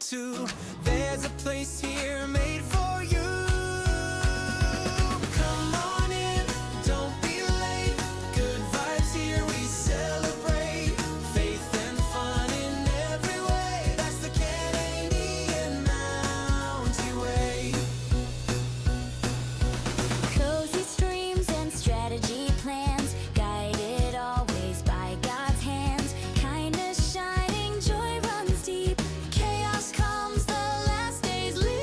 two. There's a place here made for you. Come on in, don't be late. Good vibes here, we celebrate. Faith and fun in every way. That's the Canadian Mountie Way. Cozy streams and strategy plans, guided always by God's hands. Kindness shining, joy runs deep. Chaos comes, the last days leave.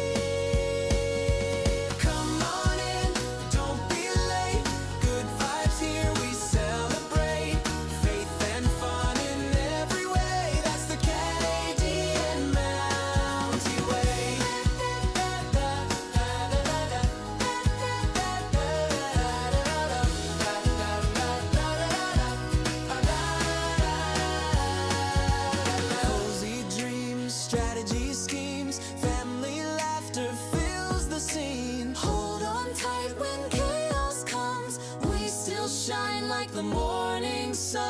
Come on in, don't be late. Good vibes here, we celebrate. Faith and fun in every way. That's the Canadian Mountie Way. Cozy dreams, strategy schemes, family laughter fills the scene. Hold on tight when chaos comes, we still shine like the morning sun.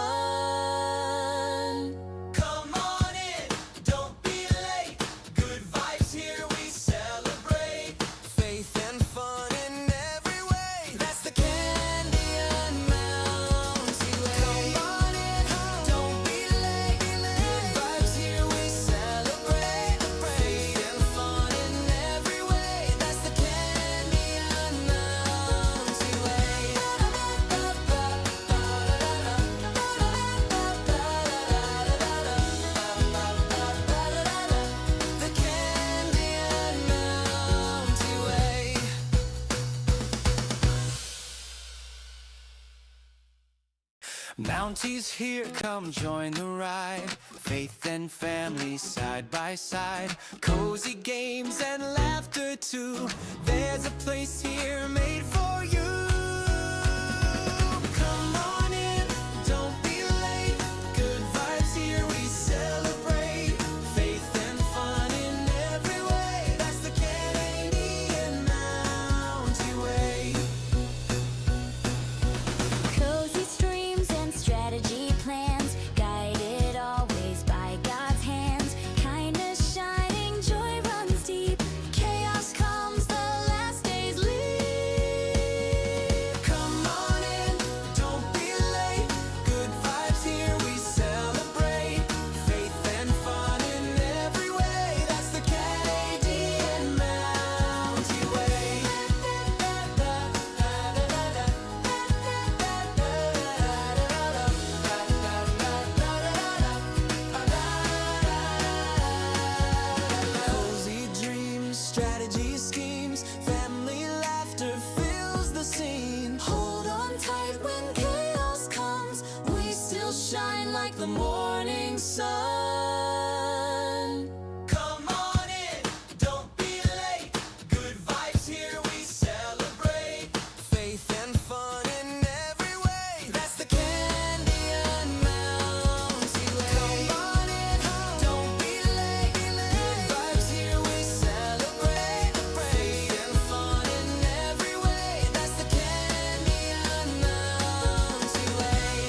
Come on in, don't be late. Good vibes here, we celebrate. Faith and fun in every way. That's the Canadian Mountie Way. Come on in, don't be late. Good vibes here, we celebrate. Faith and fun in every way. That's the Canadian Mountie Way. The Canadian Mountie Way. Mounties here, come join the ride. Faith and family side by side. Cozy games and laughter too. There's a place here made for you. Come on in, don't be late. Good vibes here, we celebrate. Faith and fun in every way. That's the Canadian Mountie Way. Cozy streams and strategy plans, guided always by God's hands. Kindness shining, joy runs deep. Chaos comes, the last days leave. Come on in, don't be late. Good vibes here, we celebrate. Faith and fun in every way. That's the Canadian Mountie Way. Cozy dreams, strategy schemes, family laughter fills the scene. Hold on tight when chaos comes, we still shine like the morning sun. Come on in, don't be late. Good vibes here, we celebrate. Faith and fun in every way. That's the Canadian Mountie Way. Come on in, don't be late. Good vibes here, we celebrate. Faith and fun in every way. That's the Canadian Mountie Way.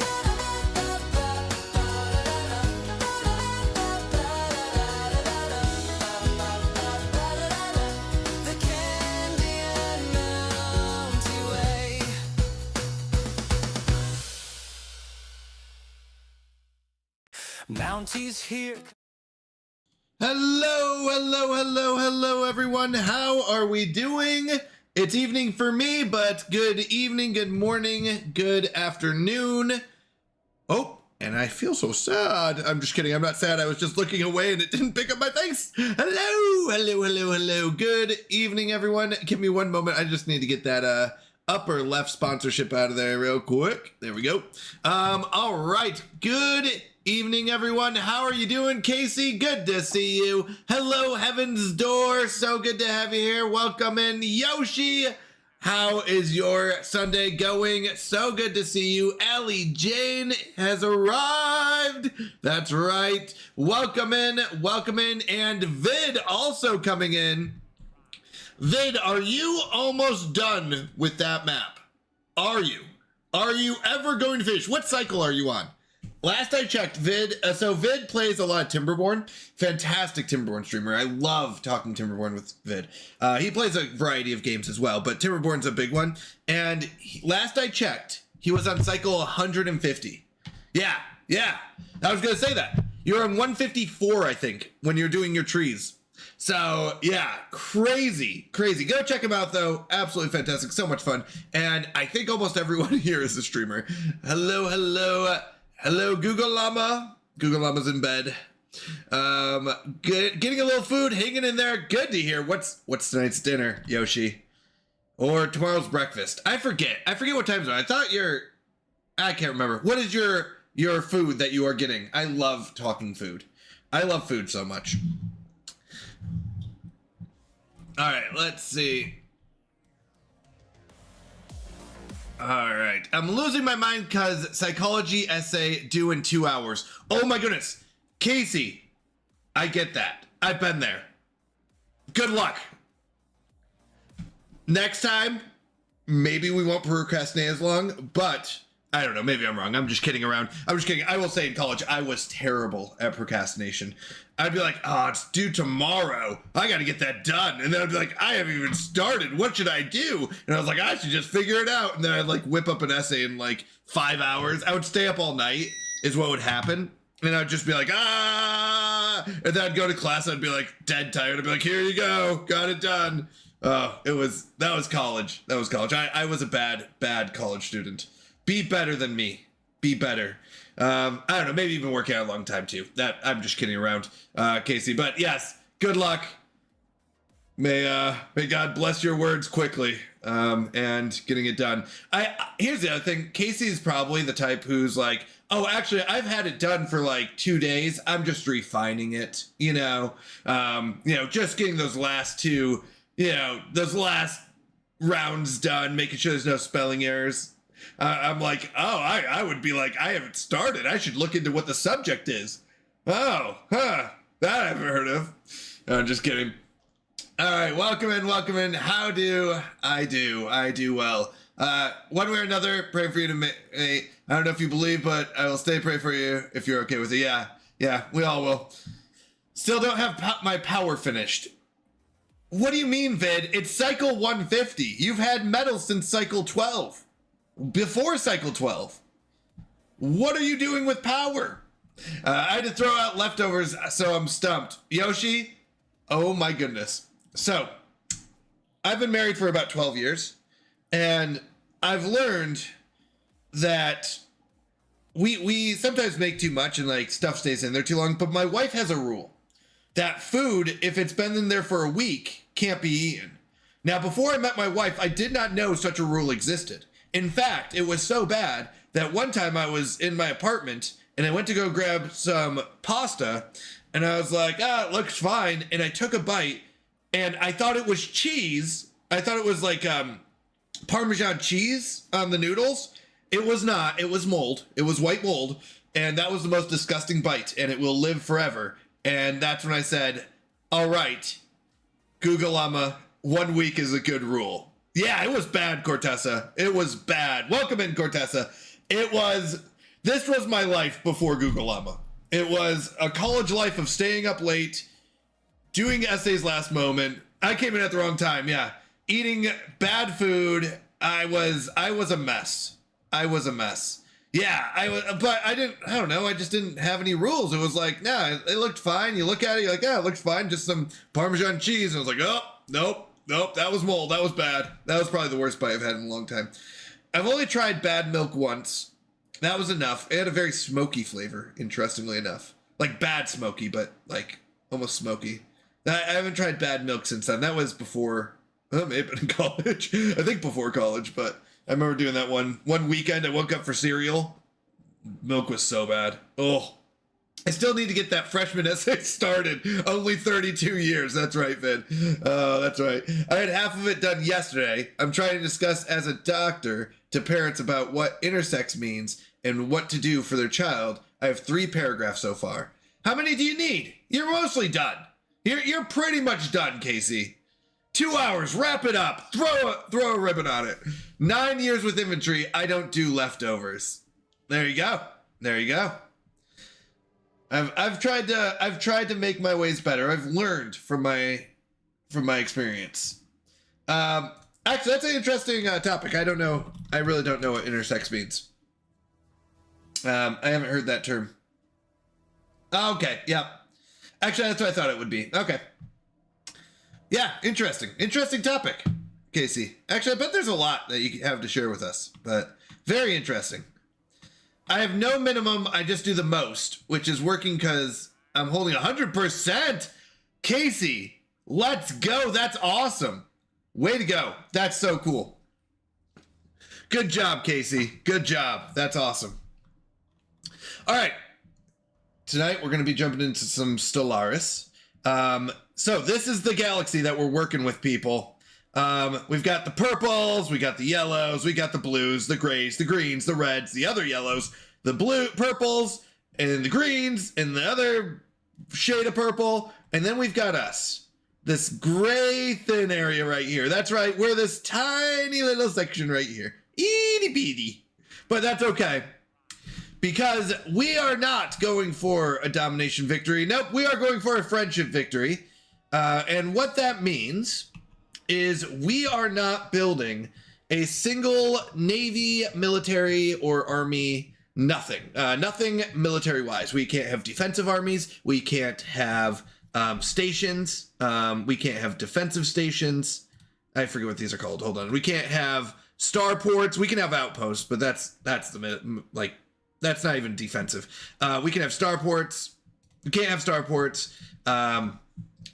The Canadian Mountie Way. Mounties here. Hello, everyone. How are we doing? It's evening for me, but good evening, good morning, good afternoon. Oh, and I feel so sad. I'm just kidding. I'm not sad. I was just looking away and it didn't pick up my face. Hello. Good evening, everyone. Give me one moment. I just need to get that upper left sponsorship out of there real quick. There we go. All right. Good evening, everyone. How are you doing? Casey, good to see you. Hello, Heaven's Door. So good to have you here. Welcome in. Yoshi, how is your Sunday going? So good to see you. Allie Jane has arrived. That's right. Welcome in. And Vid also coming in. Vid, are you almost done with that map? Are you? Are you ever going to finish? What cycle are you on? last I checked, so Vid plays a lot of Timberborn. Fantastic Timberborn streamer. I love talking Timberborn with Vid. He plays a variety of games as well, but Timberborn's a big one. And last I checked, he was on cycle 150. Yeah. I was going to say that. You're on 154, I think, when you're doing your trees. So, yeah, crazy. Go check him out, though. Absolutely fantastic. So much fun. And I think almost everyone here is a streamer. Hello, Google Llama. Google Llama's in bed. Getting a little food, hanging in there. Good to hear. What's tonight's dinner, Yoshi? Or tomorrow's breakfast? I forget what time zone. I can't remember. What is your food that you are getting? I love talking food. I love food so much. All right, let's see. All right, I'm losing my mind because psychology essay due in 2 hours. Oh my goodness. Casey, I get that. I've been there. Good luck. Next time, maybe we won't procrastinate as long, but I don't know. Maybe I'm wrong. I'm just kidding around. I'm just kidding. I will say in college, I was terrible at procrastination. I'd be like, oh, it's due tomorrow. I got to get that done. And then I'd be like, I haven't even started. What should I do? And I was like, I should just figure it out. And then I'd like whip up an essay in like 5 hours. I would stay up all night is what would happen. And I'd just be like, and then I'd go to class. I'd be like dead tired. I'd be like, here you go. Got it done. Oh, that was college. I was a bad college student. Be better than me. Be better. I don't know, maybe you've been working out a long time too. That I'm just kidding around, Casey. But yes, good luck. May God bless your words quickly, and getting it done. Here's the other thing. Casey's probably the type who's like, oh, actually, I've had it done for like 2 days. I'm just refining it, just getting those last two, those last rounds done, making sure there's no spelling errors. I'm like, oh, I would be like, I haven't started. I should look into what the subject is. Oh, that I haven't heard of. I'm just kidding. All right, welcome in. How do I do? I do well. One way or another, pray for you to make. I don't know if you believe, but I will stay pray for you if you're okay with it. Yeah, we all will. Still don't have my power finished. What do you mean, Vid? It's cycle 150. You've had metal since cycle 12. Before cycle 12. What are you doing with power? I had to throw out leftovers, so I'm stumped. Yoshi, oh my goodness. So, I've been married for about 12 years, and I've learned that we sometimes make too much and like stuff stays in there too long, but my wife has a rule that food, if it's been in there for a week, can't be eaten. Now, before I met my wife, I did not know such a rule existed. In fact, it was so bad that one time I was in my apartment and I went to go grab some pasta and I was like, it looks fine. And I took a bite and I thought it was cheese. I thought it was like Parmesan cheese on the noodles. It was not. It was mold. It was white mold. And that was the most disgusting bite and it will live forever. And that's when I said, all right, Google Llama, 1 week is a good rule. Yeah, it was bad, Cortessa. It was bad. Welcome in, Cortessa. This was my life before Google Llama. It was a college life of staying up late, doing essays last moment. I came in at the wrong time, yeah. Eating bad food. I was a mess. Yeah, but I don't know, I just didn't have any rules. It was like, nah, it looked fine. You look at it, you're like, yeah, it looks fine. Just some Parmesan cheese. And I was like, oh, nope, that was mold. That was bad. That was probably the worst bite I've had in a long time. I've only tried bad milk once. That was enough. It had a very smoky flavor, interestingly enough. Like bad smoky, but like almost smoky. I haven't tried bad milk since then. That was before, maybe in college. I think before college, but I remember doing that one weekend. I woke up for cereal. Milk was so bad. Oh, I still need to get that freshman essay started. Only 32 years. That's right, Vin. That's right. I had half of it done yesterday. I'm trying to discuss as a doctor to parents about what intersex means and what to do for their child. I have 3 paragraphs so far. How many do you need? You're mostly done. You're pretty much done, Casey. 2 hours. Wrap it up. Throw a ribbon on it. 9 years with infantry. I don't do leftovers. There you go. I've tried to make my ways better. I've learned from my experience. Actually, that's an interesting topic. I don't know. I really don't know what intersex means. I haven't heard that term. Okay, yeah. Actually, that's what I thought it would be. Okay. Yeah, interesting. Interesting topic, Casey. Actually, I bet there's a lot that you have to share with us, but very interesting. I have no minimum. I just do the most, which is working because I'm holding 100%. Casey, let's go. That's awesome. Way to go. That's so cool. Good job, Casey. Good job. That's awesome. All right. Tonight, we're going to be jumping into some Stellaris. So this is the galaxy that we're working with, people. We've got the purples, we got the yellows, we got the blues, the grays, the greens, the reds, the other yellows, the purples, and the greens, and the other shade of purple. And then we've got us. This gray thin area right here. That's right. We're this tiny little section right here. Itty bitty. But that's okay. Because we are not going for a domination victory. Nope, we are going for a friendship victory. And what that means is we are not building a single Navy, military, or army, nothing. Nothing military-wise. We can't have defensive armies. We can't have stations. We can't have defensive stations. I forget what these are called. Hold on. We can't have starports. We can have outposts, but that's not even defensive. We can have starports. We can't have starports.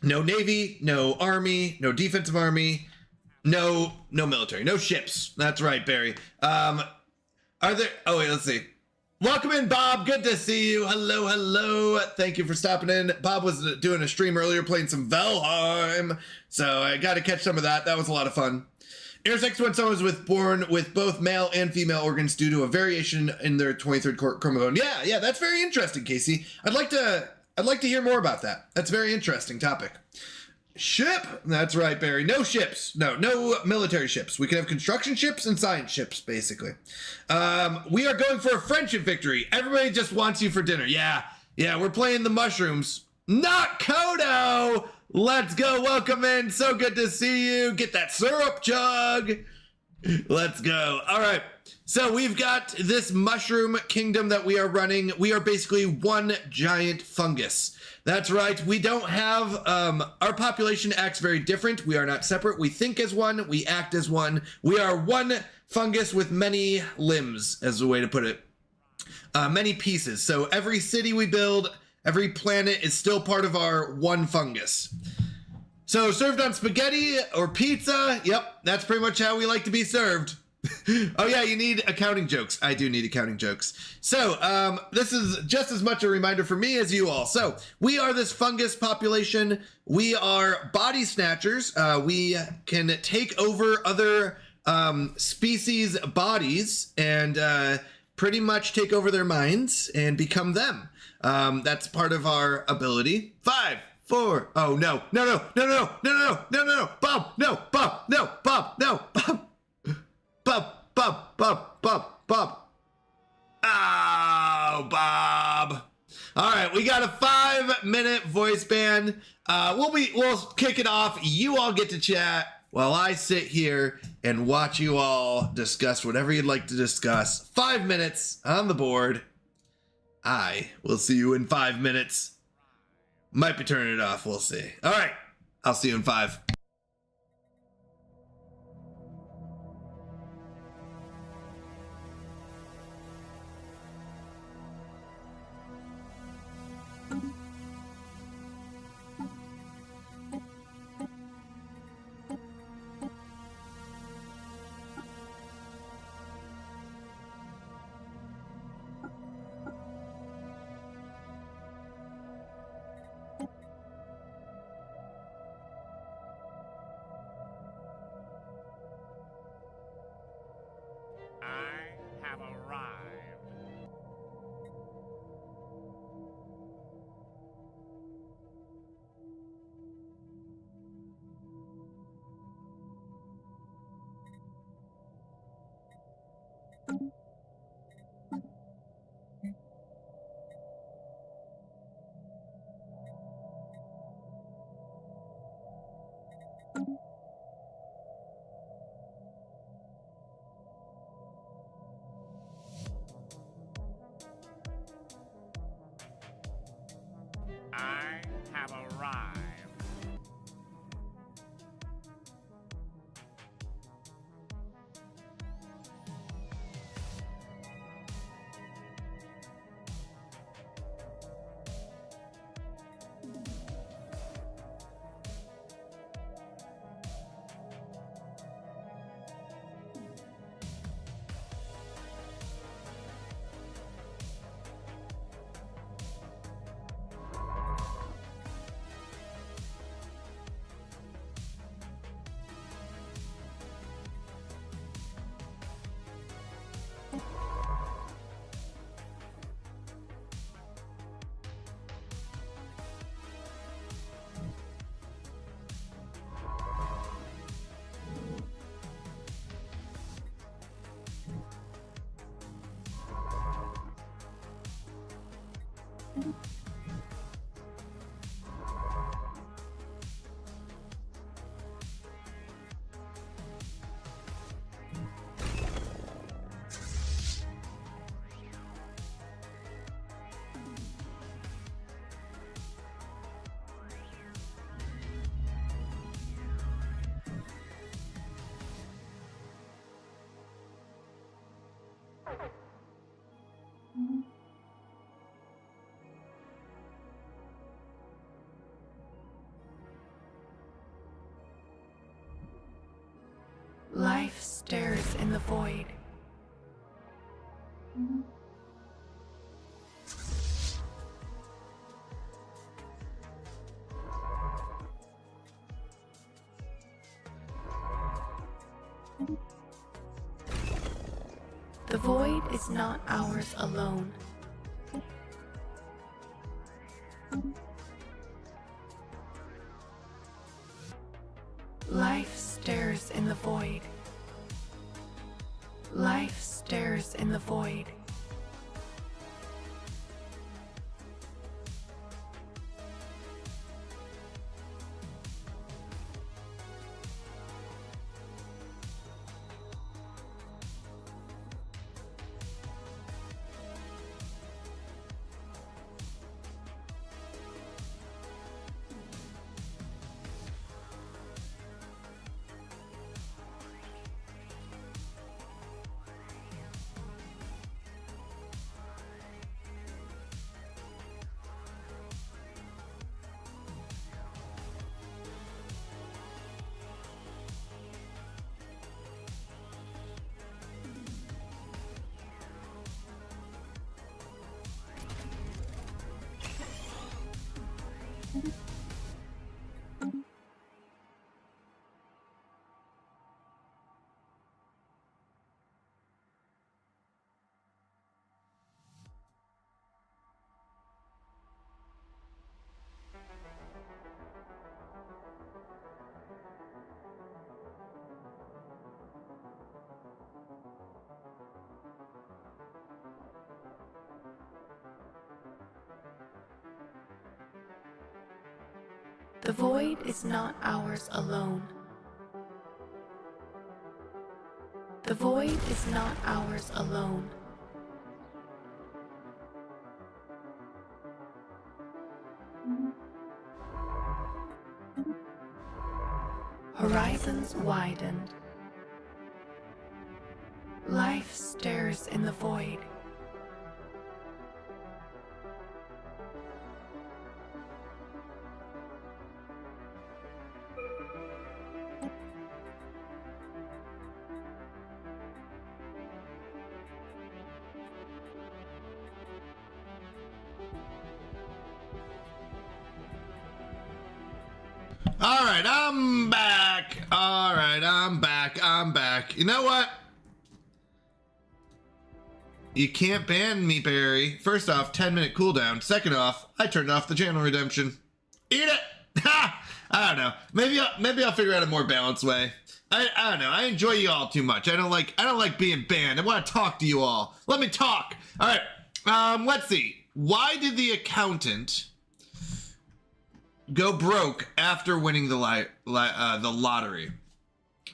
No Navy, no Army, no defensive army, no military, no ships. That's right, Barry. Are there? Oh wait, let's see. Welcome in, Bob. Good to see you. Hello, hello. Thank you for stopping in. Bob was doing a stream earlier, playing some Valheim, so I got to catch some of that. That was a lot of fun. Intersex when someone was born with both male and female organs due to a variation in their 23rd chromosome. Yeah, that's very interesting, Casey. I'd like to hear more about that. That's a very interesting topic. Ship. That's right, Barry. No ships. No military ships. We can have construction ships and science ships, basically. We are going for a friendship victory. Everybody just wants you for dinner. Yeah, we're playing the mushrooms. Not Kodo. Let's go. Welcome in. So good to see you. Get that syrup jug. Let's go. All right. So we've got this mushroom kingdom that we are running. We are basically one giant fungus. That's right. We don't have, our population acts very different. We are not separate. We think as one. We act as one. We are one fungus with many limbs, as a way to put it. Many pieces. So every city we build, every planet is still part of our one fungus. So served on spaghetti or pizza. Yep, that's pretty much how we like to be served. Oh yeah, you need accounting jokes. I do need accounting jokes. So this is just as much a reminder for me as you all. So we are this fungus population. We are body snatchers. We can take over other species' bodies and pretty much take over their minds and become them. That's part of our ability. 5, 4. Oh no. Bob, no, Bob, no, Bob, no, Bob. Bob. Oh, Bob. All right, we got a 5-minute voice ban. We'll kick it off. You all get to chat while I sit here and watch you all discuss whatever you'd like to discuss. 5 minutes on the board. I will see you in 5 minutes. Might be turning it off. We'll see. All right, I'll see you in 5. Life stares in the void. The void is not ours alone. Life stares in the void. Life stares in the void. The void is not ours alone. The void is not ours alone. Horizons widened. Life stares in the void. All right, I'm back. All right, I'm back. You know what? You can't ban me, Barry. First off, 10-minute cooldown. Second off, I turned off the channel redemption. Eat it! Ha! I don't know. Maybe I'll figure out a more balanced way. I don't know. I enjoy you all too much. I don't like being banned. I want to talk to you all. Let me talk. All right. Let's see. Why did the accountant go broke after winning the lottery?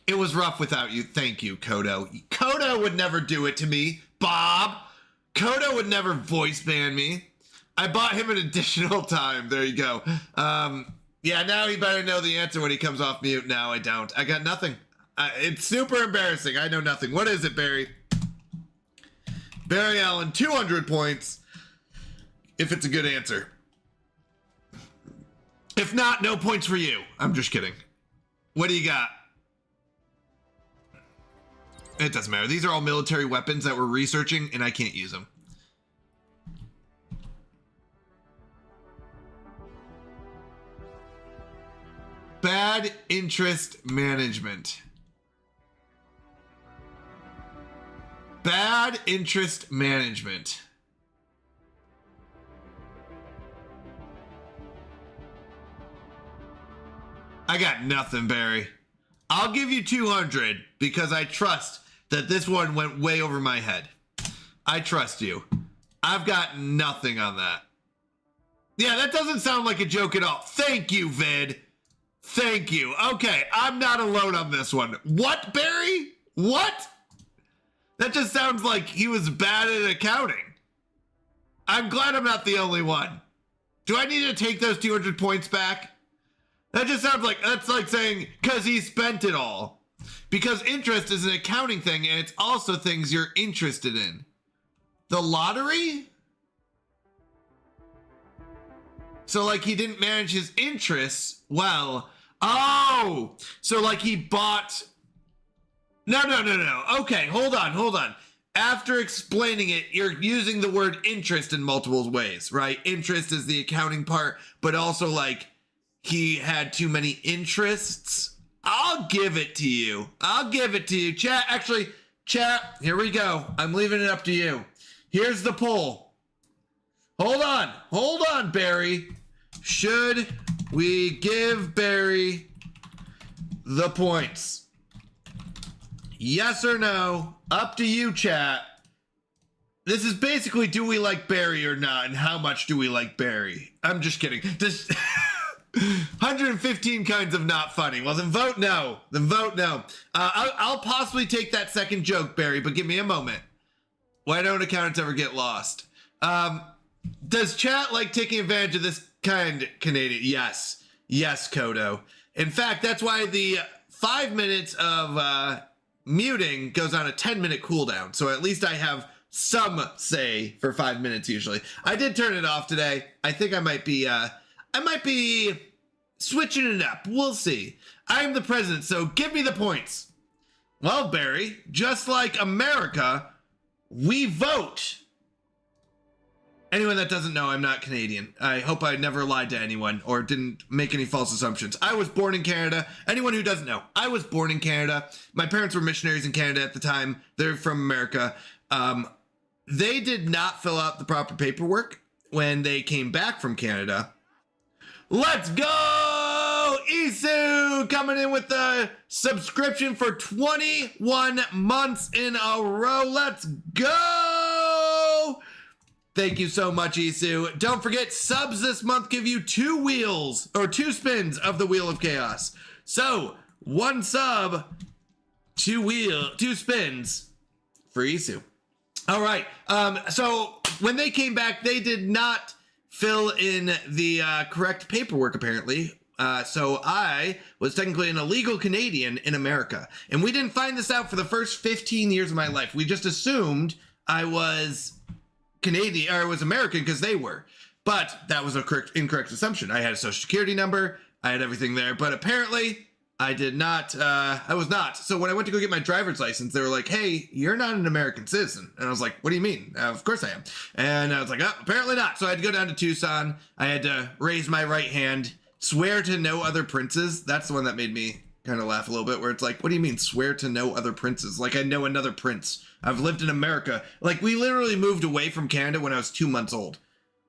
It was rough without you. Thank you, Kodo. Kodo would never do it to me. Bob. Kodo would never voice ban me. I bought him an additional time. There you go. Yeah, now he better know the answer when he comes off mute. Now I don't. I got nothing. It's super embarrassing. I know nothing. What is it, Barry? Barry Allen, 200 points. If it's a good answer. If not, no points for you. I'm just kidding. What do you got? It doesn't matter. These are all military weapons that we're researching, and I can't use them. Bad interest management. Bad interest management. I got nothing, Barry. I'll give you 200 because I trust that this one went way over my head. I trust you. I've got nothing on that. Yeah, that doesn't sound like a joke at all. Thank you, Vid. Thank you. Okay, I'm not alone on this one. What, Barry? What? That just sounds like he was bad at accounting. I'm glad I'm not the only one. Do I need to take those 200 points back? That just sounds like, that's like saying, because he spent it all. Because interest is an accounting thing, and it's also things you're interested in. The lottery? So, like, he didn't manage his interests well. Oh! So, like, he bought No. Okay, hold on. After explaining it, you're using the word interest in multiple ways, right? Interest is the accounting part, but also like he had too many interests. I'll give it to you. Chat, actually, chat, here we go. I'm leaving it up to you. Here's the poll. Hold on, Barry. Should we give Barry the points? Yes or no? Up to you, chat. This is basically, do we like Barry or not, and how much do we like Barry? I'm just kidding. This 115 kinds of not funny. Well, then vote no. I'll possibly take that second joke, Barry, but give me a moment. Why don't accountants ever get lost? Does chat like taking advantage of this kind, Canadian? Yes, Kodo. In fact, that's why the 5 minutes of muting goes on a 10-minute cooldown. So at least I have some say for 5 minutes usually. I did turn it off today. I think I might be switching it up. We'll see. I'm the president, so give me the points. Well, Barry, just like America, we vote. Anyone that doesn't know, I'm not Canadian. I hope I never lied to anyone or didn't make any false assumptions. I was born in Canada. Anyone who doesn't know, I was born in Canada. My parents were missionaries in Canada at the time. They're from America. They did not fill out the proper paperwork when they came back from Canada. Let's go! Isu coming in with the subscription for 21 months in a row. Let's go! Thank you so much, Isu. Don't forget, subs this month give you 2 spins of the Wheel of Chaos. So, 1 sub, 2 spins for Isu. All right. So when they came back, they did not fill in the correct paperwork, apparently. So I was technically an illegal Canadian in America. And we didn't find this out for the first 15 years of my life. We just assumed I was Canadian, or I was American because they were. But that was a incorrect assumption. I had a social security number. I had everything there. But apparently I did not. I was not. So when I went to go get my driver's license, they were like, hey, you're not an American citizen. And I was like, what do you mean? Of course I am. And I was like, oh, apparently not. So I had to go down to Tucson. I had to raise my right hand, swear to no other princes. That's the one that made me kind of laugh a little bit, where it's like, what do you mean swear to no other princes? Like I know another prince. I've lived in America. Like we literally moved away from Canada when I was 2 months old.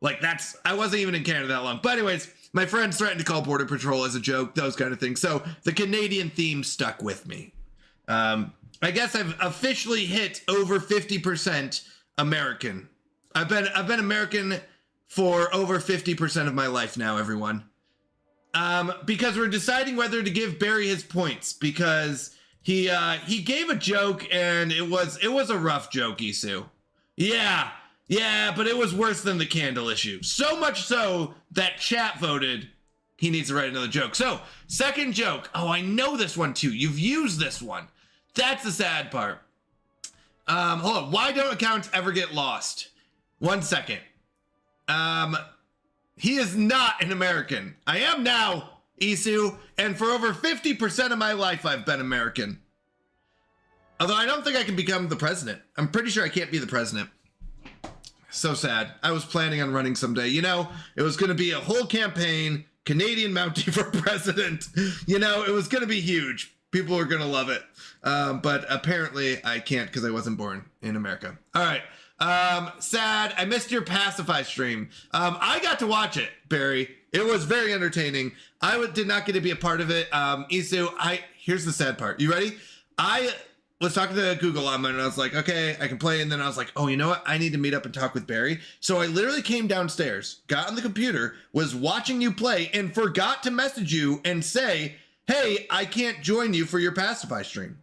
Like I wasn't even in Canada that long. But anyways, my friends threatened to call Border Patrol as a joke, those kind of things. So the Canadian theme stuck with me. I guess I've officially hit over 50% American. I've been American for over 50% of my life now, everyone. Because we're deciding whether to give Barry his points, because he gave a joke and it was a rough joke, Isu. Yeah, but it was worse than the candle issue. So much so that chat voted he needs to write another joke. So, second joke. Oh, I know this one too. You've used this one. That's the sad part. Hold on. Why don't accounts ever get lost? 1 second. He is not an American. I am now, Isu, and for over 50% of my life I've been American. Although I don't think I can become the president. I'm pretty sure I can't be the president. So sad. I was planning on running someday. You know, it was going to be a whole campaign, Canadian Mountie for president. You know, it was going to be huge. People are going to love it. But apparently I can't because I wasn't born in America. All right. Sad. I missed your Pacify stream. I got to watch it, Barry. It was very entertaining. I did not get to be a part of it. Isu, here's the sad part. You ready? I was talking to Google on mine and I was like, okay, I can play. And then I was like, oh, you know what? I need to meet up and talk with Barry. So I literally came downstairs, got on the computer, was watching you play and forgot to message you and say, hey, I can't join you for your Pacify stream.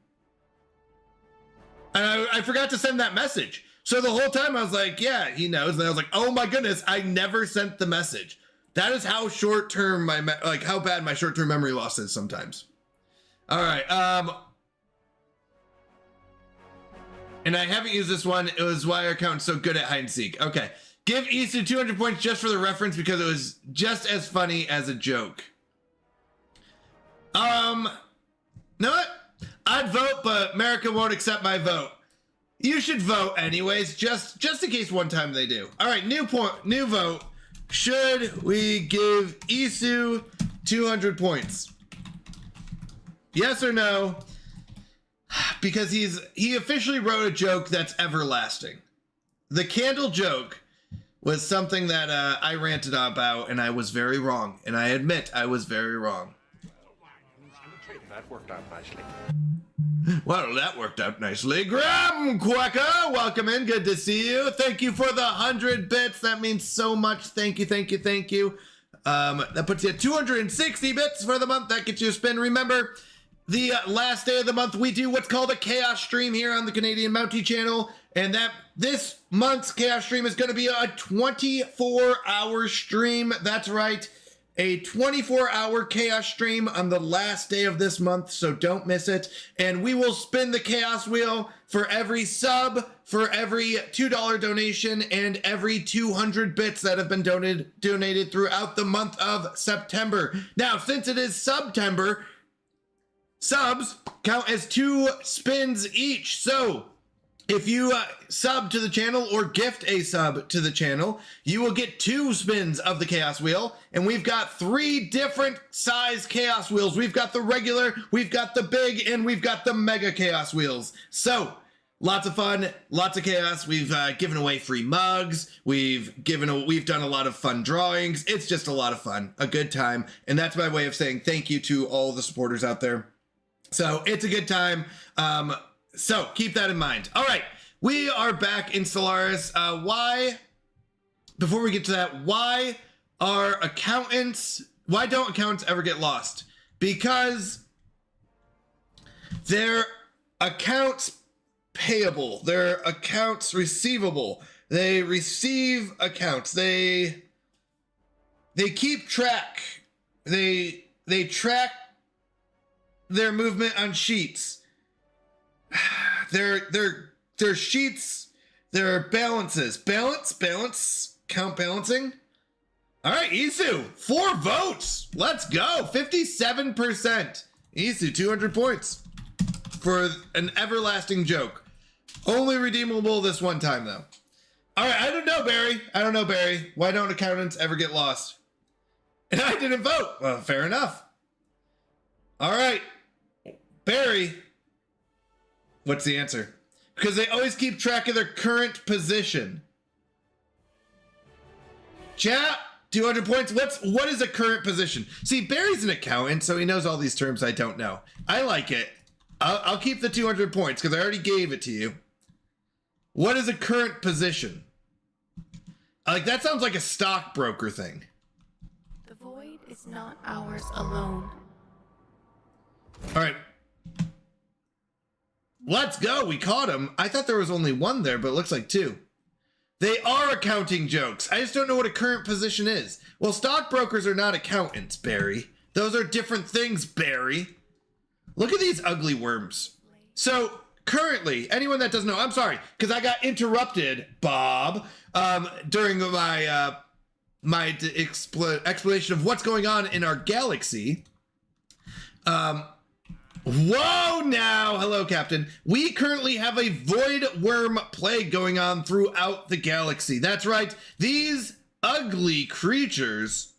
And I forgot to send that message. So the whole time I was like, yeah, he knows. And I was like, oh my goodness, I never sent the message. That is how short-term how bad my short-term memory loss is sometimes. All right. And I haven't used this one. It was why our account's so good at hide and seek. Okay. Give Easton 200 points just for the reference because it was just as funny as a joke. Know what? I'd vote, but America won't accept my vote. You should vote anyways, just in case one time they do. All right, new vote. Should we give Isu 200 points? Yes or no? Because he officially wrote a joke that's everlasting. The candle joke was something that I ranted about, and I was very wrong. And I admit I was very wrong. That worked out nicely. Well, that worked out nicely. Graham Quacker, welcome in. Good to see you. Thank you for the 100 bits. That means so much. Thank you, thank you, thank you. That puts you at 260 bits for the month. That gets you a spin. Remember, the last day of the month, we do what's called a chaos stream here on the Canadian Mountie channel. And that this month's chaos stream is going to be a 24-hour stream. That's right. A 24-hour chaos stream on the last day of this month, so don't miss it. And we will spin the chaos wheel for every sub, for every $2 donation, and every 200 bits that have been donated throughout the month of September. Now, since it is September, subs count as 2 spins each. So if you sub to the channel or gift a sub to the channel, you will get 2 spins of the Chaos Wheel. And we've got 3 different size Chaos Wheels. We've got the regular, we've got the big, and we've got the Mega Chaos Wheels. So lots of fun, lots of chaos. We've given away free mugs. We've done a lot of fun drawings. It's just a lot of fun, a good time. And that's my way of saying thank you to all the supporters out there. So it's a good time. So keep that in mind. All right, we are back in Stellaris. Before we get to that, why don't accountants ever get lost? Because their accounts payable, their accounts receivable, they receive accounts, they keep track, they track their movement on sheets. Their sheets, their balances. Balance, count balancing. All right, Isu, 4 votes. Let's go. 57%. Isu, 200 points for an everlasting joke. Only redeemable this one time, though. All right, I don't know, Barry. Why don't accountants ever get lost? And I didn't vote. Well, fair enough. All right, Barry. What's the answer? Because they always keep track of their current position. Chat, 200 points. What is a current position? See, Barry's an accountant, so he knows all these terms I don't know. I like it. I'll keep the 200 points because I already gave it to you. What is a current position? Like, that sounds like a stockbroker thing. The void is not ours alone. All right. Let's go. We caught him. I thought there was only 1 there, but it looks like 2. They are accounting jokes. I just don't know what a current position is. Well, stockbrokers are not accountants, Barry. Those are different things, Barry. Look at these ugly worms. So currently, anyone that doesn't know, I'm sorry, because I got interrupted, Bob, during my explanation of what's going on in our galaxy. Whoa now! Hello, Captain. We currently have a void worm plague going on throughout the galaxy. That's right. These ugly creatures,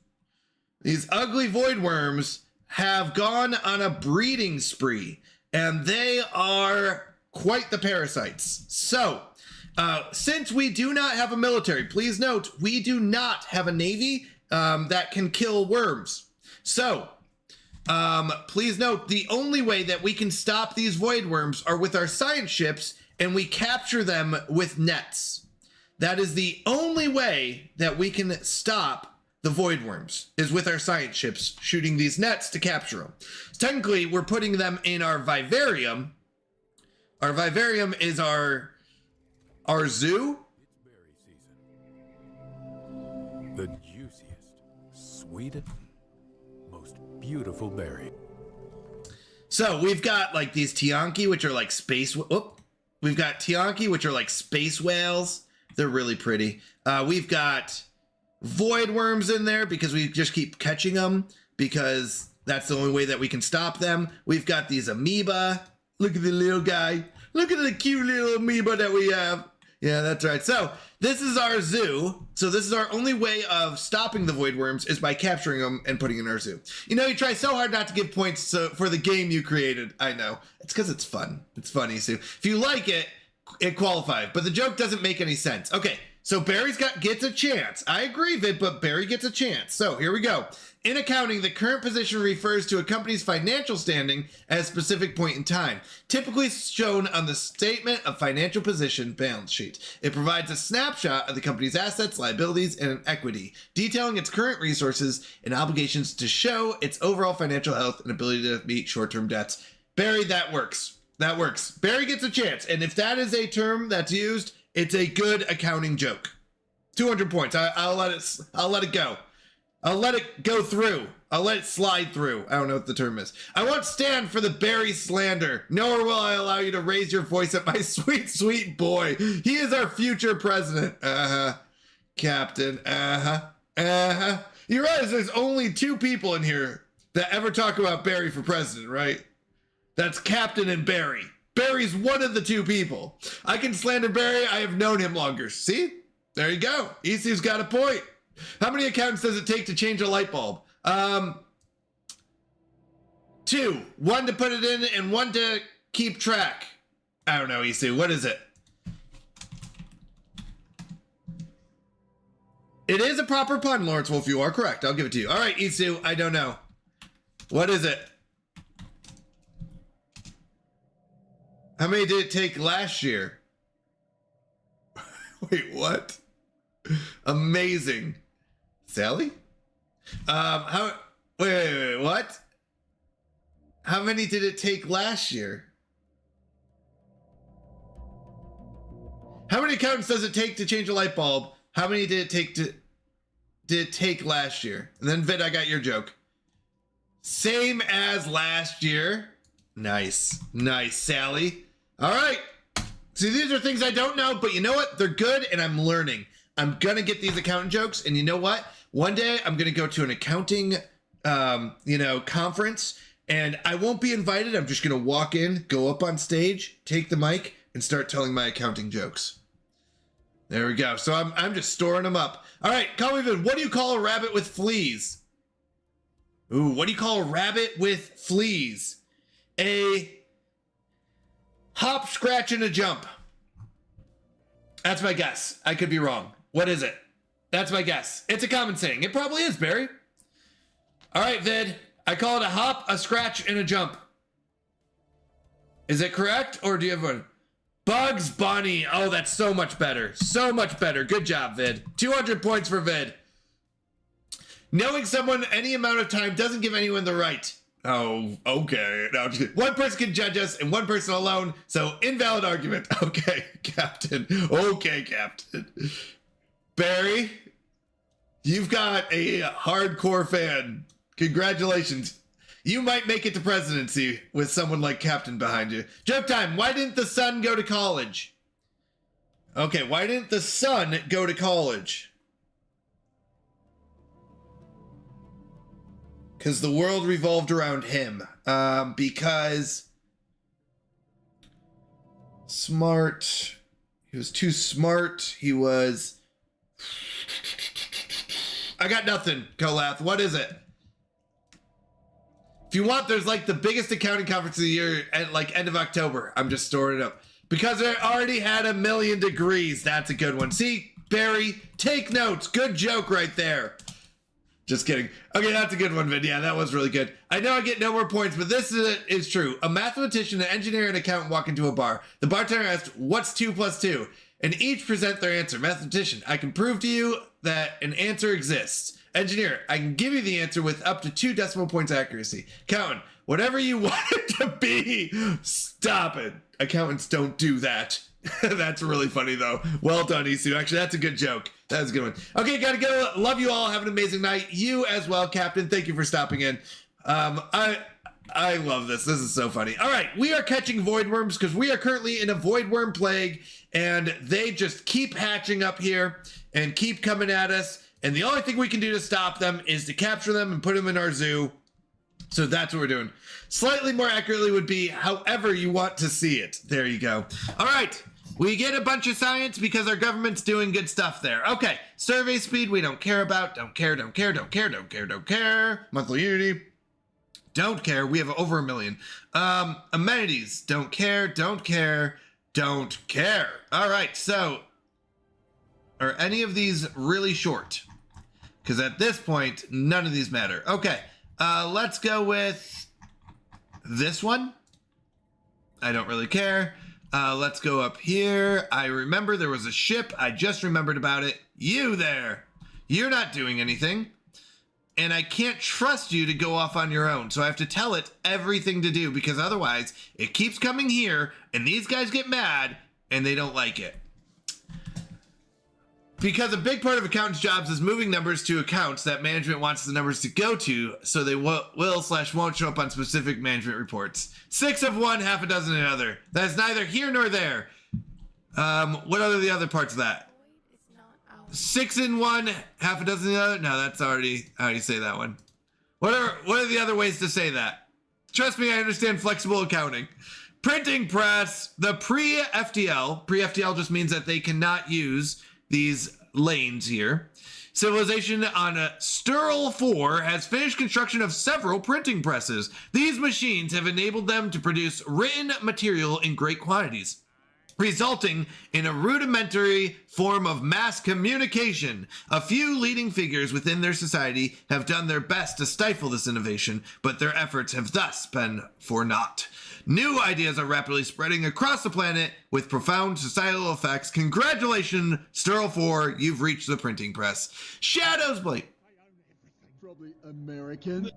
these ugly void worms, have gone on a breeding spree, and they are quite the parasites. So, since we do not have a military, please note, we do not have a navy that can kill worms. So, please note, the only way that we can stop these void worms are with our science ships, and we capture them with nets. That is the only way that we can stop the void worms, is with our science ships shooting these nets to capture them. So technically, we're putting them in our vivarium. Our vivarium is our zoo. It's berry season. The juiciest, sweetest, most beautiful berry. So we've got like these Tianki, which are like space. We've got Tianki, which are like space whales. They're really pretty. We've got void worms in there because we just keep catching them because that's the only way that we can stop them. We've got these amoeba. Look at the little guy. Look at the cute little amoeba that we have. Yeah, that's right. So this is our zoo. So this is our only way of stopping the void worms is by capturing them and putting in our zoo. You know, you try so hard not to give points for the game you created. I know. It's because it's fun. It's funny, Sue. If you like it, it qualified. But the joke doesn't make any sense. Okay, so Barry's gets a chance. I agree, Vid, but Barry gets a chance. So here we go. In accounting, the current position refers to a company's financial standing at a specific point in time, typically shown on the statement of financial position balance sheet. It provides a snapshot of the company's assets, liabilities, and equity, detailing its current resources and obligations to show its overall financial health and ability to meet short-term debts. Barry, that works. That works. Barry gets a chance, and if that is a term that's used, it's a good accounting joke. 200 points. I'll let it go. I'll let it go through. I'll let it slide through. I don't know what the term is. I won't stand for the Barry slander, nor will I allow you to raise your voice at my sweet, sweet boy. He is our future president. Captain. You realize there's only 2 people in here that ever talk about Barry for president, right? That's Captain and Barry. Barry's one of the 2 people. I can slander Barry. I have known him longer. See? There you go. ECU's got a point. How many accountants does it take to change a light bulb? 2. 1 to put it in and 1 to keep track. I don't know, ECU. What is it? It is a proper pun, Lawrence Wolf. You are correct. I'll give it to you. All right, ECU. I don't know. What is it? How many did it take last year? Wait, what? Amazing. Sally? Wait, what? How many did it take last year? How many accountants does it take to change a light bulb? How many did it take last year? And then Vid, I got your joke. Same as last year. Nice. Nice, Sally. All right. See, these are things I don't know, but you know what? They're good, and I'm learning. I'm going to get these accountant jokes, and you know what? One day, I'm going to go to an accounting, conference, and I won't be invited. I'm just going to walk in, go up on stage, take the mic, and start telling my accounting jokes. There we go. So I'm just storing them up. All right, call me Vin. What do you call a rabbit with fleas? Ooh, what do you call a rabbit with fleas? A hop, scratch, and a jump. That's my guess. I could be wrong. What is it? That's my guess. It's a common saying. It probably is, Barry. All right, Vid. I call it a hop, a scratch, and a jump. Is it correct, or do you have one? Bugs Bunny. Oh, that's so much better. So much better. Good job, Vid. 200 points for Vid. Knowing someone any amount of time doesn't give anyone the right. Oh, okay. No, just kidding. One person can judge us and one person alone, so invalid argument. Okay, Captain. Okay, Captain. Barry, you've got a hardcore fan. Congratulations. You might make it to presidency with someone like Captain behind you. Joke time. Why didn't the son go to college? Okay, why didn't the son go to college? Because the world revolved around him. Because smart. He was too smart. He was... I got nothing, Kolath. What is it? If you want, there's like the biggest accounting conference of the year at like end of October. I'm just storing it up. Because it already had 1 million degrees. That's a good one. See, Barry, take notes. Good joke right there. Just kidding. Okay, that's a good one, Vid. Yeah, that was really good. I know I get no more points, but this is true. A mathematician, an engineer, and an accountant walk into a bar. The bartender asked, what's 2 plus 2? And each present their answer. Mathematician, I can prove to you that an answer exists. Engineer, I can give you the answer with up to 2 decimal points accuracy. Accountant, whatever you want it to be. Stop it. Accountants don't do that. That's really funny, though. Well done, Isu. Actually, that's a good joke. That was a good one. Okay, gotta go. Love you all. Have an amazing night. You as well, Captain. Thank you for stopping in. I love this. This is so funny. All right, we are catching void worms because we are currently in a void worm plague, and they just keep hatching up here and keep coming at us. And the only thing we can do to stop them is to capture them and put them in our zoo. So that's what we're doing. Slightly more accurately would be however you want to see it. There you go. All right. We get a bunch of science because our government's doing good stuff there. Okay. Survey speed, we don't care about. Don't care. Monthly unity. Don't care. We have over 1 million. Amenities. Don't care. All right. So, are any of these really short? Because at this point, none of these matter. Okay. Let's go with this one. I don't really care. Let's go up here. I remember there was a ship. I just remembered about it. You there. You're not doing anything. And I can't trust you to go off on your own. So I have to tell it everything to do because otherwise it keeps coming here and these guys get mad and they don't like it. Because a big part of accountants' jobs is moving numbers to accounts that management wants the numbers to go to, so they will/won't show up on specific management reports. 6 of one, half a dozen another. That's neither here nor there. What are the other parts of that? 6 in one, half a dozen in the other? No, that's already how you say that one. What are the other ways to say that? Trust me, I understand flexible accounting. Printing press, the pre-FTL. Pre-FTL just means that they cannot use these lanes here. Civilization on Stirl 4 has finished construction of several printing presses. These machines have enabled them to produce written material in great quantities, resulting in a rudimentary form of mass communication. A few leading figures within their society have done their best to stifle this innovation, but their efforts have thus been for naught. New ideas are rapidly spreading across the planet with profound societal effects. Congratulations, Stirl 4, you've reached the printing press. Shadows Blade. Probably American.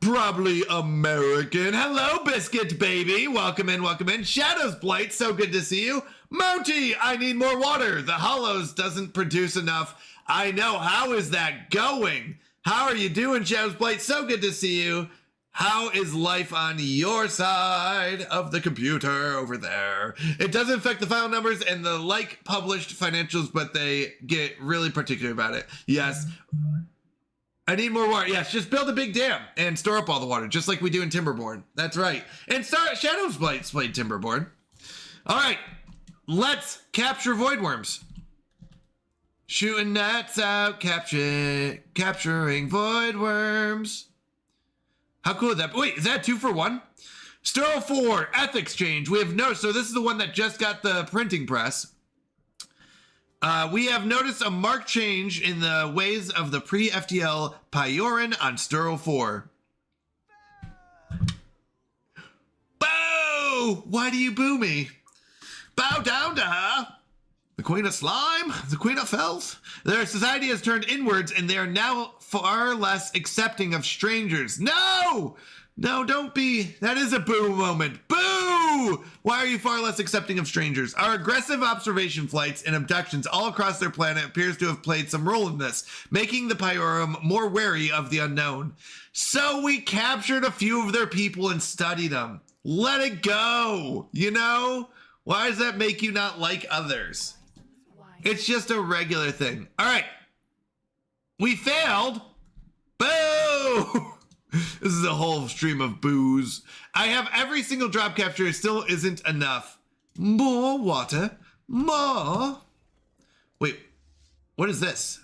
Probably American. Hello, Biscuit Baby. Welcome in. Shadows Blight, so good to see you. Monty, I need more water. The Hollows doesn't produce enough. I know. How is that going? How are you doing, Shadows Blight? So good to see you. How is life on your side of the computer over there? It doesn't affect the file numbers and the published financials, but they get really particular about it. Yes. I need more water. Yes, just build a big dam and store up all the water, just like we do in Timberborn. That's right. And Shadows Blight played Timberborn. All right, let's capture void worms. Shooting nets out, capturing void worms. How cool is that? Wait, is that 2 for 1? Stirl 4, ethics change. We have noticed, so this is the one that just got the printing press. We have noticed a marked change in the ways of the pre-FTL Pyorin on Stirl 4. Boo! Why do you boo me? Bow down to her. The Queen of Slime? The Queen of Filth? Their society has turned inwards and they are now far less accepting of strangers. No! No, don't be. That is a boo moment. Boo! Why are you far less accepting of strangers? Our aggressive observation flights and abductions all across their planet appears to have played some role in this, making the Pyorum more wary of the unknown. So we captured a few of their people and studied them. Let it go, you know? Why does that make you not like others? It's just a regular thing. All right. We failed. Boo! This is a whole stream of boos. I have every single drop capture. It still isn't enough. More water. More. Wait, what is this?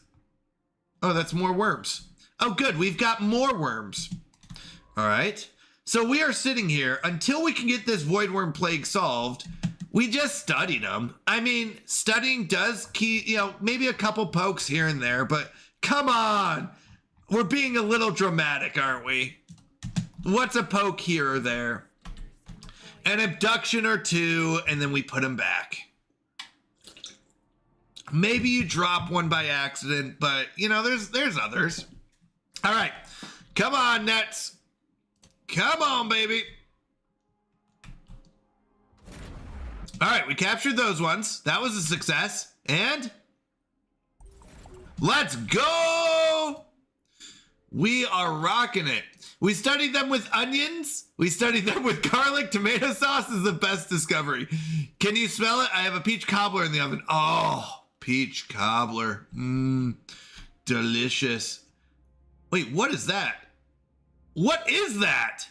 Oh, that's more worms. Oh, good. We've got more worms. All right. So we are sitting here until we can get this void worm plague solved. We just studied them. I mean, studying does keep, maybe a couple pokes here and there, but come on. We're being a little dramatic, aren't we? What's a poke here or there? An abduction or two, and then we put them back. Maybe you drop one by accident, but, there's others. All right. Come on, Nets. Come on, baby. All right, we captured those ones. That was a success. And let's go. We are rocking it. We studied them with onions. We studied them with garlic. Tomato sauce is the best discovery. Can you smell it? I have a peach cobbler in the oven. Oh, peach cobbler. Delicious. Wait, what is that? What is that?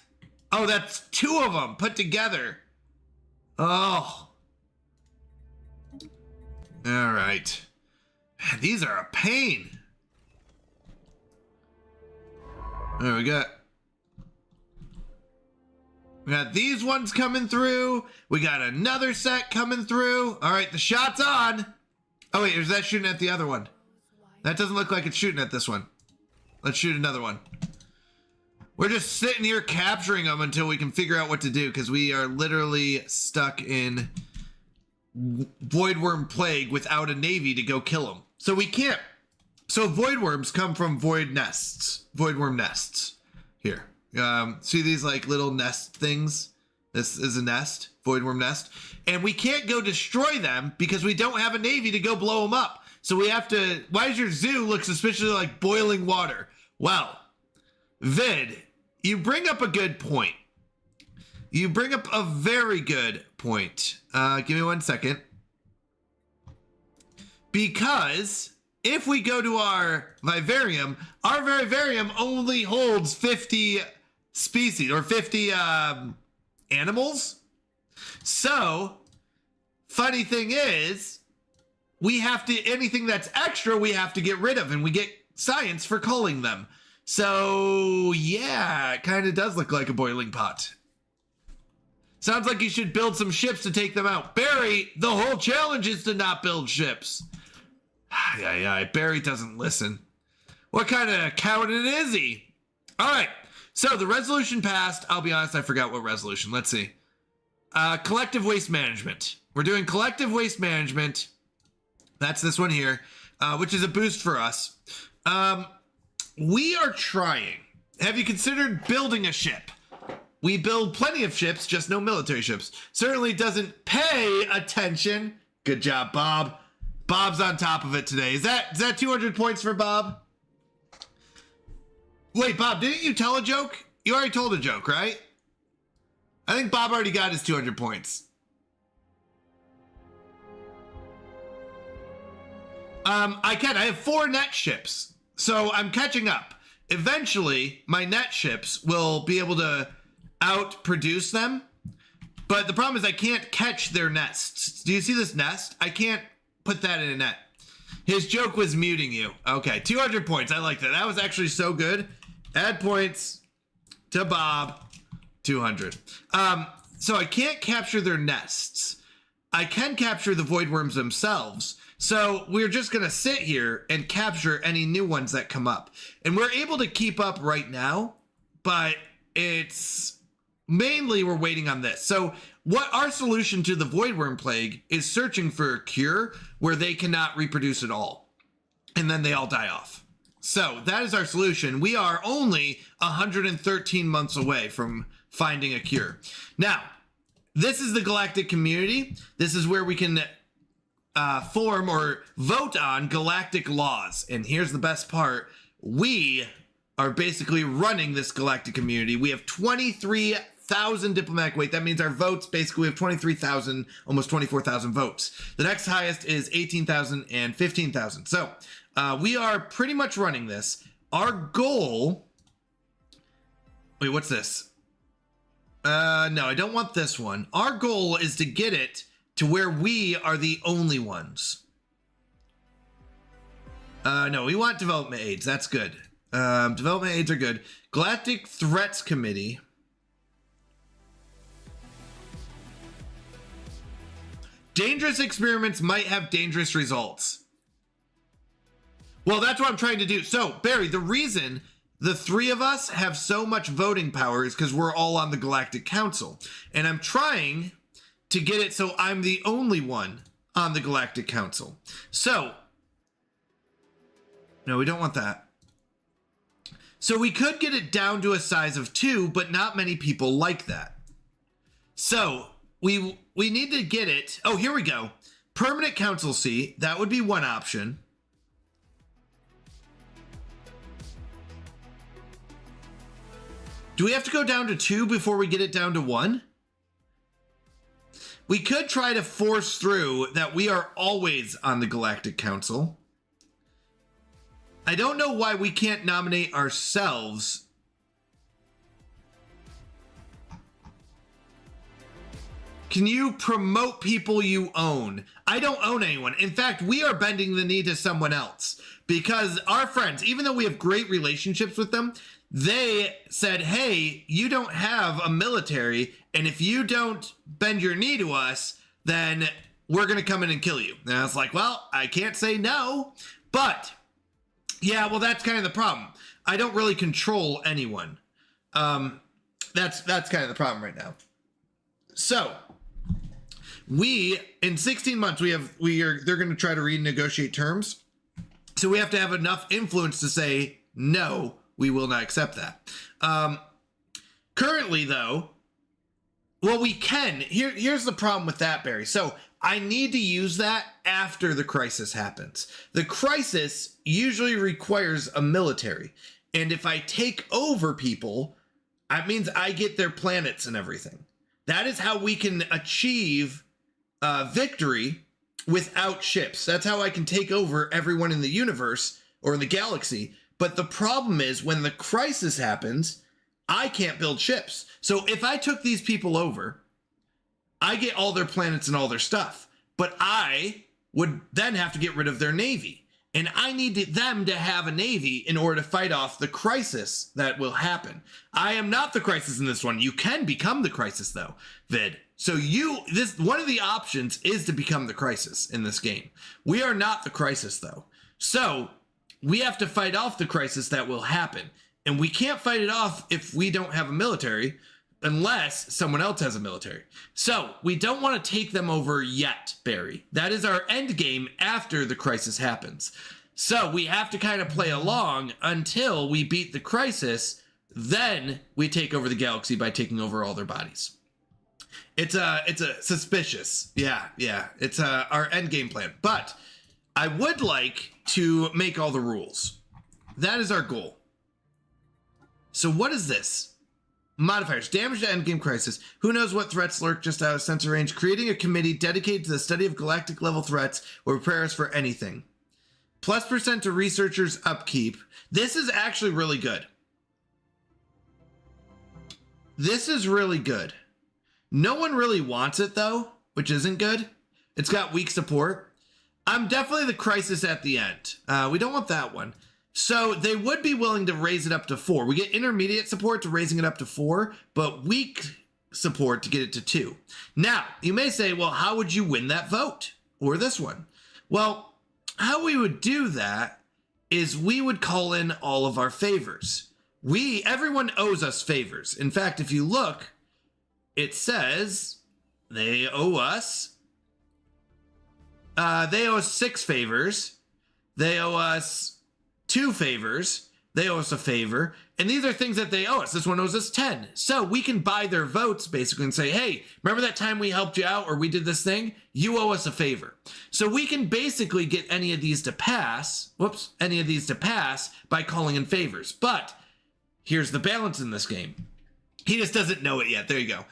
Oh, that's 2 of them put together. Oh. All right. Man, these are a pain. There we got these ones coming through. We got another set coming through. All right, the shot's on. Oh wait, is that shooting at the other one? That doesn't look like it's shooting at this one. Let's shoot another one. We're just sitting here capturing them until we can figure out what to do, because we are literally stuck in Voidworm Plague without a navy to go kill them. So we can't. So voidworms come from void nests, voidworm nests. Here, see these like little nest things? This is a nest, voidworm nest. And we can't go destroy them because we don't have a navy to go blow them up. So we have to, why does your zoo look suspiciously like boiling water? Well, Vid, you bring up a good point. You bring up a very good point. Give me 1 second. Because if we go to our vivarium only holds 50 species or 50 animals. So, funny thing is, we have to, anything that's extra, we have to get rid of, and we get science for culling them. So, yeah, it kind of does look like a boiling pot. Sounds like you should build some ships to take them out. Barry, the whole challenge is to not build ships. Yeah, Barry doesn't listen. What kind of accountant is he? All right, so the resolution passed. I'll be honest, I forgot what resolution. Let's see. Collective waste management. We're doing collective waste management. That's this one here, which is a boost for us. We are trying. Have you considered building a ship? We build plenty of ships, just no military ships. Certainly doesn't pay attention. Good job, Bob. Bob's on top of it today. Is that 200 points for Bob? Wait, Bob, didn't you tell a joke? You already told a joke, right? I think Bob already got his 200 points. I have 4 net ships, so I'm catching up. Eventually, my net ships will be able to outproduce them, but the problem is I can't catch their nests. Do you see this nest? I can't put that in a net. His joke was muting you. Okay, 200 points. I like that. That was actually so good. Add points to Bob. 200. So I can't capture their nests. I can capture the voidworms themselves. So we're just going to sit here and capture any new ones that come up. And we're able to keep up right now, but it's mainly we're waiting on this. So what our solution to the voidworm plague is searching for a cure where they cannot reproduce at all. And then they all die off. So that is our solution. We are only 113 months away from finding a cure. Now, this is the galactic community. This is where we can form or vote on galactic laws. And here's the best part. We are basically running this galactic community. We have 23,000 diplomatic weight. That means our votes, basically we have 23,000, almost 24,000 votes. The next highest is 18,000 and 15,000. So we are pretty much running this. Our goal, wait, what's this? No, I don't want this one. Our goal is to get it to where we are the only ones. No, we want development aids. That's good. Development aids are good. Galactic Threats Committee. Dangerous experiments might have dangerous results. Well, that's what I'm trying to do. So, Barry, the reason the 3 of us have so much voting power is because we're all on the Galactic Council. And I'm trying to get it so I'm the only one on the Galactic Council. So, no, we don't want that. So we could get it down to a size of 2, but not many people like that. So we need to get it. Oh, here we go. Permanent council seat. That would be one option. Do we have to go down to 2 before we get it down to 1? We could try to force through that we are always on the Galactic Council. I don't know why we can't nominate ourselves Can you promote people you own? I don't own anyone. In fact, we are bending the knee to someone else because our friends, even though we have great relationships with them, they said, hey, you don't have a military, and if you don't bend your knee to us, then we're going to come in and kill you. And I was like, well, I can't say no, but yeah, well, that's kind of the problem. I don't really control anyone. That's kind of the problem right now. So we, in 16 months, they're going to try to renegotiate terms. So we have to have enough influence to say, no, we will not accept that. Currently, though, well, we can. Here's the problem with that, Barry. So I need to use that after the crisis happens. The crisis usually requires a military. And if I take over people, that means I get their planets and everything. That is how we can achieve victory without ships. That's how I can take over everyone in the universe or in the galaxy. But the problem is when the crisis happens, I can't build ships. So if I took these people over, I get all their planets and all their stuff, but I would then have to get rid of their navy. And I need them to have a navy in order to fight off the crisis that will happen. I am not the crisis in this one. You can become the crisis though, Vid. So one of the options is to become the crisis in this game. We are not the crisis though. So we have to fight off the crisis that will happen. And we can't fight it off if we don't have a military unless someone else has a military. So we don't want to take them over yet, Barry. That is our end game after the crisis happens. So we have to kind of play along until we beat the crisis. Then we take over the galaxy by taking over all their bodies. It's a suspicious. Yeah. It's our end game plan. But I would like to make all the rules. That is our goal. So what is this? Modifiers. Damage to endgame crisis. Who knows what threats lurk just out of sensor range? Creating a committee dedicated to the study of galactic level threats will prepare us for anything. +% to researchers' upkeep. This is actually really good. This is really good. No one really wants it though, which isn't good. It's got weak support. I'm definitely the crisis at the end. We don't want that one. So they would be willing to raise it up to 4. We get intermediate support to raising it up to 4, but weak support to get it to 2. Now, you may say, well, how would you win that vote? Or this one? Well, how we would do that is we would call in all of our favors. Everyone owes us favors. In fact, if you look, it says they owe us 6 favors. They owe us 2 favors, they owe us a favor, and these are things that they owe us. This one owes us 10. So we can buy their votes basically and say, hey, remember that time we helped you out or we did this thing? You owe us a favor. So we can basically get any of these to pass, by calling in favors. But here's the balance in this game. He just doesn't know it yet. There you go.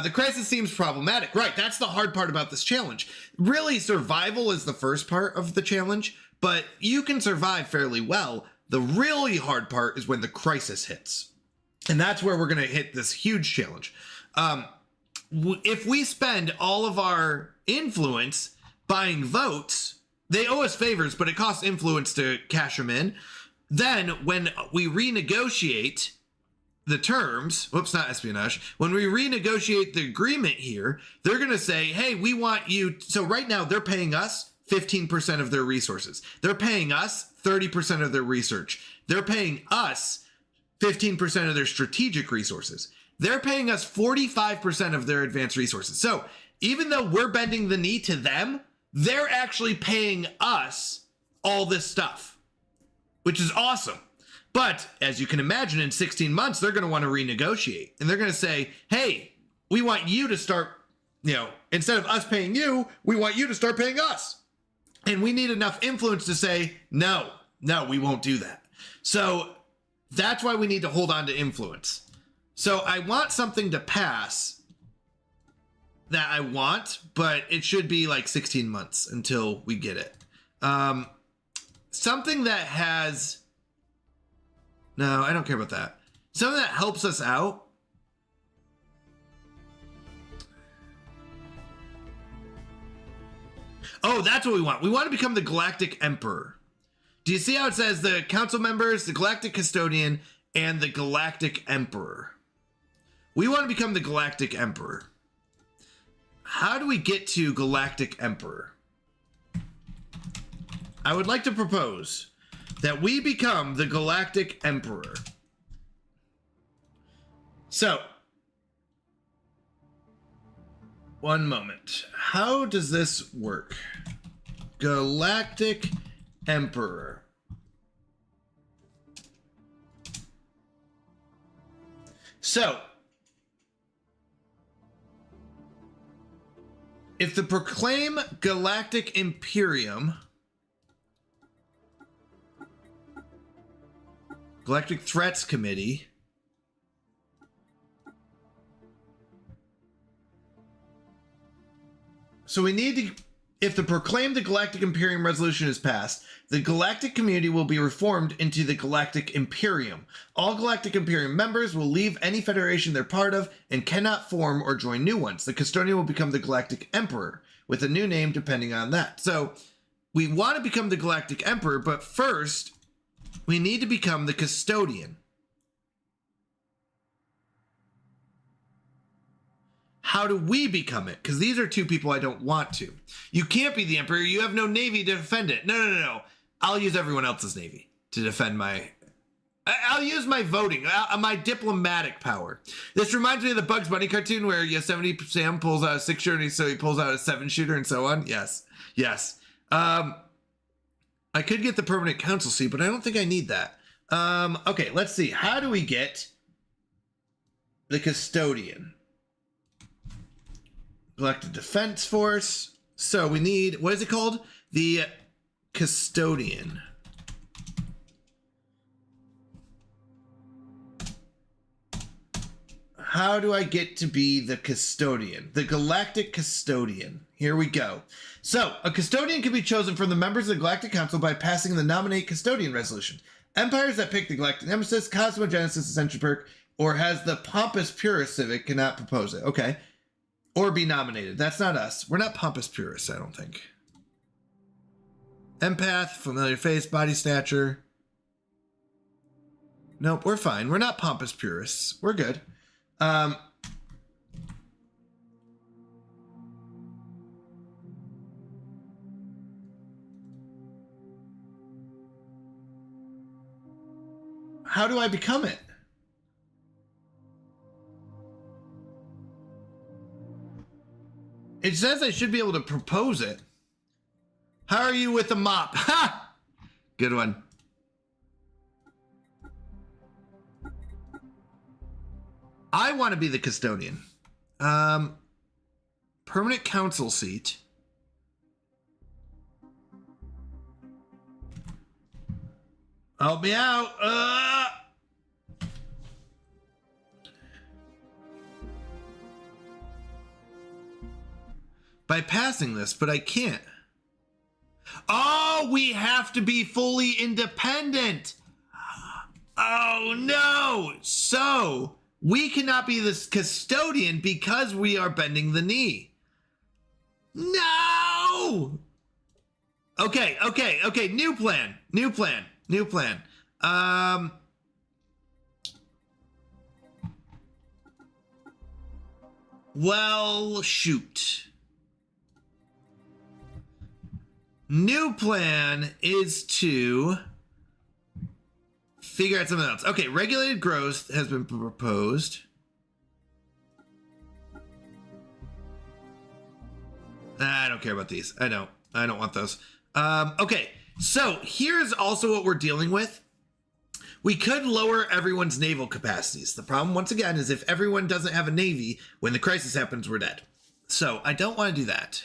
The crisis seems problematic. Right, that's the hard part about this challenge. Really, survival is the first part of the challenge, but you can survive fairly well. The really hard part is when the crisis hits. And that's where we're going to hit this huge challenge. If we spend all of our influence buying votes, they owe us favors, but it costs influence to cash them in. Then when we renegotiate the terms, not espionage, when we renegotiate the agreement here, they're going to say, hey, we want you. So right now they're paying us 15% of their resources. They're paying us 30% of their research. They're paying us 15% of their strategic resources. They're paying us 45% of their advanced resources. So even though we're bending the knee to them, they're actually paying us all this stuff, which is awesome. But as you can imagine, in 16 months, they're going to want to renegotiate. And they're going to say, hey, we want you to start, instead of us paying you, we want you to start paying us. And we need enough influence to say, no, we won't do that. So that's why we need to hold on to influence. So I want something to pass that I want, but it should be like 16 months until we get it. Something that has... No, I don't care about that. Something that helps us out. Oh, that's what we want. We want to become the Galactic Emperor. Do you see how it says the council members, the Galactic Custodian, and the Galactic Emperor? We want to become the Galactic Emperor. How do we get to Galactic Emperor? I would like to propose that we become the Galactic Emperor. So, one moment. How does this work? Galactic Emperor. So, if the Proclaim Galactic Imperium, Galactic Threats Committee, so we need to, if the Proclaim the Galactic Imperium resolution is passed, the Galactic Community will be reformed into the Galactic Imperium. All Galactic Imperium members will leave any federation they're part of and cannot form or join new ones. The Custodian will become the Galactic Emperor, with a new name depending on that. So we want to become the Galactic Emperor, but first we need to become the Custodian. How do we become it? Because these are two people I don't want to. You can't be the Emperor. You have no navy to defend it. No. I'll use everyone else's navy to defend my... I'll use my voting, my diplomatic power. This reminds me of the Bugs Bunny cartoon where Yosemite Sam pulls out a 6-shooter, so he pulls out a 7-shooter and so on. Yes. I could get the permanent council seat, but I don't think I need that. Okay, let's see. How do we get the Custodian? Galactic Defense Force. So we need, what is it called? The Custodian. How do I get to be the Custodian? The Galactic Custodian. Here we go. So, a Custodian can be chosen from the members of the Galactic Council by passing the Nominate Custodian resolution. Empires that pick the Galactic Nemesis, Cosmogenesis Ascension perk, or has the Pompous Purist Civic cannot propose it. Okay. Or be nominated. That's not us. We're not Pompous Purists, I don't think. Empath, Familiar Face, Body Snatcher. Nope, we're fine. We're not Pompous Purists. We're good. How do I become it? It says I should be able to propose it. How are you with the mop? Ha! Good one. I want to be the Custodian. Permanent council seat. Help me out. By passing this, but I can't. Oh, we have to be fully independent. Oh no. So we cannot be this Custodian because we are bending the knee. No. Okay. New plan. Well, shoot. New plan is to figure out something else. Okay, regulated growth has been proposed. I don't care about these. I don't want those. Okay, so here's also what we're dealing with. We could lower everyone's naval capacities. The problem, once again, is if everyone doesn't have a navy, when the crisis happens, we're dead. So I don't want to do that.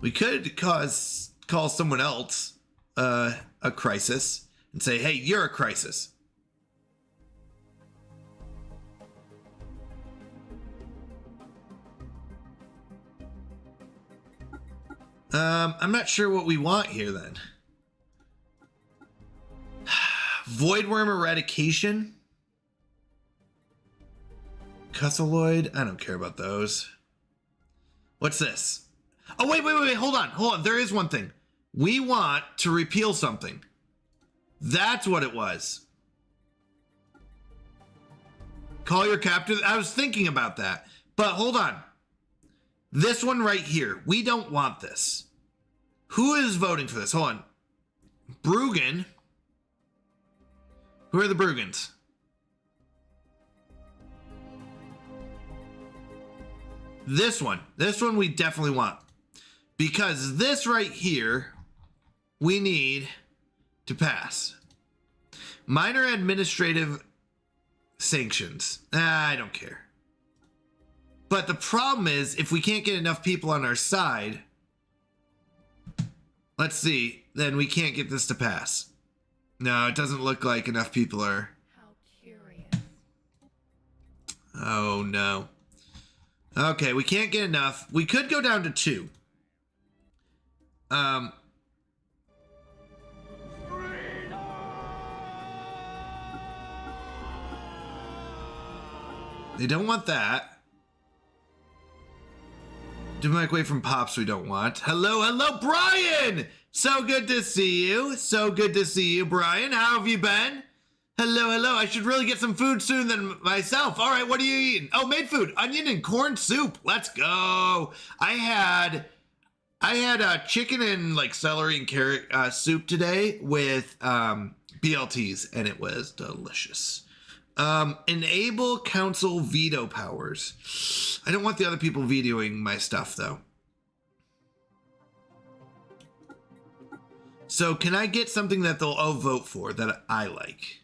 We could call someone else a crisis and say, hey, you're a crisis. I'm not sure what we want here then. Voidworm eradication. Cusseloid. I don't care about those. What's this? Oh, wait. Hold on. There is one thing. We want to repeal something. That's what it was. Call your captive. I was thinking about that. But hold on. This one right here. We don't want this. Who is voting for this? Hold on. Bruggen. Who are the Bruggens? This one we definitely want. Because this right here, we need to pass. Minor administrative sanctions. I don't care. But the problem is, if we can't get enough people on our side, let's see, then we can't get this to pass. No, it doesn't look like enough people are. How curious. Oh, no. Okay, we can't get enough. We could go down to 2. They don't want that. Diplomatic way from Pops we don't want. Hello, Brian! So good to see you. Brian. How have you been? Hello. I should really get some food soon than myself. All right, what are you eating? Oh, made food. Onion and corn soup. Let's go. I had chicken and like celery and carrot soup today with BLTs, and it was delicious. Enable council veto powers. I don't want the other people vetoing my stuff though. So can I get something that they'll all vote for that I like?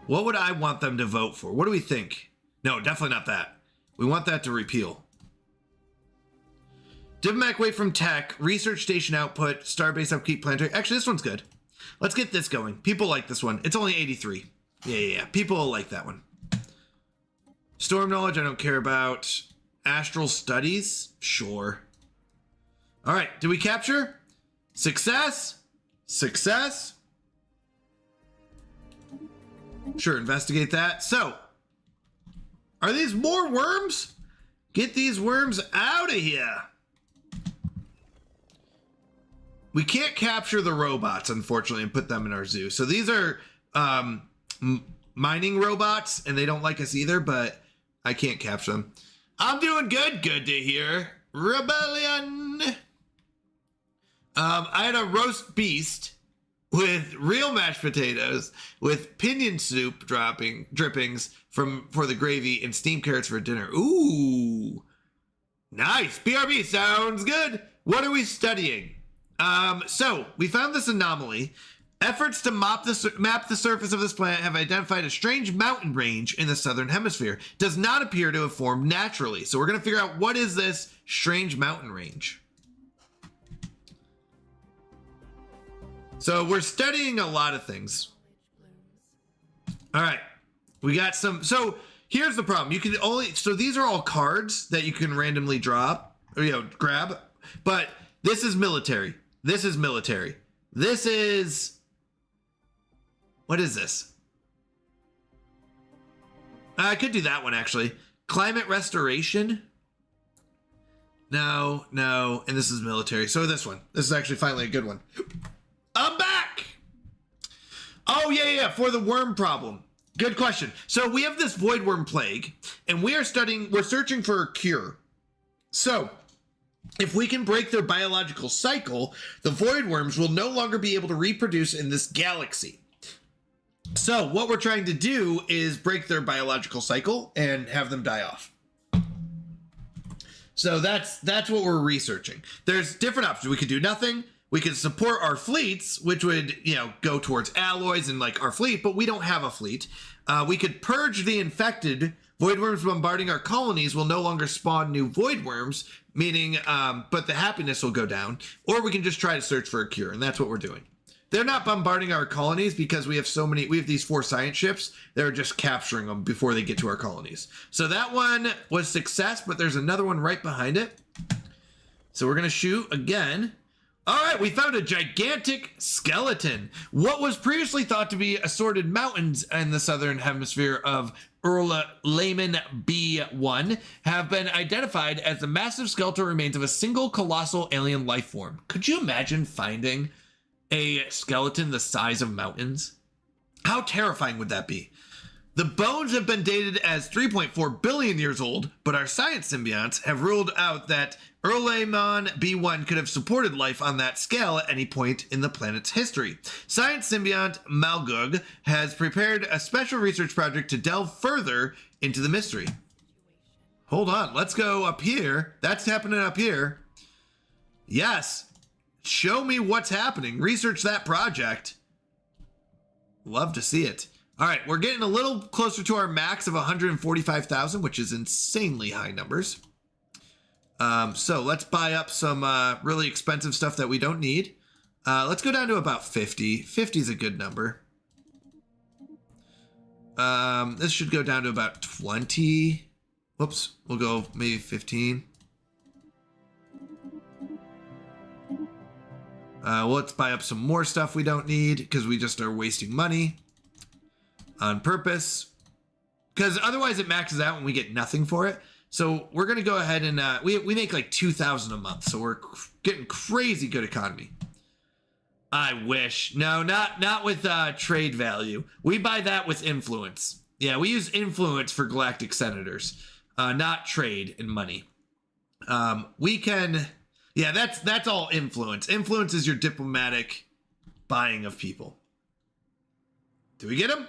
What would I want them to vote for? What do we think? No, definitely not that. We want that to repeal. Diplomatic way from tech, research station output, starbase upkeep planetary. Actually, this one's good. Let's get this going. People like this one. It's only 83. Yeah. People like that one. Storm knowledge, I don't care about. Astral studies? Sure. All right, did we capture? Success? Success? Sure, investigate that. So, are these more worms? Get these worms out of here. We can't capture the robots, unfortunately, and put them in our zoo. So these are mining robots, and they don't like us either, but I can't capture them. I'm doing good. Good to hear. Rebellion. I had a roast beast with real mashed potatoes with pinion soup drippings for the gravy and steamed carrots for dinner. Ooh, nice. BRB sounds good. What are we studying? So we found this anomaly. Efforts to map the surface of this planet have identified a strange mountain range in the southern hemisphere. Does not appear to have formed naturally. So we're going to figure out what is this strange mountain range. So we're studying a lot of things. All right, we got some. So here's the problem. You can only, so these are all cards that you can randomly drop or, grab, but this is military. This is military. This is, what is this? I could do that one actually. Climate restoration. No. And this is military. So this one, this is actually finally a good one. I'm back. Oh yeah. For the worm problem. Good question. So we have this void worm plague and we're searching for a cure. So if we can break their biological cycle, the void worms will no longer be able to reproduce in this galaxy. So what we're trying to do is break their biological cycle and have them die off. So that's what we're researching. There's different options. We could do nothing. We could support our fleets, which would, go towards alloys and like our fleet, but we don't have a fleet. We could purge the infected. Void worms bombarding our colonies will no longer spawn new void worms, meaning, but the happiness will go down. Or we can just try to search for a cure, and that's what we're doing. They're not bombarding our colonies because we have these 4 science ships. They're just capturing them before they get to our colonies. So that one was success, but there's another one right behind it. So we're going to shoot again. All right, we found a gigantic skeleton. What was previously thought to be assorted mountains in the southern hemisphere of Lehman B1 have been identified as the massive skeletal remains of a single colossal alien life form. Could you imagine finding a skeleton the size of mountains? How terrifying would that be? The bones have been dated as 3.4 billion years old, but our science symbionts have ruled out that Erleman B1 could have supported life on that scale at any point in the planet's history. Science symbiont Malgug has prepared a special research project to delve further into the mystery. Hold on, let's go up here. That's happening up here. Yes, show me what's happening. Research that project. Love to see it. All right, we're getting a little closer to our max of 145,000, which is insanely high numbers. So let's buy up some really expensive stuff that we don't need. Let's go down to about 50. 50 is a good number. This should go down to about 20. Whoops, we'll go maybe 15. Well, let's buy up some more stuff we don't need because we just are wasting money on purpose, because otherwise it maxes out and we get nothing for it. So we're going to go ahead and we make like 2,000 a month. So we're getting crazy good economy. I wish. No, not with trade value. We buy that with influence. Yeah, we use influence for galactic senators, not trade and money. We can, yeah, that's all influence. Influence is your diplomatic buying of people. Do we get them?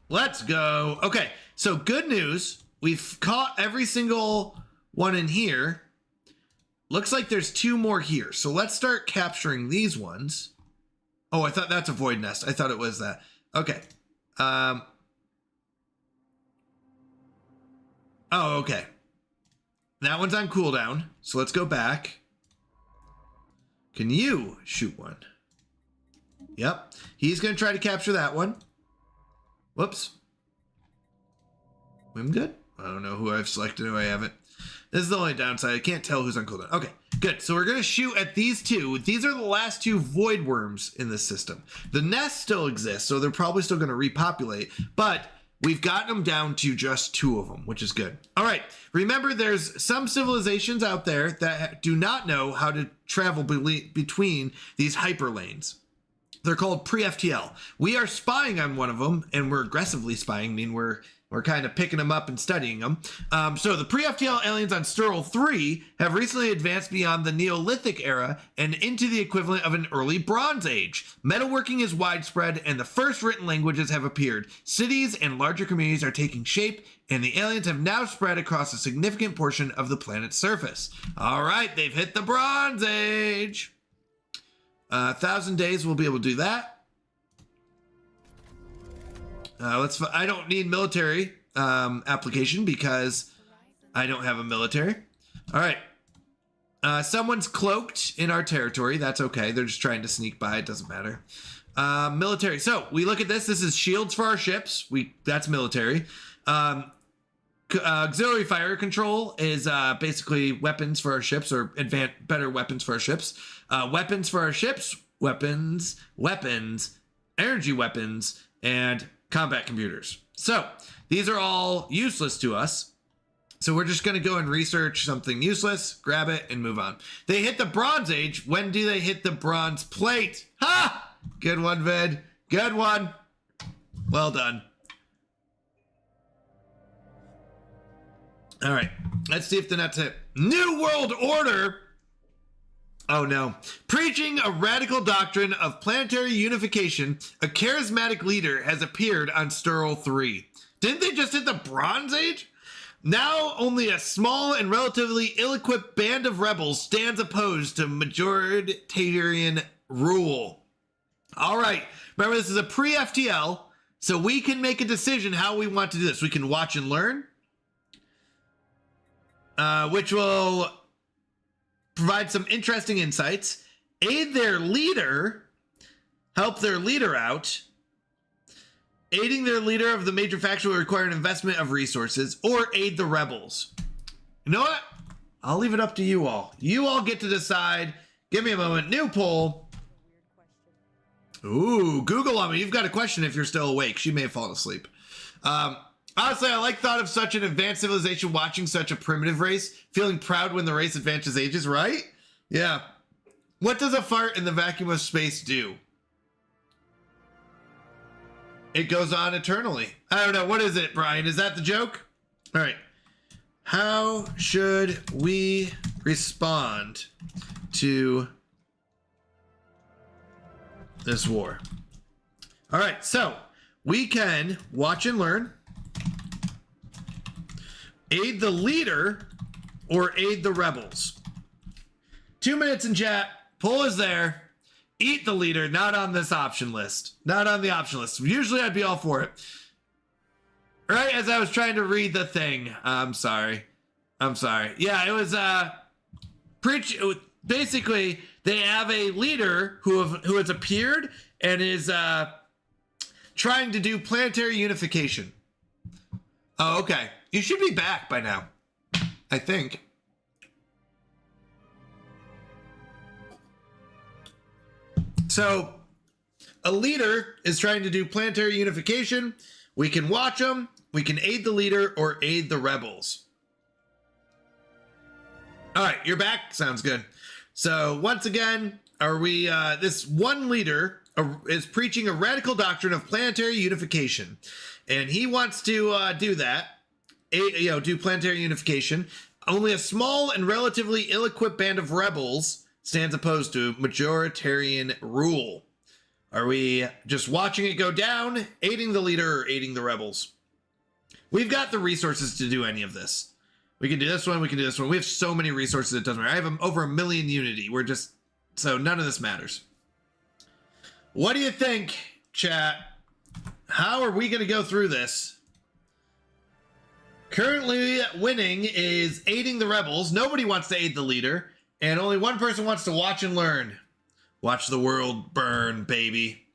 Let's go. Okay, so good news. We've caught every single one in here. Looks like there's 2 more here. So let's start capturing these ones. Oh, I thought that's a void nest. I thought it was that. Okay. Oh, okay. That one's on cooldown. So let's go back. Can you shoot one? Yep. He's going to try to capture that one. Whoops. I'm good. I don't know who I've selected, who I haven't. This is the only downside. I can't tell who's on cooldown. Okay, good. So we're going to shoot at these 2. These are the last 2 void worms in this system. The nest still exists, so they're probably still going to repopulate, but we've gotten them down to just 2 of them, which is good. All right. Remember, there's some civilizations out there that do not know how to travel between these hyperlanes. They're called pre-FTL. We are spying on one of them, and we're aggressively spying. I mean, we're kind of picking them up and studying them. So the pre-FTL aliens on Sterl 3 have recently advanced beyond the Neolithic era and into the equivalent of an early Bronze Age. Metalworking is widespread, and the first written languages have appeared. Cities and larger communities are taking shape, and the aliens have now spread across a significant portion of the planet's surface. All right, they've hit the Bronze Age. 1,000 days, we'll be able to do that. I don't need military application because I don't have a military. All right. Someone's cloaked in our territory. That's okay. They're just trying to sneak by. It doesn't matter. Military. So we look at this. This is shields for our ships. That's military. Auxiliary fire control is basically weapons for our ships, or better weapons for our ships. Weapons for our ships, weapons, energy weapons, and combat computers. So these are all useless to us. So we're just going to go and research something useless, grab it, and move on. They hit the Bronze Age. When do they hit the Bronze Plate? Ha! Good one, Vid. Good one. Well done. All right, let's see if the net's hit. New World Order. Oh no. Preaching a radical doctrine of planetary unification, a charismatic leader has appeared on Sterl 3. Didn't they just hit the Bronze Age? Now only a small and relatively ill-equipped band of rebels stands opposed to majoritarian rule. All right, remember this is a pre-FTL, so we can make a decision how we want to do this. We can watch and learn, which will provide some interesting insights, aid their leader, help their leader out. Aiding their leader of the major faction will require an investment of resources, or aid the rebels. You know what? I'll leave it up to you all. You all get to decide. Give me a moment. New poll. Ooh, Google on me. You've got a question if you're still awake. She may have fallen asleep. Honestly, I like thought of such an advanced civilization watching such a primitive race, feeling proud when the race advances ages, right? Yeah. What does a fart in the vacuum of space do? It goes on eternally. I don't know. What is it, Brian? Is that the joke? All right. How should we respond to this war? All right. So we can watch and learn, aid the leader, or aid the rebels. 2 minutes in chat. Poll is there. Eat the leader, not on this option list. Not on the option list. Usually I'd be all for it. Right as I was trying to read the thing. I'm sorry. Yeah, it was basically they have a leader who has appeared and is trying to do planetary unification. Oh, okay. You should be back by now, I think. So, a leader is trying to do planetary unification. We can watch them. We can aid the leader or aid the rebels. All right, you're back. Sounds good. So, once again, are we? This one leader is preaching a radical doctrine of planetary unification, and he wants to do that. Do planetary unification. Only a small and relatively ill-equipped band of rebels stands opposed to majoritarian rule. Are we just watching it go down, aiding the leader, or aiding the rebels? We've got the resources to do any of this. We can do this one, we can do this one. We have so many resources, it doesn't matter. I have over 1 million unity. So none of this matters. What do you think, chat? How are we going to go through this? Currently winning is aiding the rebels. Nobody wants to aid the leader. And only one person wants to watch and learn. Watch the world burn, baby.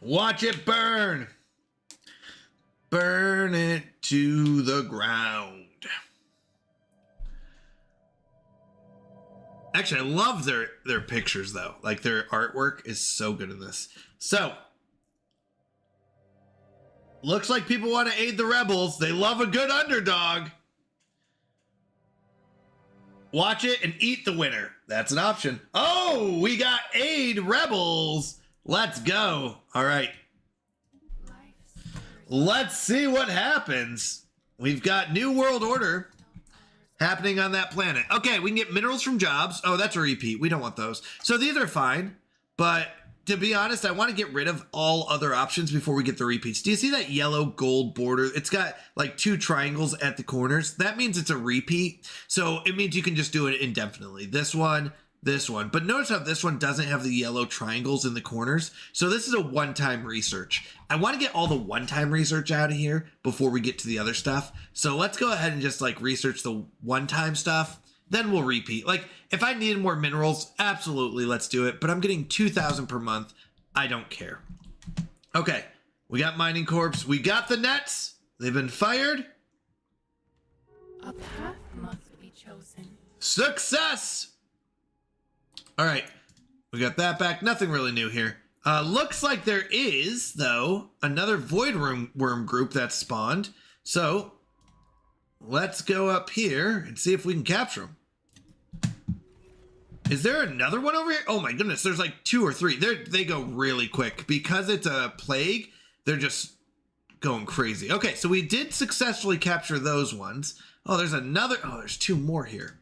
Watch it burn. Burn it to the ground. Actually, I love their pictures, though. Like, their artwork is so good in this. So, looks like people want to aid the rebels. They love a good underdog. Watch it and eat the winner. That's an option. Oh, we got aid rebels. Let's go. All right. Let's see what happens. We've got New World Order happening on that planet. Okay, we can get minerals from jobs. Oh, that's a repeat. We don't want those. So these are fine. But to be honest, I want to get rid of all other options before we get the repeats. Do you see that yellow gold border? It's got like 2 triangles at the corners. That means it's a repeat. So it means you can just do it indefinitely. This one. But notice how this one doesn't have the yellow triangles in the corners. So this is a one-time research. I want to get all the one-time research out of here before we get to the other stuff. So let's go ahead and just like research the one-time stuff. Then we'll repeat. Like, if I needed more minerals, absolutely, let's do it. But I'm getting 2,000 per month. I don't care. Okay, we got mining corps. We got the nets. They've been fired. A path must be chosen. Success! All right, we got that back. Nothing really new here. Looks like there is, though, another void worm group that spawned. So let's go up here and see if we can capture them. Is there another one over here? Oh my goodness, there's like 2 or 3. They go really quick. Because it's a plague, they're just going crazy. Okay, so we did successfully capture those ones. Oh, there's another. Oh, there's 2 more here.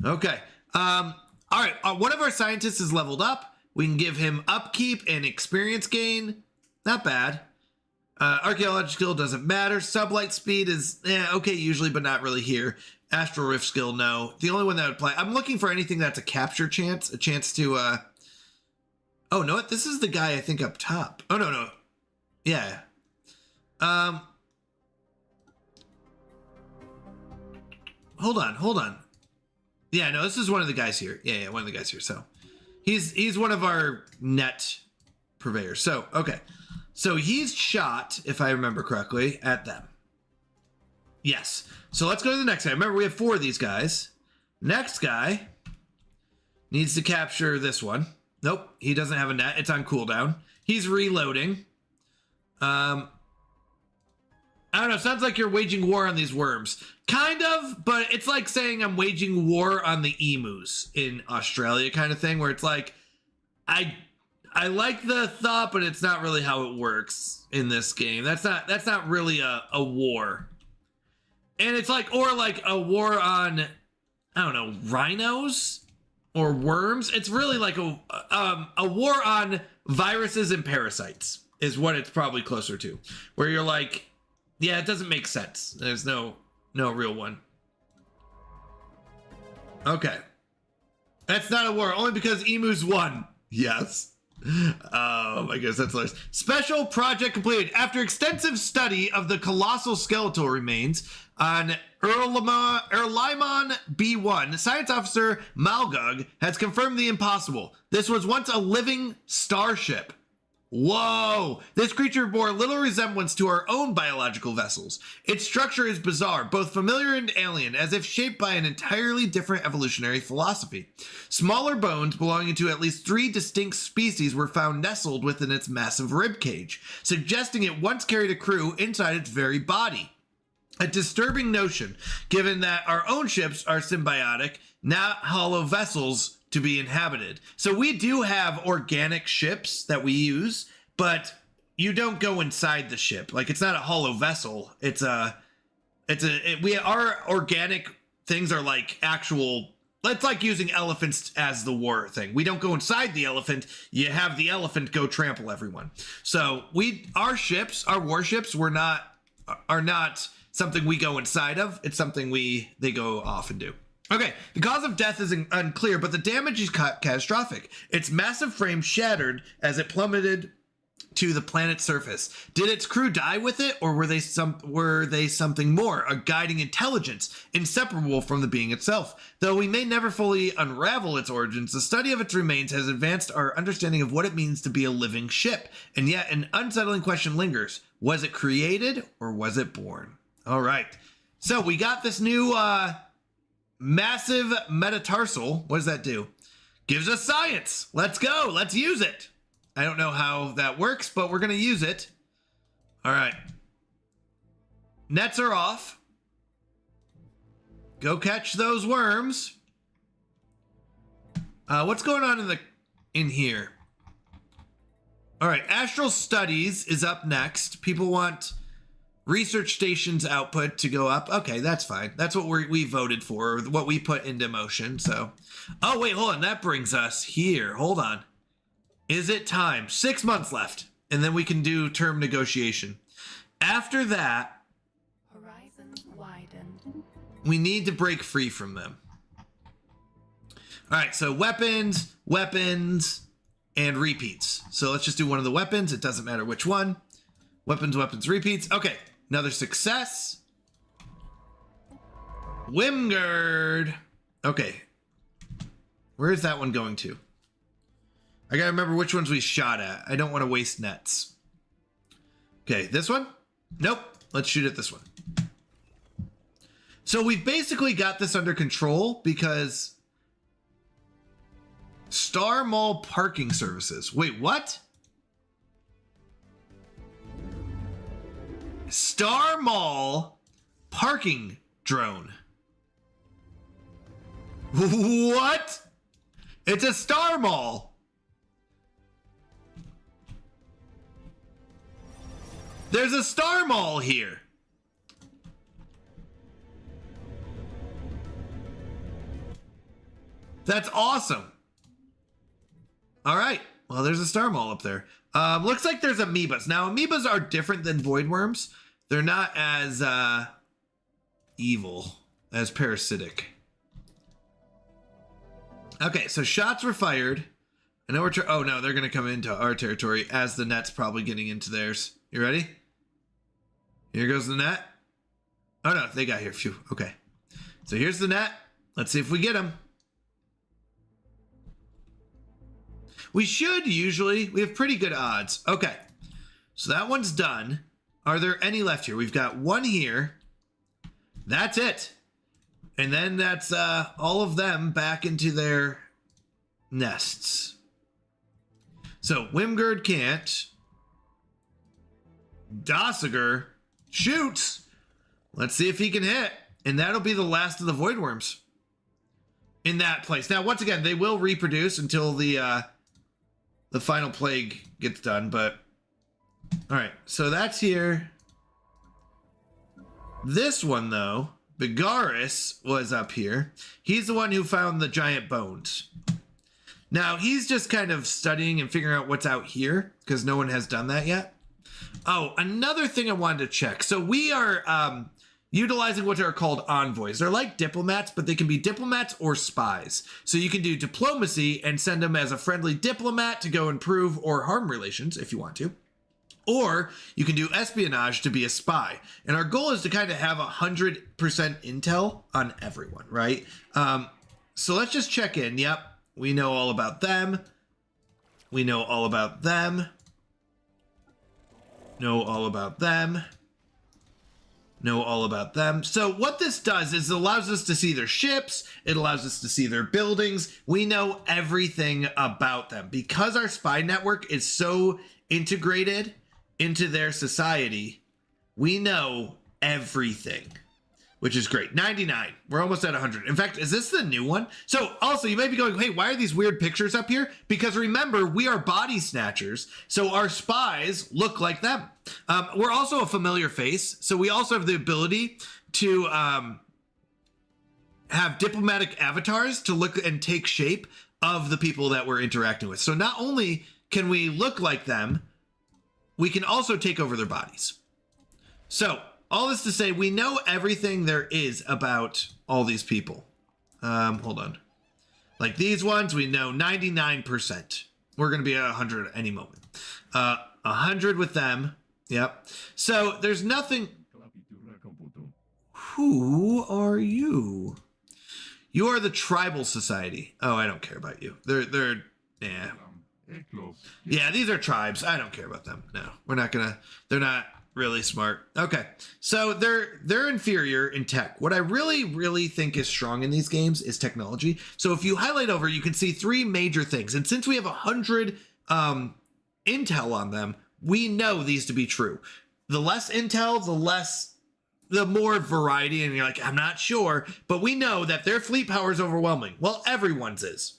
Okay. All right, one of our scientists is leveled up. We can give him upkeep and experience gain. Not bad. Archaeology skill doesn't matter. Sublight speed is okay usually, but not really here. Astral Rift skill, no. The only one that would play. I'm looking for anything that's a capture chance, a chance to. Oh no, this is the guy I think up top. Oh no, yeah. Hold on. Yeah, no, this is one of the guys here. Yeah, one of the guys here. So he's one of our net purveyors. So okay. So he's shot, if I remember correctly, at them. Yes. So let's go to the next guy. Remember, we have 4 of these guys. Next guy needs to capture this one. Nope, he doesn't have a net. It's on cooldown. He's reloading. I don't know. Sounds like you're waging war on these worms. Kind of, but it's like saying I'm waging war on the emus in Australia kind of thing, where it's like, I like the thought, but it's not really how it works in this game. That's not really a war. And it's like, or like a war on, I don't know, rhinos or worms. It's really like a war on viruses and parasites is what it's probably closer to, where you're like, yeah, it doesn't make sense. There's no real one. Okay. That's not a war, only because emus won. Yes. I guess that's hilarious. Special project completed. After extensive study of the colossal skeletal remains on Erlimon B1, science officer Malgug has confirmed the impossible. This was once a living starship. Whoa! This creature bore little resemblance to our own biological vessels. Its structure is bizarre, both familiar and alien, as if shaped by an entirely different evolutionary philosophy. Smaller bones belonging to at least 3 distinct species were found nestled within its massive rib cage, suggesting it once carried a crew inside its very body. A disturbing notion, given that our own ships are symbiotic, not hollow vessels to be inhabited. So we do have organic ships that we use, but you don't go inside the ship. Like, it's not a hollow vessel. Our organic things are like actual, it's like using elephants as the war thing. We don't go inside the elephant. You have the elephant go trample everyone. So our warships are not something we go inside of. It's something they go off and do. Okay, the cause of death is unclear, but the damage is catastrophic. Its massive frame shattered as it plummeted to the planet's surface. Did its crew die with it, or were they something more, a guiding intelligence inseparable from the being itself? Though we may never fully unravel its origins, the study of its remains has advanced our understanding of what it means to be a living ship. And yet an unsettling question lingers. Was it created, or was it born? All right, so we got this new massive metatarsal. What does that do? Gives us science. Let's go. Let's use it. I don't know how that works, but we're going to use it. All right. Nets are off. Go catch those worms. What's going on in here? All right. Astral Studies is up next. People want research stations output to go up. Okay, that's fine. That's what we voted for, what we put into motion. So, oh wait, hold on. That brings us here. Hold on. Is it time? 6 months left, and then we can do term negotiation. After that, Horizons widened. we need to break free from them. All right, so weapons, and repeats. So let's just do one of the weapons. It doesn't matter which one. Weapons, repeats. Okay. Another success. Wimgard. Okay. Where is that one going to? I gotta remember which ones we shot at. I don't want to waste nets. Okay, this one? Nope. Let's shoot at this one. So we've basically got this under control because Star Mall parking services. Wait, what? Star Mall parking drone. What? It's a Star Mall. There's a Star Mall here. That's awesome. All right. Well, there's a Star Mall up there. Looks like there's amoebas. Now, amoebas are different than void worms. They're not as evil, as parasitic. Okay, so shots were fired. I know oh no, they're going to come into our territory as the net's probably getting into theirs. You ready? Here goes the net. Oh no, they got here. Phew. Okay. So here's the net. Let's see if we get them. We should usually. We have pretty good odds. Okay. So that one's done. Are there any left here? We've got one here. That's it. And then that's all of them back into their nests. So Wimgard can't. Dossiger shoots. Let's see if he can hit. And that'll be the last of the void worms in that place. Now, once again, they will reproduce until the final plague gets done. But all right, so that's here. This one, though, Bigaris was up here. He's the one who found the giant bones. Now, he's just kind of studying and figuring out what's out here because no one has done that yet. Oh, another thing I wanted to check. So we are utilizing what are called envoys. They're like diplomats, but they can be diplomats or spies. So you can do diplomacy and send them as a friendly diplomat to go improve or harm relations if you want to. Or you can do espionage to be a spy. And our goal is to kind of have 100% intel on everyone, right? So let's just check in. Yep, we know all about them. We know all about them. Know all about them. Know all about them. So what this does is it allows us to see their ships. It allows us to see their buildings. We know everything about them. Because our spy network is so integrated into their society, we know everything, which is great. 99. We're almost at 100. In fact, is this the new one? So also, you may be going, hey, why are these weird pictures up here? Because remember, we are body snatchers, so our spies look like them. We're also a familiar face, so we also have the ability to have diplomatic avatars to look and take shape of the people that we're interacting with. So not only can we look like them, we can also take over their bodies. So all this to say, we know everything there is about all these people. Hold on. Like these ones, we know 99%. We're going to be at 100 at any moment. 100 with them. Yep. So there's nothing. Who are you? You are the tribal society. Oh, I don't care about you. Yeah. Yeah, these are tribes. I don't care about them. No, we're not gonna. They're not really smart. Okay, so they're inferior in tech. What I really think is strong in these games is technology. So if you highlight over, you can see three major things. And since we have 100 intel on them, we know these to be true. The less intel, the more variety. And you're like, I'm not sure, but we know that their fleet power is overwhelming. Well, everyone's is,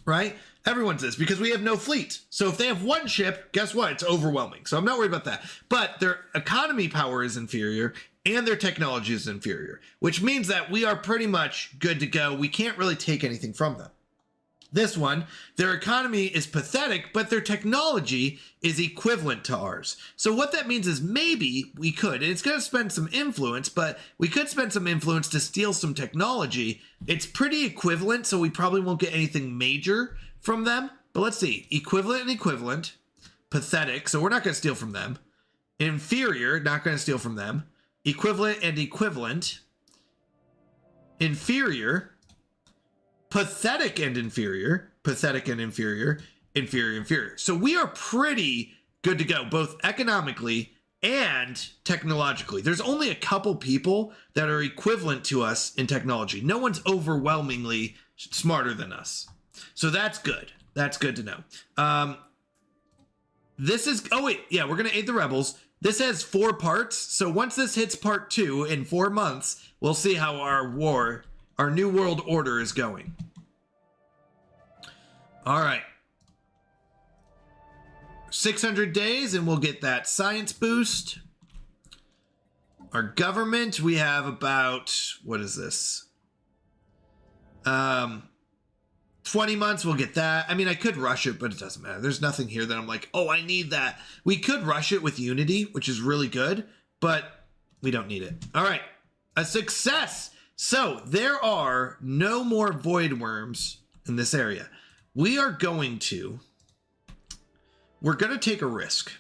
right? Everyone's is, because we have no fleet. So if they have one ship, guess what? It's overwhelming. So I'm not worried about that. But their economy power is inferior and their technology is inferior, which means that we are pretty much good to go. We can't really take anything from them. This one, their economy is pathetic, but their technology is equivalent to ours. So what that means is maybe we could, and it's going to spend some influence, but we could spend some influence to steal some technology. It's pretty equivalent, so we probably won't get anything major from them. But let's see. Equivalent and equivalent. Pathetic, so we're not going to steal from them. Inferior, not going to steal from them. Equivalent and equivalent. Inferior. Pathetic and inferior. Pathetic and inferior. Inferior, inferior. So we are pretty good to go, both economically and technologically. There's only a couple people that are equivalent to us in technology. No one's overwhelmingly smarter than us. So that's good. That's good to know. This is, oh wait, yeah, we're going to aid the rebels. This has 4 parts. So once this hits part 2 in 4 months, we'll see how our new world order is going. All right. 600 days and we'll get that science boost. Our government, we have about, what is this? 20 months, we'll get that. I mean, I could rush it, but it doesn't matter. There's nothing here that I'm like, oh, I need that. We could rush it with Unity, which is really good, but we don't need it. All right, a success. So there are no more void worms in this area. We're going to take a risk.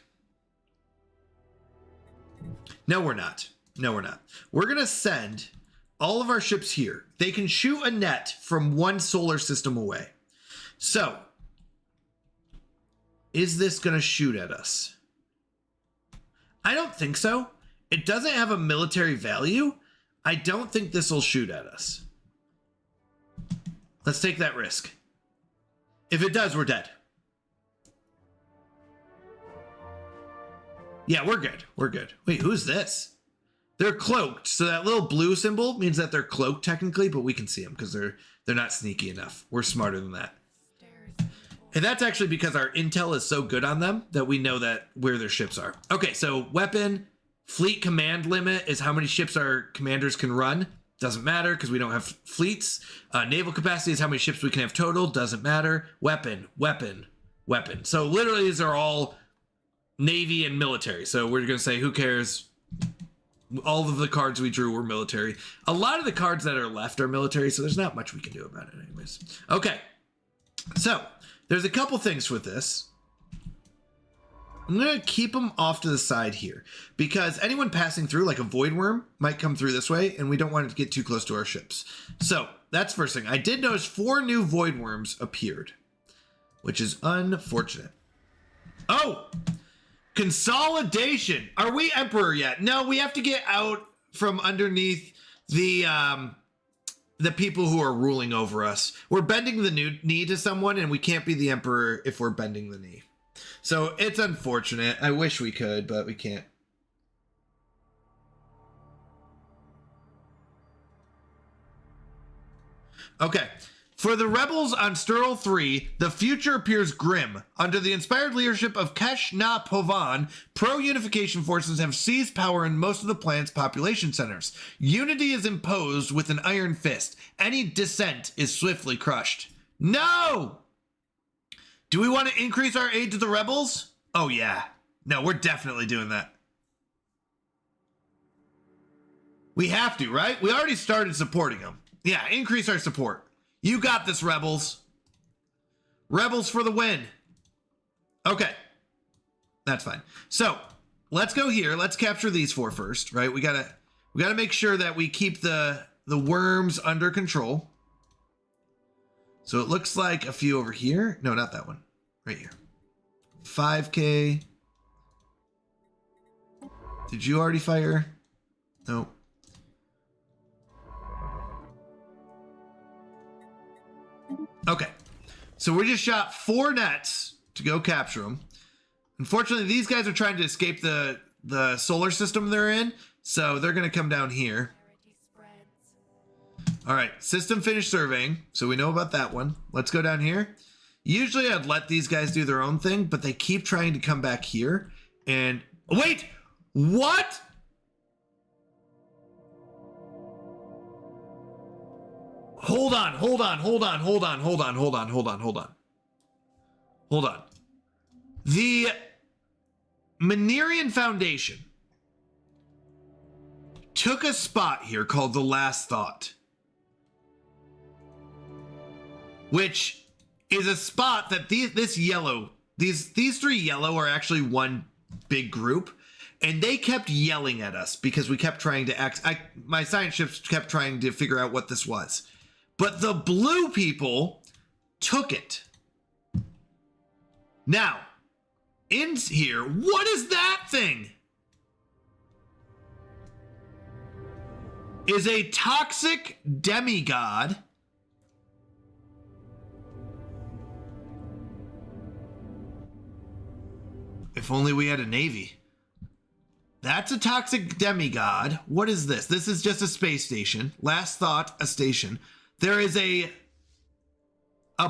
No, we're not. No, we're not. We're going to send all of our ships here. They can shoot a net from one solar system away. So, is this going to shoot at us? I don't think so. It doesn't have a military value. I don't think this will shoot at us. Let's take that risk. If it does, we're dead. Yeah, we're good. We're good. Wait, who's this? They're cloaked, so that little blue symbol means that they're cloaked technically, but we can see them because they're not sneaky enough. We're smarter than that. And that's actually because our intel is so good on them that we know that where their ships are. Okay, so weapon, fleet command limit is how many ships our commanders can run. Doesn't matter because we don't have fleets. Naval capacity is how many ships we can have total. Doesn't matter. Weapon, weapon, weapon. So literally these are all Navy and military. So we're going to say, who cares? All of the cards we drew were military. A lot of the cards that are left are military, so there's not much we can do about it anyways. Okay, so there's a couple things with this. I'm going to keep them off to the side here because anyone passing through, like a void worm, might come through this way, and we don't want it to get too close to our ships. So that's first thing. I did notice 4 new void worms appeared, which is unfortunate. Oh! Consolidation. Are we Emperor yet? No, we have to get out from underneath the people who are ruling over us. We're bending the knee to someone, and we can't be the Emperor if we're bending the knee. So it's unfortunate. I wish we could, but we can't. Okay. For the rebels on Sturl 3, the future appears grim. Under the inspired leadership of Kesh Na Povan, pro-unification forces have seized power in most of the planet's population centers. Unity is imposed with an iron fist. Any dissent is swiftly crushed. No! Do we want to increase our aid to the rebels? Oh yeah. No, we're definitely doing that. We have to, right? We already started supporting them. Yeah, increase our support. You got this, rebels. Rebels for the win. Okay. That's fine. So, let's go here. Let's capture these 4 first, right? We gotta make sure that we keep the worms under control. So it looks like a few over here. No, not that one. Right here. 5K. Did you already fire? No. Okay, so we just shot 4 nets to go capture them. Unfortunately, these guys are trying to escape the solar system they're in, so they're going to come down here. All right, system finished surveying, so we know about that one. Let's go down here. Usually I'd let these guys do their own thing, but they keep trying to come back here. And wait, what? Hold on. The Manerian Foundation took a spot here called the Last Thought, which is a spot that these 3 yellow are actually one big group. And they kept yelling at us because we kept trying to my science ships kept trying to figure out what this was. But the blue people took it. Now, in here, what is that thing? Is a toxic demigod. If only we had a navy. That's a toxic demigod. What is this? This is just a space station. Last thought, a station. There is a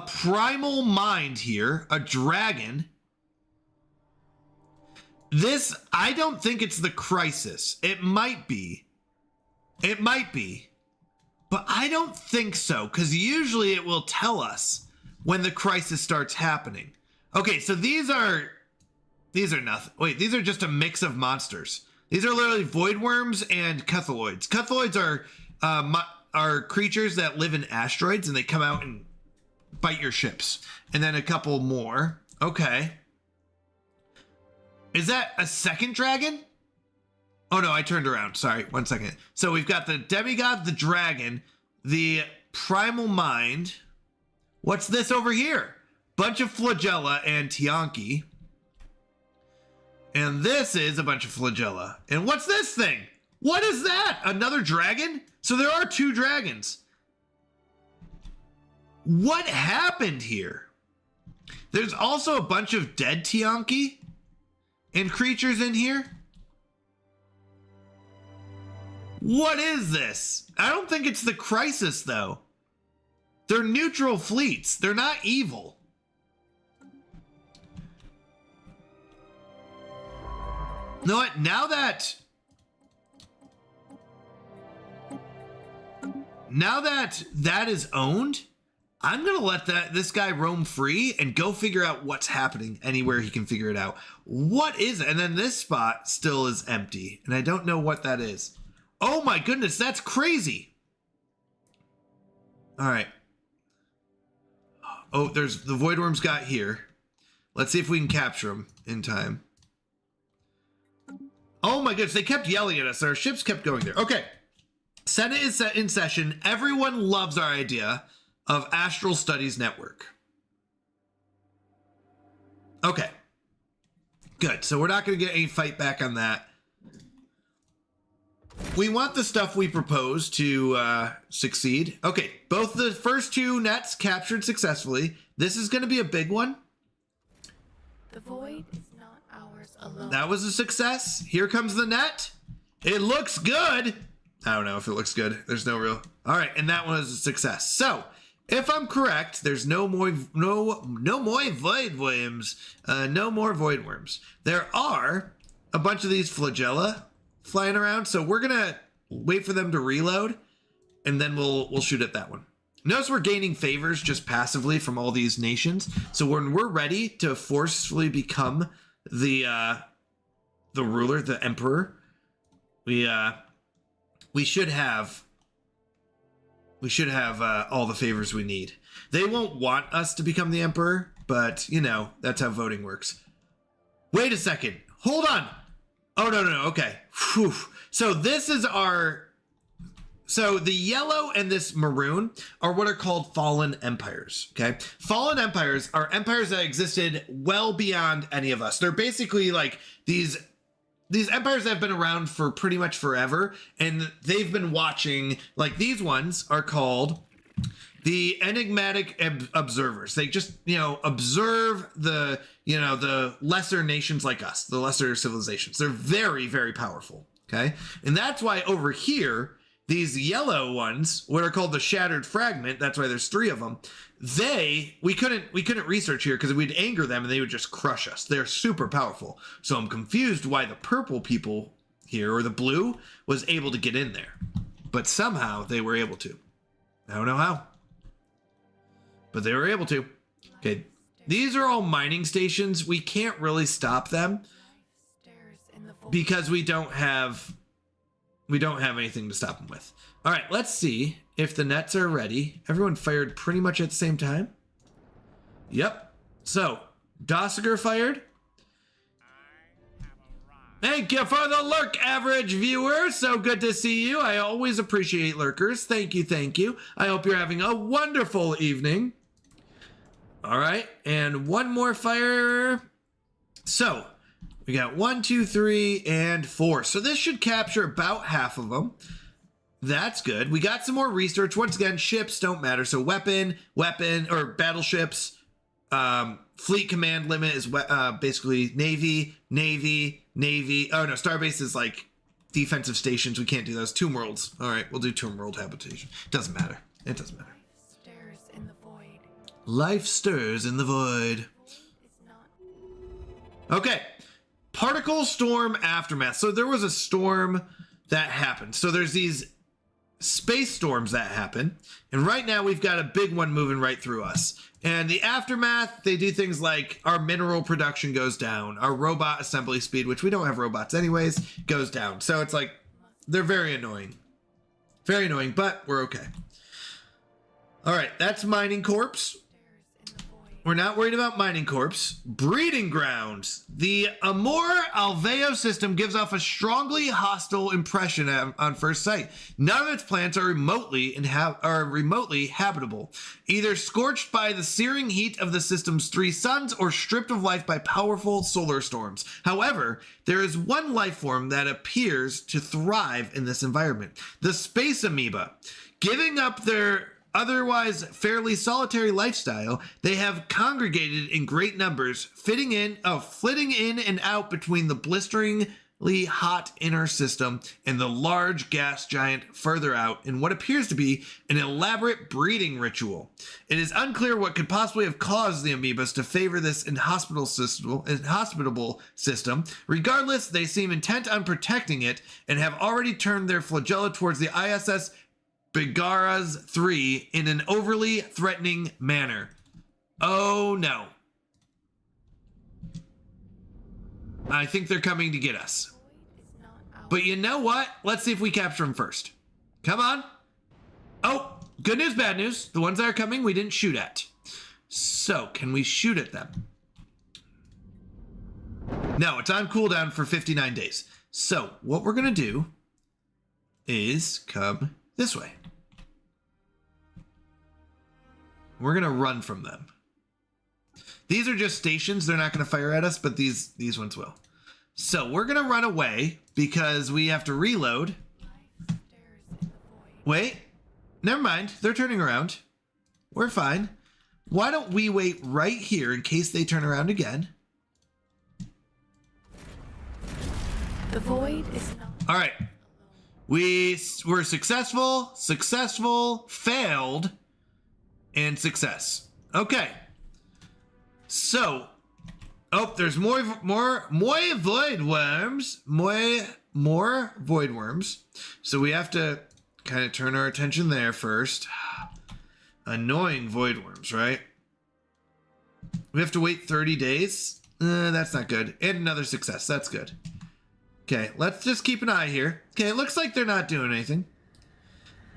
primal mind here, a dragon. This, I don't think it's the crisis. It might be. It might be. But I don't think so, because usually it will tell us when the crisis starts happening. Okay, so these are nothing. Wait, these are just a mix of monsters. These are literally void worms and Cthulhoids. Cthulhoids are creatures that live in asteroids, and they come out and bite your ships. And then a couple more. Okay. Is that a second dragon? Oh no, I turned around. Sorry, 1 second. So we've got the demigod, the dragon, the primal mind. What's this over here? Bunch of flagella and Tianki. And this is a bunch of flagella. And what's this thing? What is that? Another dragon? So there are 2 dragons. What happened here? There's also a bunch of dead Tianki and creatures in here. What is this? I don't think it's the Crisis, though. They're neutral fleets. They're not evil. You know what? Now that that is owned, I'm gonna let this guy roam free and go figure out what's happening anywhere he can figure it out. What is it? And then this spot still is empty, and I don't know what that is. Oh my goodness, that's crazy. All right. Oh, there's the Void Worms got here. Let's see if we can capture them in time. Oh my goodness, they kept yelling at us. Our ships kept going there. Okay. Senate is set in session. Everyone loves our idea of Astral Studies Network. Okay. Good. So we're not going to get any fight back on that. We want the stuff we propose to succeed. Okay. Both the first two nets captured successfully. This is going to be a big one. The void is not ours alone. That was a success. Here comes the net. It looks good. I don't know if it looks good. There's no real. All right, and that one was a success. So, if I'm correct, there's no more void worms. No more void worms. There are a bunch of these flagella flying around, so we're gonna wait for them to reload, and then we'll shoot at that one. Notice we're gaining favors just passively from all these nations. So when we're ready to forcefully become the ruler, the emperor, we should have all the favors we need. They won't want us to become the emperor, but you know, that's how voting works. Wait a second. Hold on. Oh, no. Okay. Whew. So this is so the yellow and this maroon are what are called fallen empires, okay? Fallen empires are empires that existed well beyond any of us. They're basically like these empires that have been around for pretty much forever, and they've been watching, like these ones are called the enigmatic observers. They just, observe the lesser nations like us, the lesser civilizations. They're very, very powerful, okay? And that's why over here, these yellow ones, what are called the Shattered Fragment, that's why there's 3 of them, we couldn't research here because we'd anger them and they would just crush us. They're super powerful. So I'm confused why the purple people here, or the blue, was able to get in there. But somehow they were able to. I don't know how. But they were able to. Okay, these are all mining stations. We can't really stop them because we don't have anything to stop them with. All right, let's see if the nets are ready. Everyone fired pretty much at the same time. Yep. So, Dossiger fired. Thank you for the lurk, average viewer. So good to see you. I always appreciate lurkers. Thank you. I hope you're having a wonderful evening. All right, and one more fire. So, we got 1, 2, 3, and 4. So this should capture about half of them. That's good. We got some more research. Once again, ships don't matter. So weapon, or battleships. Fleet command limit is basically Navy. Oh no, Starbase is like defensive stations. We can't do those. Tomb worlds. All right, we'll do tomb world habitation. Doesn't matter. It doesn't matter. Stirs in the void. Life stirs in the void. It's not. Okay. Particle storm aftermath. So there was a storm that happened. So there's these space storms that happen. And right now we've got a big one moving right through us. And the aftermath, they do things like our mineral production goes down. Our robot assembly speed, which we don't have robots anyways, goes down. So it's like, they're very annoying. Very annoying, but we're okay. All right, that's Mining Corps. We're not worried about Mining Corps. Breeding grounds. The Amor Alveo system gives off a strongly hostile impression on first sight. None of its plants are remotely habitable, either scorched by the searing heat of the system's 3 suns or stripped of life by powerful solar storms. However, there is one life form that appears to thrive in this environment: the space amoeba. Giving up their otherwise fairly solitary lifestyle, they have congregated in great numbers, flitting in and out between the blisteringly hot inner system and the large gas giant further out in what appears to be an elaborate breeding ritual. It is unclear what could possibly have caused the amoebas to favor this inhospitable system. Regardless, they seem intent on protecting it and have already turned their flagella towards the ISS Bigaras 3 in an overly threatening manner. Oh no. I think they're coming to get us. But you know what? Let's see if we capture them first. Come on. Oh, good news, bad news. The ones that are coming, we didn't shoot at. So, can we shoot at them? No, it's on cooldown for 59 days. So, what we're going to do is come this way. We're going to run from them. These are just stations. They're not going to fire at us, but these ones will. So we're going to run away because we have to reload. Wait. Never mind. They're turning around. We're fine. Why don't we wait right here in case they turn around again? The void is not. All right. We were successful, failed, and success. Okay. So, oh, there's more void worms. More void worms. So we have to kind of turn our attention there first. Annoying void worms, right? We have to wait 30 days. That's not good. And another success. That's good. Okay, let's just keep an eye here. Okay, it looks like they're not doing anything.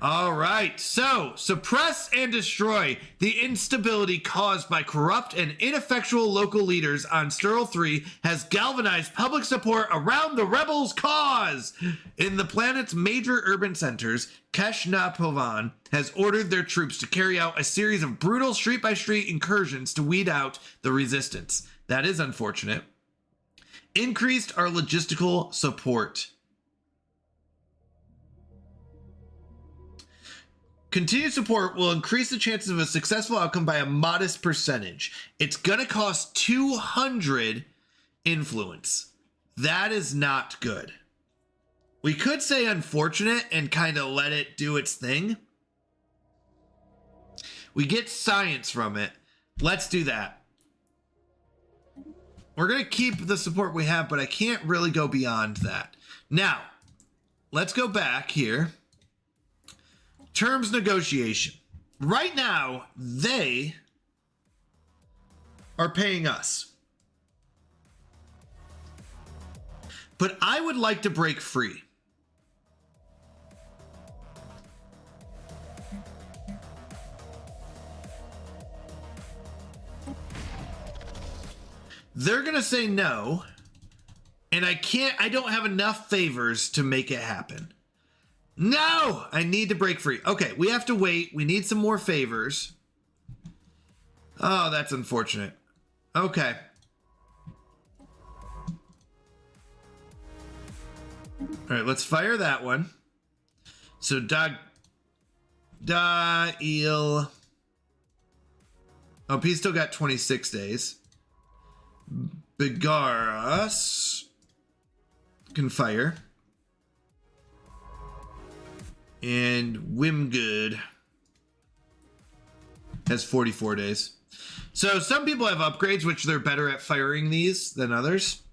All right, so suppress and destroy the instability caused by corrupt and ineffectual local leaders on Sterl 3 has galvanized public support around the rebels' cause. In the planet's major urban centers, Keshnapovan has ordered their troops to carry out a series of brutal street-by-street incursions to weed out the resistance. That is unfortunate. Increased our logistical support. Continued support will increase the chances of a successful outcome by a modest percentage. It's gonna cost 200 influence. That is not good. We could say unfortunate and kind of let it do its thing. We get science from it. Let's do that. We're gonna keep the support we have, but I can't really go beyond that. Now, let's go back here. Terms negotiation. Right now, they are paying us. But I would like to break free. They're going to say no, and I don't have enough favors to make it happen. No, I need to break free. Okay, we have to wait. We need some more favors. Oh, that's unfortunate. Okay. All right, let's fire that one. So, Il. Oh, he's still got 26 days. Bigaras can fire. And Wimgood has 44 days. So some people have upgrades, which they're better at firing these than others.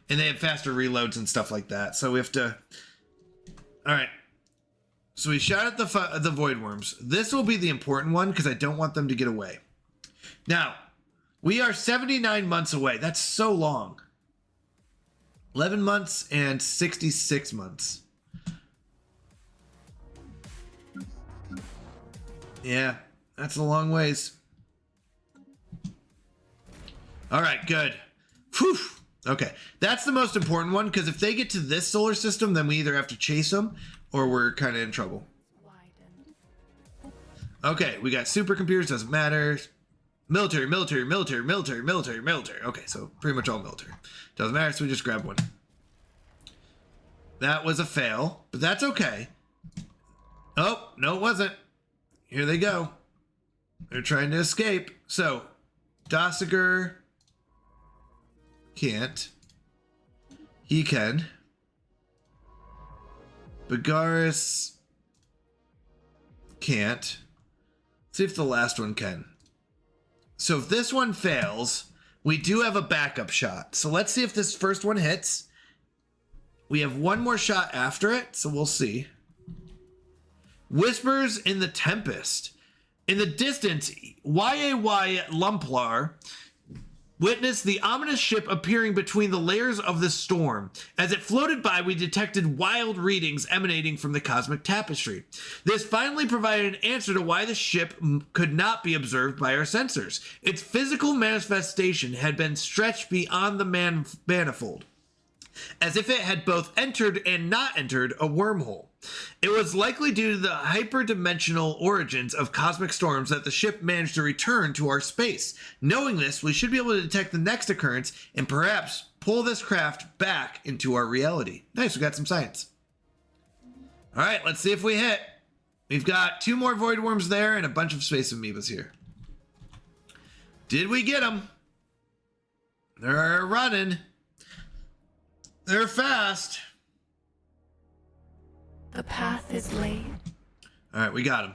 And they have faster reloads and stuff like that. So we have to... All right. So we shot at the void worms. This will be the important one because I don't want them to get away. Now, we are 79 months away. That's so long. 11 months and 66 months. Yeah, that's a long ways. All right, good. Whew. Okay, that's the most important one because if they get to this solar system, then we either have to chase them or we're kind of in trouble. Okay, we got supercomputers, doesn't matter. Military. Okay, so pretty much all military. Doesn't matter, so we just grab one. That was a fail, but that's okay. Oh, no, it wasn't. Here they go. They're trying to escape. So, Dossiger can't. He can. Bagaris can't. See if the last one can. So if this one fails, we do have a backup shot. So let's see if this first one hits. We have one more shot after it, so we'll see. Whispers in the Tempest. In the distance, YAY Lumplar witnessed the ominous ship appearing between the layers of the storm. As it floated by, we detected wild readings emanating from the cosmic tapestry. This finally provided an answer to why the ship could not be observed by our sensors. Its physical manifestation had been stretched beyond the manifold, as if it had both entered and not entered a wormhole. It was likely due to the hyperdimensional origins of cosmic storms that the ship managed to return to our space. Knowing this, we should be able to detect the next occurrence and perhaps pull this craft back into our reality. Nice, we got some science. All right, let's see if we hit. We've got 2 more void worms there and a bunch of space amoebas here. Did we get them? They're running. They're fast. The path is laid. All right, we got him.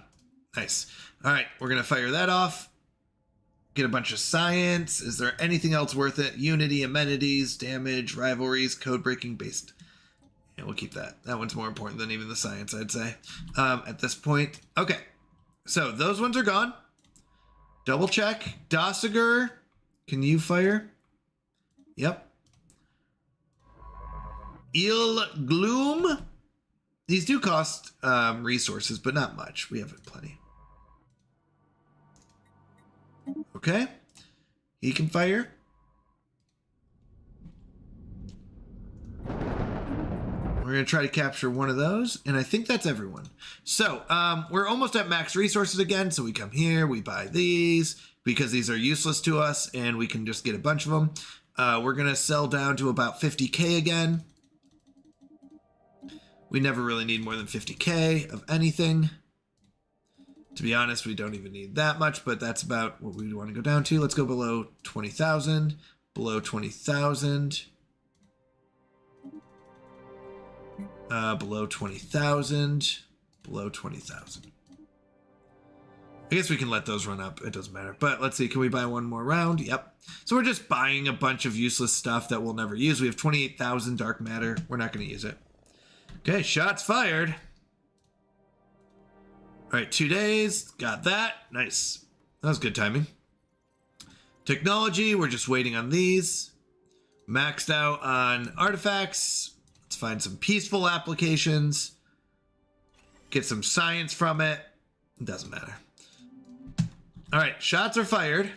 Nice. All right, we're going to fire that off. Get a bunch of science. Is there anything else worth it? Unity, amenities, damage, rivalries, code breaking based. Yeah, we'll keep that. That one's more important than even the science, I'd say, at this point. Okay, so those ones are gone. Double check. Dossiger, can you fire? Yep. Il Gloom. These do cost resources, but not much. We have plenty. Okay. He can fire. We're going to try to capture one of those, and I think that's everyone. So, we're almost at max resources again, so we come here, we buy these, because these are useless to us, and we can just get a bunch of them. We're going to sell down to about 50k again. We never really need more than 50k of anything. To be honest, we don't even need that much, but that's about what we want to go down to. Let's go below 20,000, below 20,000, below 20,000, below 20,000. I guess we can let those run up. It doesn't matter. But let's see. Can we buy one more round? Yep. So we're just buying a bunch of useless stuff that we'll never use. We have 28,000 dark matter. We're not going to use it. Okay, shots fired. All right, 2 days. Got that. Nice. That was good timing. Technology, we're just waiting on these. Maxed out on artifacts. Let's find some peaceful applications. Get some science from it. It doesn't matter. All right, shots are fired.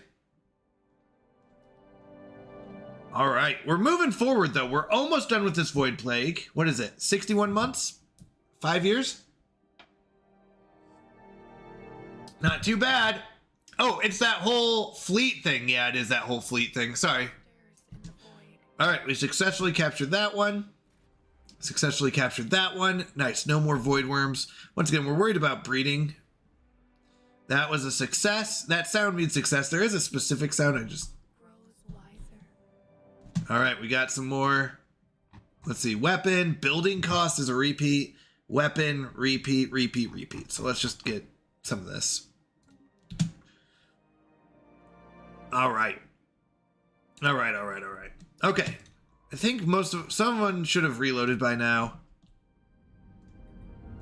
All right, we're moving forward, though. We're almost done with this Void Plague. What is it, 61 months? 5 years? Not too bad. Oh, it's that whole fleet thing. Yeah, it is that whole fleet thing. Sorry. All right, we successfully captured that one. Successfully captured that one. Nice, no more Void Worms. Once again, we're worried about breeding. That was a success. That sound means success. There is a specific sound. I just... All right, we got some more. Let's see. Weapon. Building cost is a repeat. Weapon. Repeat, repeat, repeat. So let's just get some of this. All right. All right, all right, all right. Okay. I think someone should have reloaded by now.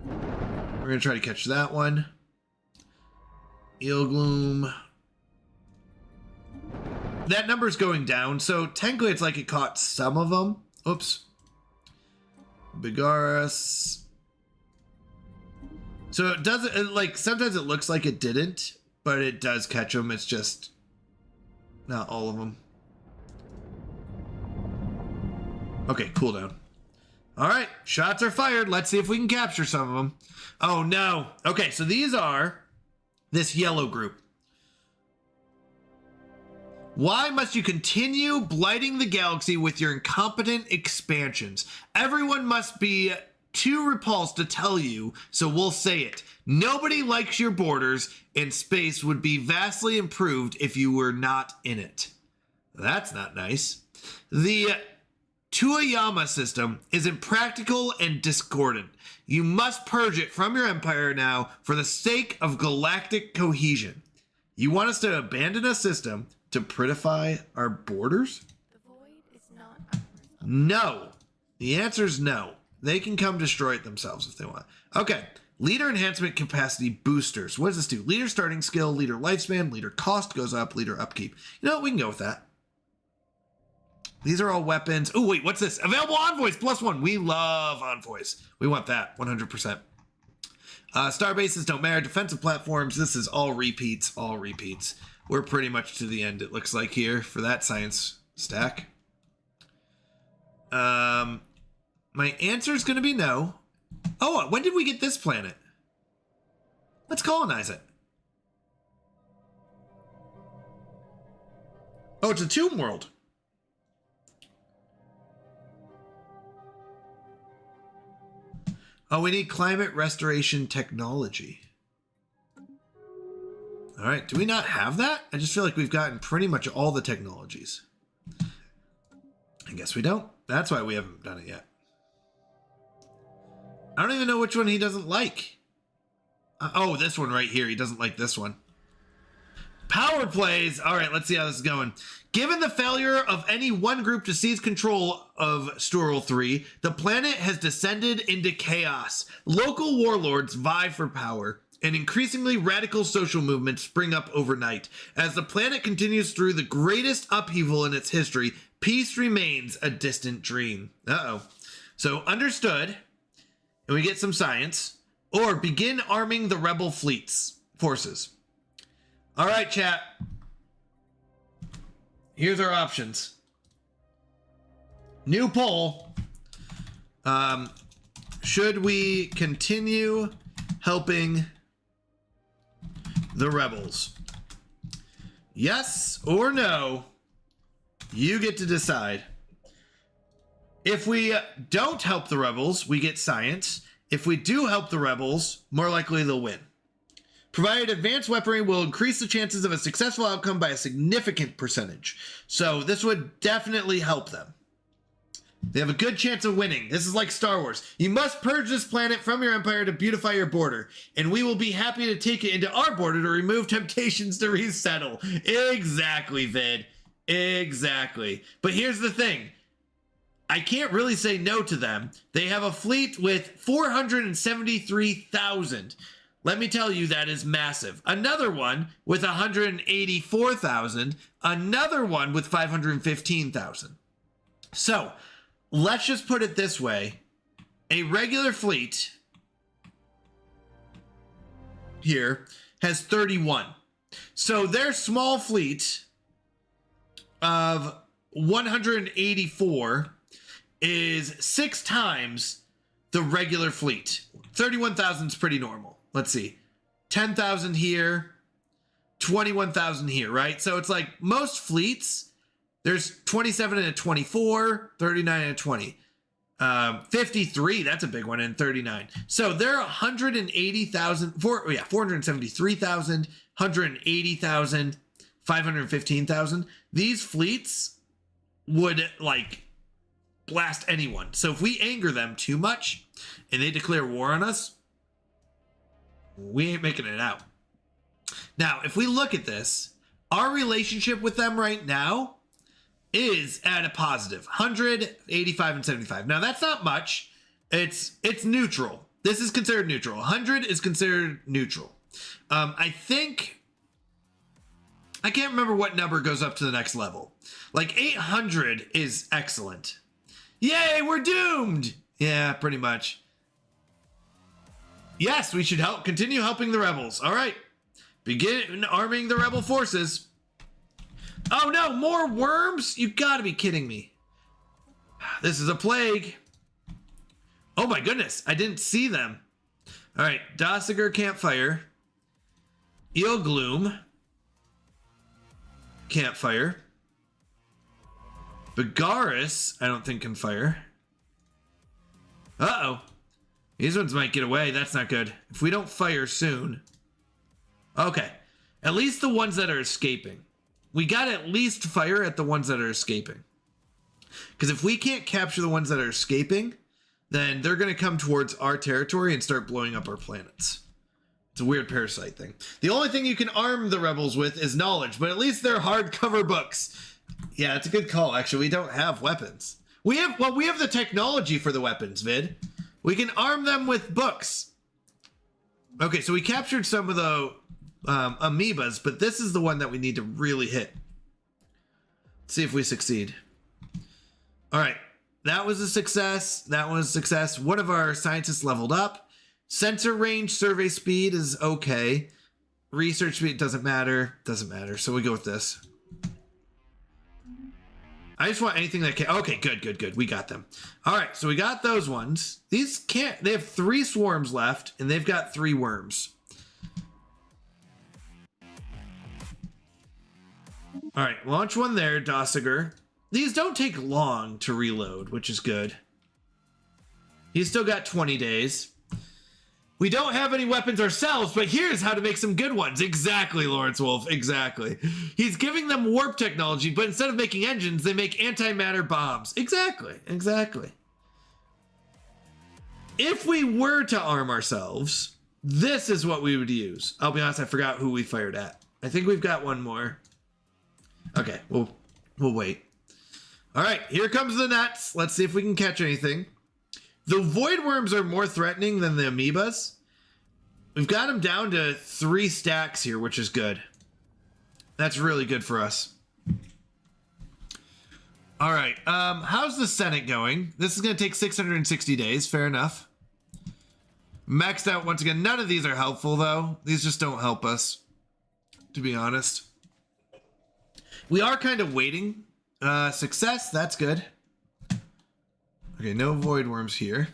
We're going to try to catch that one. Eelgloom. That number's going down, so technically it's like it caught some of them. Oops. Bigaris. So it doesn't, like, sometimes it looks like it didn't, but it does catch them. It's just not all of them. Okay, cooldown. All right, shots are fired. Let's see if we can capture some of them. Oh, no. Okay, so these are this yellow group. Why must you continue blighting the galaxy with your incompetent expansions? Everyone must be too repulsed to tell you, so we'll say it. Nobody likes your borders, and space would be vastly improved if you were not in it. That's not nice. The Tuayama system is impractical and discordant. You must purge it from your empire now for the sake of galactic cohesion. You want us to abandon a system to prettify our borders? The void is not ours. No. The answer is no. They can come destroy it themselves if they want. Okay. Leader enhancement capacity boosters. What does this do? Leader starting skill, leader lifespan, leader cost goes up, leader upkeep. You know what? We can go with that. These are all weapons. Oh, wait, what's this? Available envoys +1. We love envoys. We want that 100%. Star bases don't matter. Defensive platforms. This is all repeats, all repeats. We're pretty much to the end, it looks like, here for that science stack. My answer is going to be no. Oh, when did we get this planet? Let's colonize it. Oh, it's a tomb world. Oh, we need climate restoration technology. All right, do we not have that? I just feel like we've gotten pretty much all the technologies. I guess we don't. That's why we haven't done it yet. I don't even know which one he doesn't like. Oh, this one right here. He doesn't like this one. Power plays. All right, let's see how this is going. Given the failure of any one group to seize control of Stural 3, the planet has descended into chaos. Local warlords vie for power, and increasingly radical social movements spring up overnight. As the planet continues through the greatest upheaval in its history, peace remains a distant dream. Uh-oh. So, understood. And we get some science. Or begin arming the rebel forces. All right, chat. Here's our options. New poll. Should we continue helping the rebels? Yes or no? You get to decide. If we don't help the rebels, we get science. If we do help the rebels, more likely they'll win. Provided advanced weaponry will increase the chances of a successful outcome by a significant percentage. So this would definitely help them. They have a good chance of winning. This is like Star Wars. You must purge this planet from your empire to beautify your border, and we will be happy to take it into our border to remove temptations to resettle. Exactly, Vid. Exactly. But here's the thing. I can't really say no to them. They have a fleet with 473,000. Let me tell you, that is massive. Another one with 184,000. Another one with 515,000. So, let's just put it this way. A regular fleet here has 31. So their small fleet of 184 is 6 times the regular fleet. 31,000 is pretty normal. Let's see. 10,000 here, 21,000 here, right? So it's like most fleets, there's 27 and a 24, 39 and a 20. 53, that's a big one, and 39. So they're 180,000, 473,000, 180,000, 515,000. These fleets would like blast anyone. So if we anger them too much and they declare war on us, we ain't making it out. Now, if we look at this, our relationship with them right now is at a positive 100, 85, and 75. Now, that's not much. It's neutral. This is considered neutral. 100 is considered neutral. I think, I can't remember what number goes up to the next level. Like 800 is excellent. Yay, we're doomed. Yeah, pretty much. Yes, we should continue helping the rebels. All right. Begin arming the rebel forces. Oh no, more worms? You gotta be kidding me. This is a plague. Oh my goodness, I didn't see them. All right, Dossiger can't fire. Eel Gloom can't fire. Begaris, I don't think can fire. Uh-oh. These ones might get away. That's not good. If we don't fire soon. Okay. At least the ones that are escaping. We got to at least fire at the ones that are escaping. Because if we can't capture the ones that are escaping, then they're going to come towards our territory and start blowing up our planets. It's a weird parasite thing. The only thing you can arm the rebels with is knowledge, but at least they're hardcover books. Yeah, it's a good call, actually. We don't have weapons. We have the technology for the weapons, Vid. We can arm them with books. Okay, so we captured some of the amoebas, but this is the one that we need to really hit. Let's see if we succeed. All right, that was a success. That was a success. One of our scientists leveled up. Sensor range, survey speed is okay. Research speed doesn't matter. Doesn't matter. So we go with this. I just want anything that can. Okay, good. We got them. All right, so we got those ones. These can't. They have 3 swarms left, and they've got 3 worms. All right, launch one there, Dossiger. These don't take long to reload, which is good. He's still got 20 days. We don't have any weapons ourselves, but here's how to make some good ones. Exactly, Lawrence Wolf, exactly. He's giving them warp technology, but instead of making engines, they make antimatter bombs. Exactly. If we were to arm ourselves, this is what we would use. I'll be honest, I forgot who we fired at. I think we've got one more. Okay, we'll wait. All right, here comes the nuts. Let's see if we can catch anything. The void worms are more threatening than the amoebas. We've got them down to 3 stacks here, which is good. That's really good for us. All right, how's the Senate going? This is going to take 660 days. Fair enough. Maxed out once again. None of these are helpful, though. These just don't help us, to be honest. We are kind of waiting. Success, that's good. Okay, no void worms here.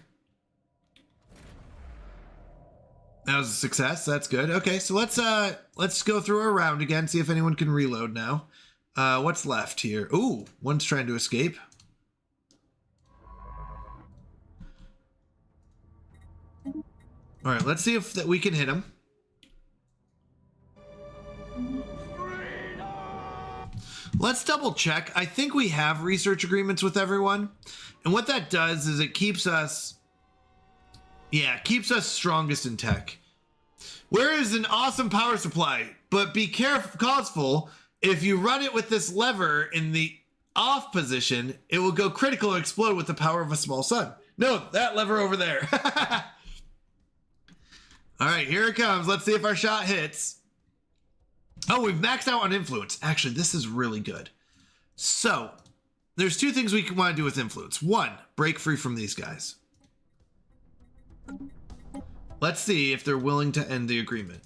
That was a success, that's good. Okay, so let's go through our round again, see if anyone can reload now. What's left here? Ooh, one's trying to escape. All right, let's see if we can hit him. Let's double check. I think we have research agreements with everyone. And what that does is it keeps us, keeps us strongest in tech. Where is an awesome power supply? But be careful, if you run it with this lever in the off position, it will go critical and explode with the power of a small sun. No, that lever over there. All right, here it comes. Let's see if our shot hits. Oh, we've maxed out on influence. Actually, this is really good. So, there's 2 things we want to do with influence. 1, break free from these guys. Let's see if they're willing to end the agreement.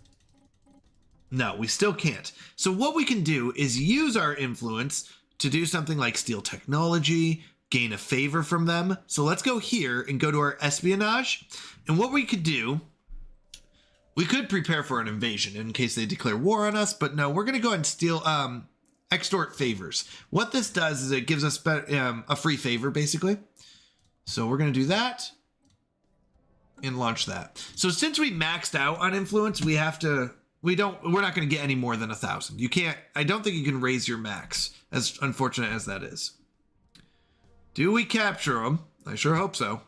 No, we still can't. So what we can do is use our influence to do something like steal technology, gain a favor from them. So let's go here and go to our espionage. And what we could do, we could prepare for an invasion in case they declare war on us, but no, we're going to go ahead and steal, extort favors. What this does is it gives us a free favor, basically. So we're going to do that and launch that. So since we maxed out on influence, we're not going to get any more than 1,000. You can't, I don't think you can raise your max, as unfortunate as that is. Do we capture them? I sure hope so.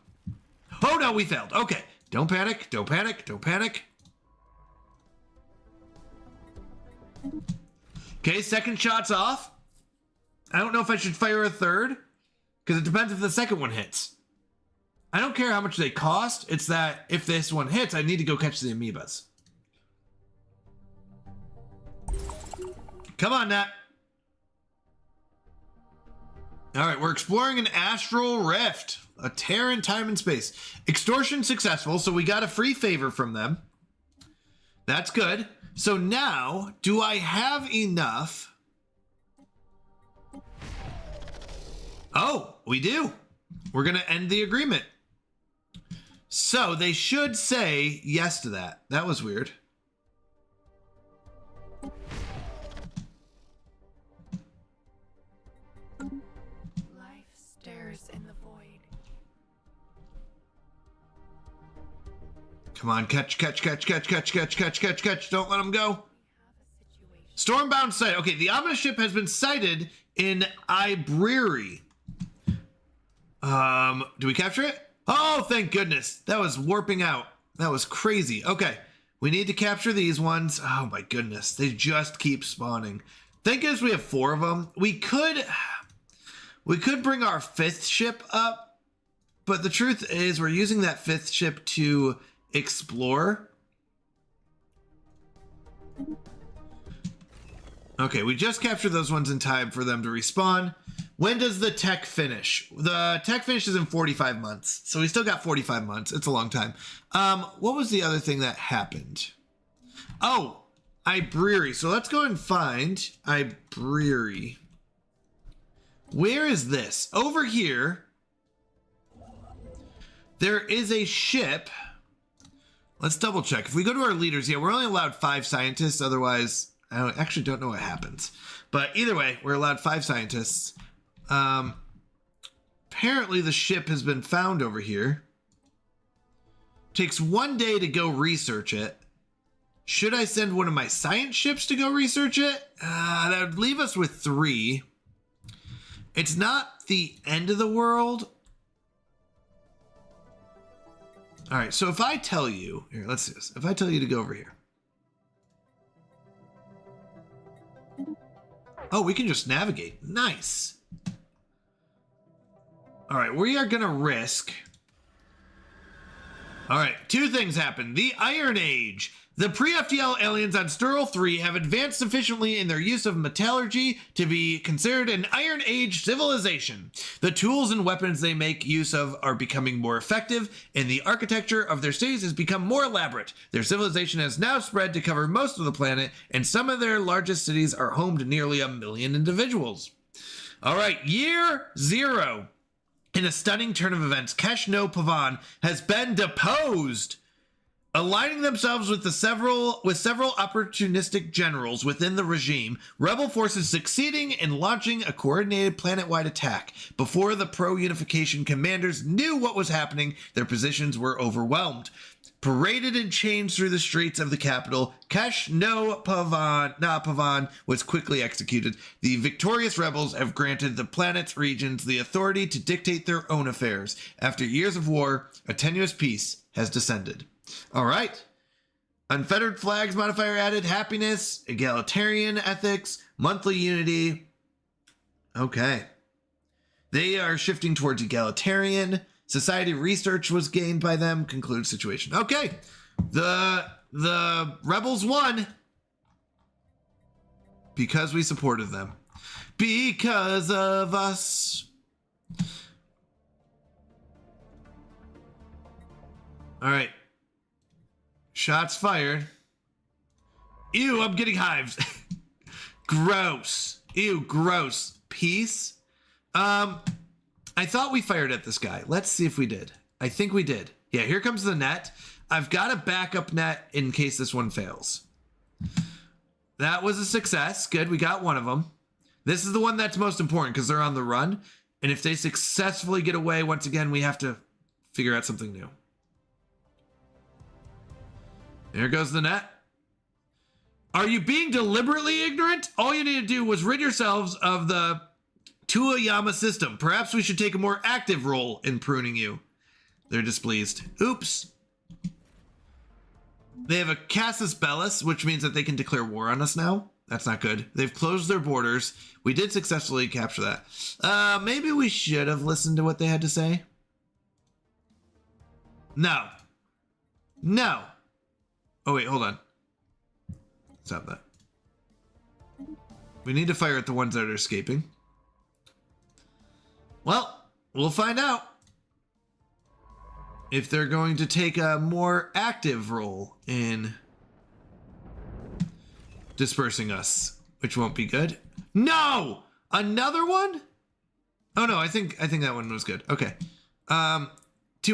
Oh no, we failed. Okay. Don't panic. Don't panic. Don't panic. Okay, second shot's off. I don't know if I should fire a third, because it depends if the second one hits. I don't care how much they cost. It's that if this one hits, I need to go catch the amoebas. Come on, Nat. All right, we're exploring an astral rift, a tear in time and space. Extortion successful, so we got a free favor from them. That's good. So now, do I have enough? Oh, we do. We're going to end the agreement. So they should say yes to that. That was weird. Life stares in the void. Come on, catch. Don't let him go. Stormbound sight. Okay, the ominous ship has been sighted in Ibriri. Do we capture it? Oh, thank goodness. That was warping out. That was crazy. Okay, we need to capture these ones. Oh my goodness, they just keep spawning. Thank goodness we have 4 of them. We could bring our 5th ship up, but the truth is we're using that 5th ship to explore. Okay, we just captured those ones in time for them to respawn. When does the tech finish? The tech finishes in 45 months. So we still got 45 months. It's a long time. What was the other thing that happened? Oh, Ibriri. So let's go and find Ibriri. Where is this? Over here. There is a ship. Let's double check. If we go to our leaders, yeah, we're only allowed 5 scientists. Otherwise, I actually don't know what happens. But either way, we're allowed 5 scientists. Apparently the ship has been found over here. Takes 1 day to go research it. Should I send one of my science ships to go research it? That would leave us with 3. It's not the end of the world. All right, so if I tell you, here, let's see this. If I tell you to go over here. Oh, we can just navigate. Nice. All right, we are gonna risk. All right, 2 things happen. The Iron Age. The pre-FTL aliens on Sterl 3 have advanced sufficiently in their use of metallurgy to be considered an Iron Age civilization. The tools and weapons they make use of are becoming more effective, and the architecture of their cities has become more elaborate. Their civilization has now spread to cover most of the planet, and some of their largest cities are home to nearly 1 million individuals. All right, year 0. In a stunning turn of events, Keshno Pavan has been deposed. Aligning themselves with several opportunistic generals within the regime, rebel forces succeeding in launching a coordinated planet-wide attack. Before the pro-unification commanders knew what was happening, their positions were overwhelmed. Paraded in chains through the streets of the capital, Keshno Pavan was quickly executed. The victorious rebels have granted the planet's regions the authority to dictate their own affairs. After years of war, a tenuous peace has descended. All right. Unfettered flags modifier added. Happiness, egalitarian ethics, monthly unity. Okay. They are shifting towards egalitarian. Society research was gained by them. Conclude situation. Okay. The rebels won because we supported them. Because of us. All right. Shots fired. Ew, I'm getting hives. Gross. Ew, gross. Peace. I thought we fired at this guy. Let's see if we did. I think we did. Yeah, here comes the net. I've got a backup net in case this one fails. That was a success. Good, we got one of them. This is the one that's most important because they're on the run. And if they successfully get away, once again, we have to figure out something new. There goes the net. Are you being deliberately ignorant? All you need to do was rid yourselves of the Tuayama system. Perhaps we should take a more active role in pruning you. They're displeased. Oops. They have a casus bellus, which means that they can declare war on us now. That's not good. They've closed their borders. We did successfully capture that. Maybe we should have listened to what they had to say. No. No. Oh, wait, hold on. Stop that. We need to fire at the ones that are escaping. Well, we'll find out if they're going to take a more active role in dispersing us, which won't be good. No! Another one? Oh no, I think that one was good. Okay. 2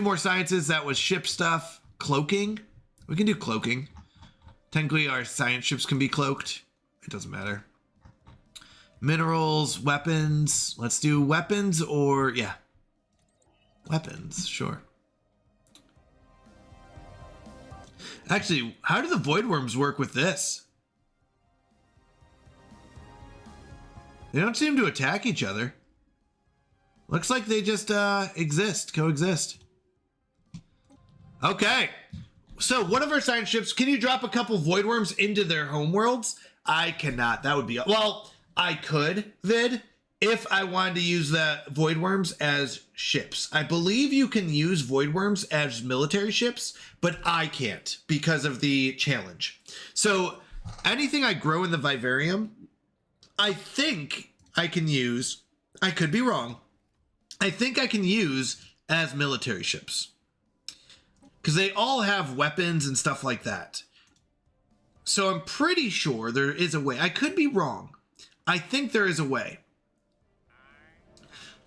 more sciences. That was ship stuff. Cloaking. We can do cloaking. Technically, our science ships can be cloaked. It doesn't matter. Minerals, weapons. Let's do weapons or, yeah. Weapons, sure. Actually, how do the void worms work with this? They don't seem to attack each other. Looks like they just coexist. Okay. So one of our science ships, can you drop a couple void worms into their home worlds? I cannot. That would be, well, I could, Vid, if I wanted to use the void worms as ships. I believe you can use void worms as military ships, but I can't because of the challenge. So anything I grow in the vivarium, I think I can use, I could be wrong, I think I can use as military ships. Because they all have weapons and stuff like that. So I'm pretty sure there is a way. I could be wrong. I think there is a way.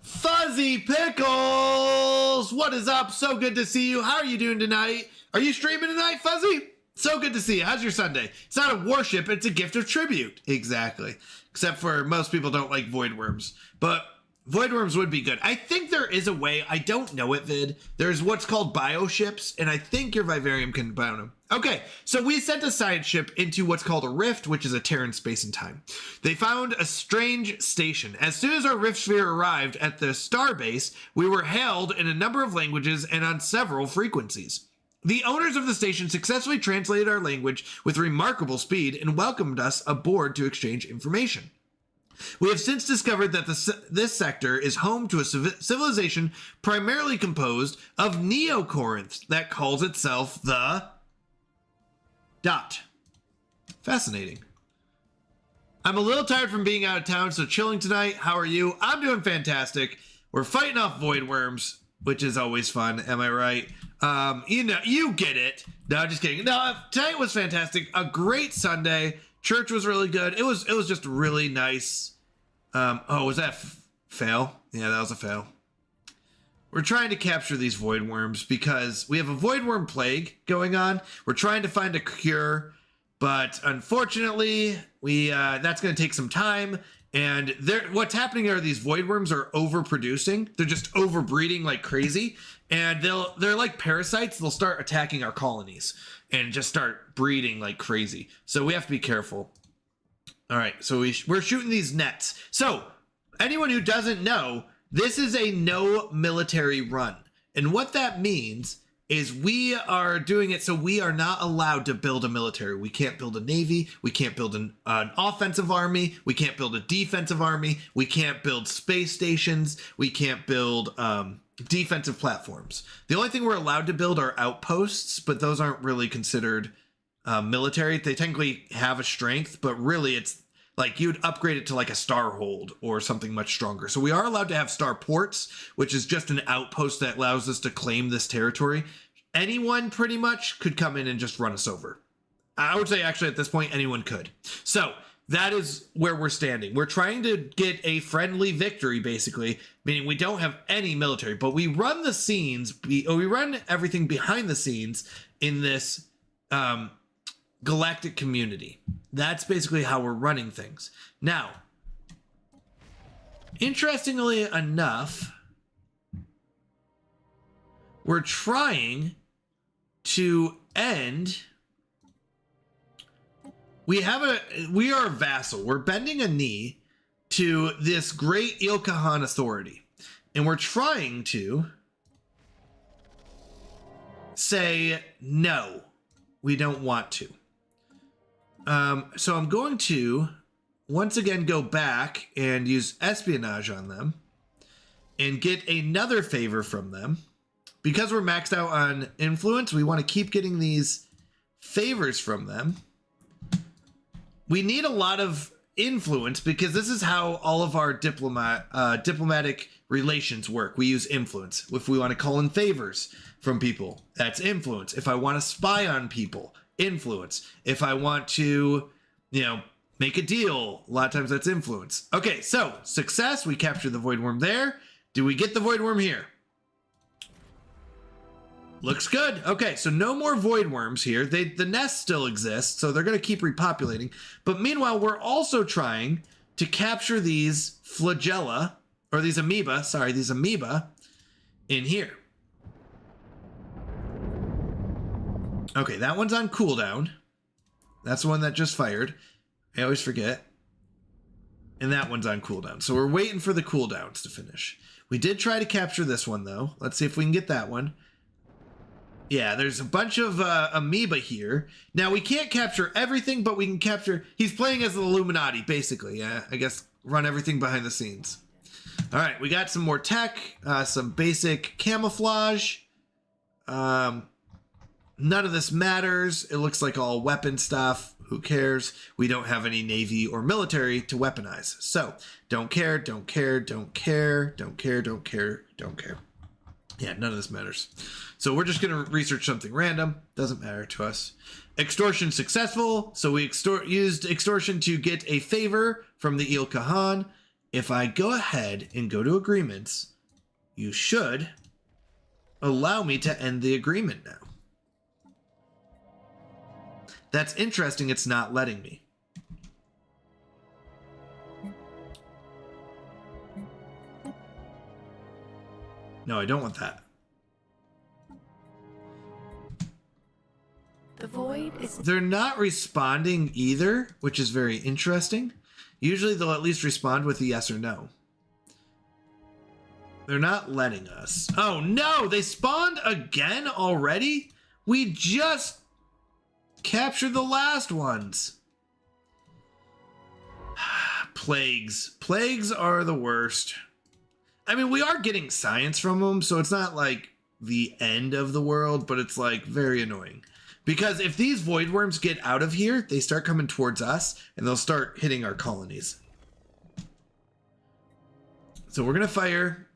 Fuzzy Pickles! What is up? So good to see you. How are you doing tonight? Are you streaming tonight, Fuzzy? So good to see you. How's your Sunday? It's not a worship, it's a gift of tribute. Exactly. Except for most people don't like void worms. But void worms would be good. I think there is a way. I don't know it, Vid. There's what's called bioships, and I think your vivarium can bind them. Okay, so we sent a science ship into what's called a rift, which is a tear in space and time. They found a strange station. As soon as our rift sphere arrived at the starbase, we were hailed in a number of languages and on several frequencies. The owners of the station successfully translated our language with remarkable speed and welcomed us aboard to exchange information. We have since discovered that this sector is home to a civilization primarily composed of Neo-Corinth that calls itself the... ... Fascinating. I'm a little tired from being out of town, so chilling tonight. How are you? I'm doing fantastic. We're fighting off void worms, which is always fun. Am I right? You know, you get it. No, just kidding. No, tonight was fantastic. A great Sunday. Church was really good. It was just really nice. Oh, was that fail? Yeah, that was a fail. We're trying to capture these void worms because we have a void worm plague going on. We're trying to find a cure, but unfortunately, that's going to take some time. And what's happening are these void worms are overproducing. They're just overbreeding like crazy, and they're like parasites. They'll start attacking our colonies and just start breeding like crazy. So we have to be careful. All right, so we're shooting these nets. So anyone who doesn't know, this is a no military run. And what that means is we are doing it so we are not allowed to build a military. We can't build a navy. We can't build an offensive army. We can't build a defensive army. We can't build space stations. We can't build defensive platforms. The only thing we're allowed to build are outposts, but those aren't really considered military. They technically have a strength, but really it's like you'd upgrade it to like a star hold or something much stronger. So we are allowed to have star ports, which is just an outpost that allows us to claim this territory. Anyone pretty much could come in and just run us over. I would say actually at this point, anyone could. So that is where we're standing. We're trying to get a friendly victory, basically, meaning we don't have any military, but we run the scenes, we run everything behind the scenes in this galactic community. That's basically how we're running things. Now, interestingly enough, we're trying to end... We are a vassal. We're bending a knee to this great Ilkahan authority. And we're trying to say, no, we don't want to. So I'm going to once again go back and use espionage on them and get another favor from them. Because we're maxed out on influence, we want to keep getting these favors from them. We need a lot of influence because this is how all of our diplomatic relations work. We use influence. If we want to call in favors from people, that's influence. If I want to spy on people, influence. If I want to, make a deal, a lot of times that's influence. Okay, so success. We capture the void worm there. Do we get the void worm here? Looks good. Okay, so no more void worms here. The nest still exists, so they're going to keep repopulating. But meanwhile, we're also trying to capture these flagella, or these amoeba in here. Okay, that one's on cooldown. That's the one that just fired. I always forget. And that one's on cooldown. So we're waiting for the cooldowns to finish. We did try to capture this one, though. Let's see if we can get that one. Yeah, there's a bunch of amoeba here. Now, we can't capture everything, but we can capture... He's playing as the Illuminati, basically. Yeah, I guess run everything behind the scenes. All right, we got some more tech, some basic camouflage. None of this matters. It looks like all weapon stuff. Who cares? We don't have any Navy or military to weaponize. So, don't care, don't care, don't care, don't care, don't care, don't care. Yeah, none of this matters. So we're just going to research something random. Doesn't matter to us. Extortion successful. So we used extortion to get a favor from the Il Kahan. If I go ahead and go to agreements, you should allow me to end the agreement now. That's interesting. It's not letting me. No, I don't want that. The void is They're not responding either, which is very interesting. Usually they'll at least respond with a yes or no. They're not letting us. Oh no, they spawned again already? We just captured the last ones. Plagues. Plagues are the worst. I mean, we are getting science from them, so it's not like the end of the world, but it's like very annoying. Because if these void worms get out of here, they start coming towards us and they'll start hitting our colonies. So we're going to fire.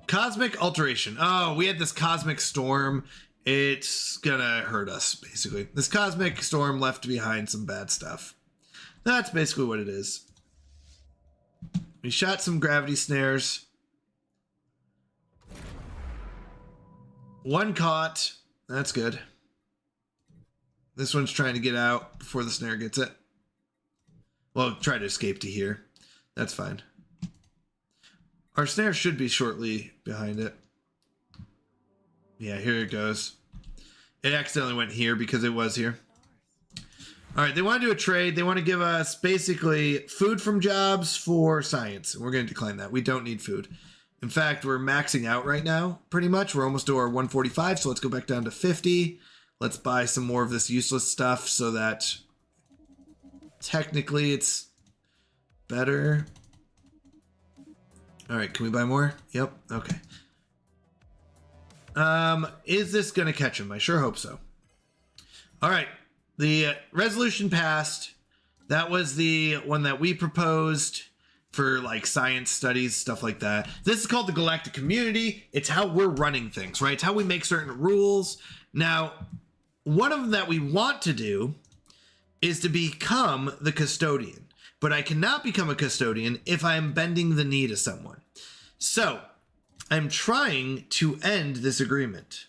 Cosmic alteration. Oh, we had this cosmic storm. It's going to hurt us, basically. This cosmic storm left behind some bad stuff. That's basically what it is. We shot some gravity snares. One caught. That's good. This one's trying to get out before the snare gets it. Well, try to escape to here. That's fine. Our snare should be shortly behind it. Yeah, here it goes. It accidentally went here because it was here. All right, they want to do a trade. They want to give us basically food from jobs for science. We're going to decline that. We don't need food. In fact, we're maxing out right now, pretty much. We're almost to our 145, so let's go back down to 50. Let's buy some more of this useless stuff so that technically it's better. All right, can we buy more? Yep, okay. Is this going to catch him? I sure hope so. All right. The resolution passed. That was the one that we proposed for like science studies, stuff like that. This is called the Galactic Community. It's how we're running things, right? It's how we make certain rules. Now, one of them that we want to do is to become the custodian. But I cannot become a custodian if I'm bending the knee to someone. So, I'm trying to end this agreement.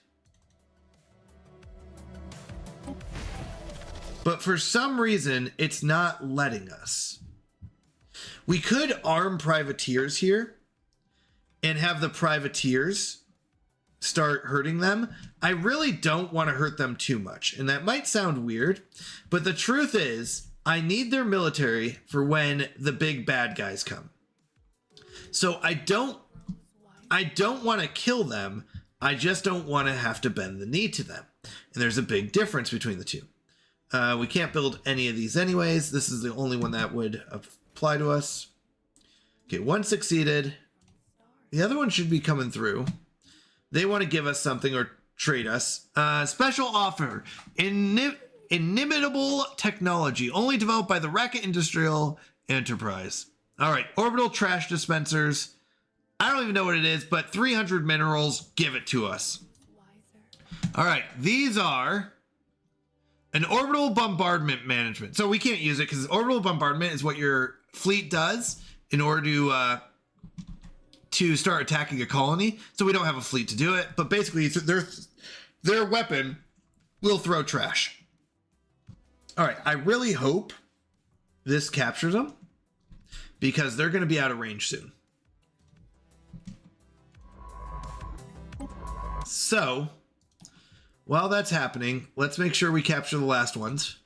But for some reason, it's not letting us. We could arm privateers here and have the privateers start hurting them. I really don't want to hurt them too much. And that might sound weird, but the truth is I need their military for when the big bad guys come. So I don't want to kill them. I just don't want to have to bend the knee to them. And there's a big difference between the two. We can't build any of these anyways. This is the only one that would apply to us. Okay, one succeeded. The other one should be coming through. They want to give us something or trade us. Special offer. Inimitable technology. Only developed by the Racket Industrial Enterprise. All right, orbital trash dispensers. I don't even know what it is, but 300 minerals. Give it to us. All right, these are... an orbital bombardment management. So we can't use it because orbital bombardment is what your fleet does in order to start attacking a colony. So we don't have a fleet to do it. But basically, their weapon will throw trash. All right, I really hope this captures them because they're going to be out of range soon. So, while that's happening, let's make sure we capture the last ones.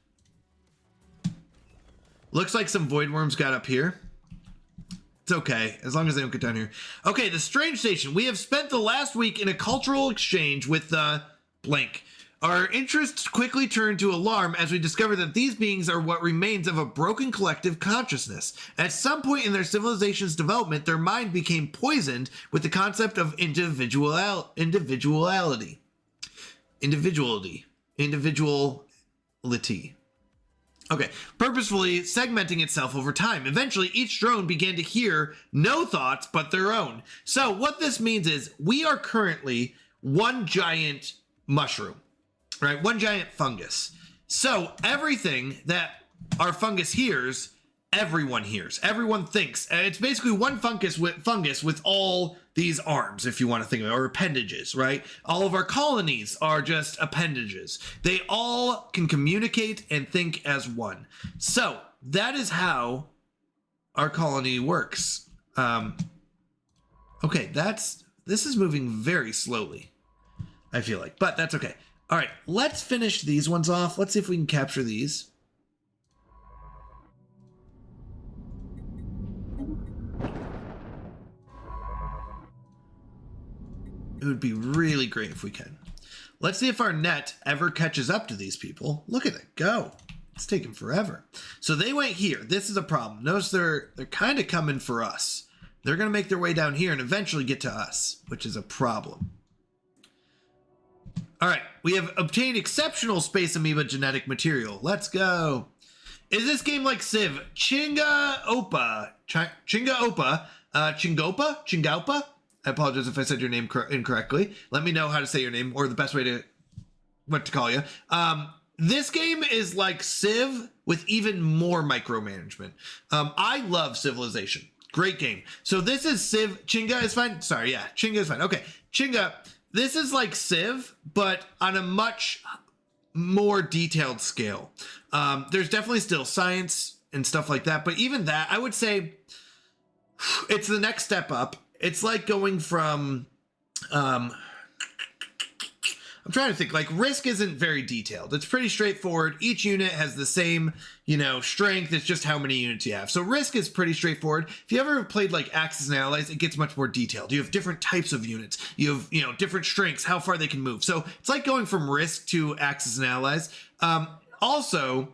Looks like some void worms got up here. It's okay, as long as they don't get down here. Okay, the Strange Station. We have spent the last week in a cultural exchange with blank. Our interests quickly turned to alarm as we discovered that these beings are what remains of a broken collective consciousness. At some point in their civilization's development, their mind became poisoned with the concept of individuality. Okay, purposefully segmenting itself over time. Eventually, each drone began to hear no thoughts but their own. So what this means is we are currently one giant mushroom, right? One giant fungus. So everything that our fungus hears, everyone hears. Everyone thinks. It's basically one fungus with all these arms, if you want to think of it, or appendages, right? All of our colonies are just appendages. They all can communicate and think as one. So that is how our colony works. Okay, this is moving very slowly, I feel like, but that's okay. All right, let's finish these ones off. Let's see if we can capture these. It would be really great if we can. Let's see if our net ever catches up to these people. Look at it go. It's taking forever. So they went here. This is a problem. Notice they're kind of coming for us. They're going to make their way down here and eventually get to us, which is a problem. All right. We have obtained exceptional space amoeba genetic material. Let's go. Is this game like Civ? Chingaupa. I apologize if I said your name incorrectly. Let me know how to say your name or the best way to what to call you. This game is like Civ with even more micromanagement. I love Civilization. Great game. So this is Civ. Chinga is fine. Sorry, yeah, Chinga is fine. Okay, Chinga. This is like Civ, but on a much more detailed scale. There's definitely still science and stuff like that, but even that, I would say it's the next step up. It's like going from, I'm trying to think, like Risk isn't very detailed. It's pretty straightforward. Each unit has the same, strength. It's just how many units you have. So Risk is pretty straightforward. If you ever played like Axis and Allies, it gets much more detailed. You have different types of units. You have, different strengths, how far they can move. So it's like going from Risk to Axis and Allies. Stellaris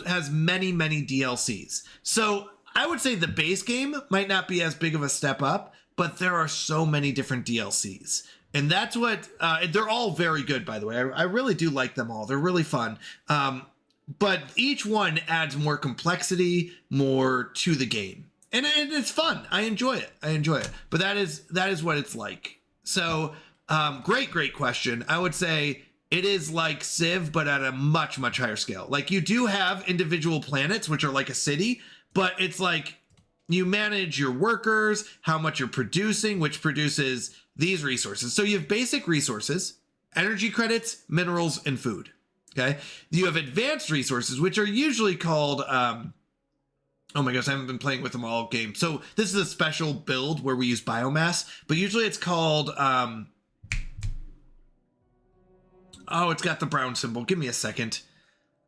has many, many DLCs. So I would say the base game might not be as big of a step up, but there are so many different DLCs. And that's what, they're all very good, by the way. I really do like them all. They're really fun. But each one adds more complexity, more to the game. And it's fun. I enjoy it. But that is what it's like. So, great question. I would say it is like Civ, but at a much, much higher scale. Like you do have individual planets, which are like a city, but it's like you manage your workers, how much you're producing, which produces these resources. So you have basic resources, energy credits, minerals, and food. Okay. You have advanced resources, which are usually called, oh my gosh, I haven't been playing with them all game. So this is a special build where we use biomass, but usually it's called, oh, it's got the brown symbol. Give me a second.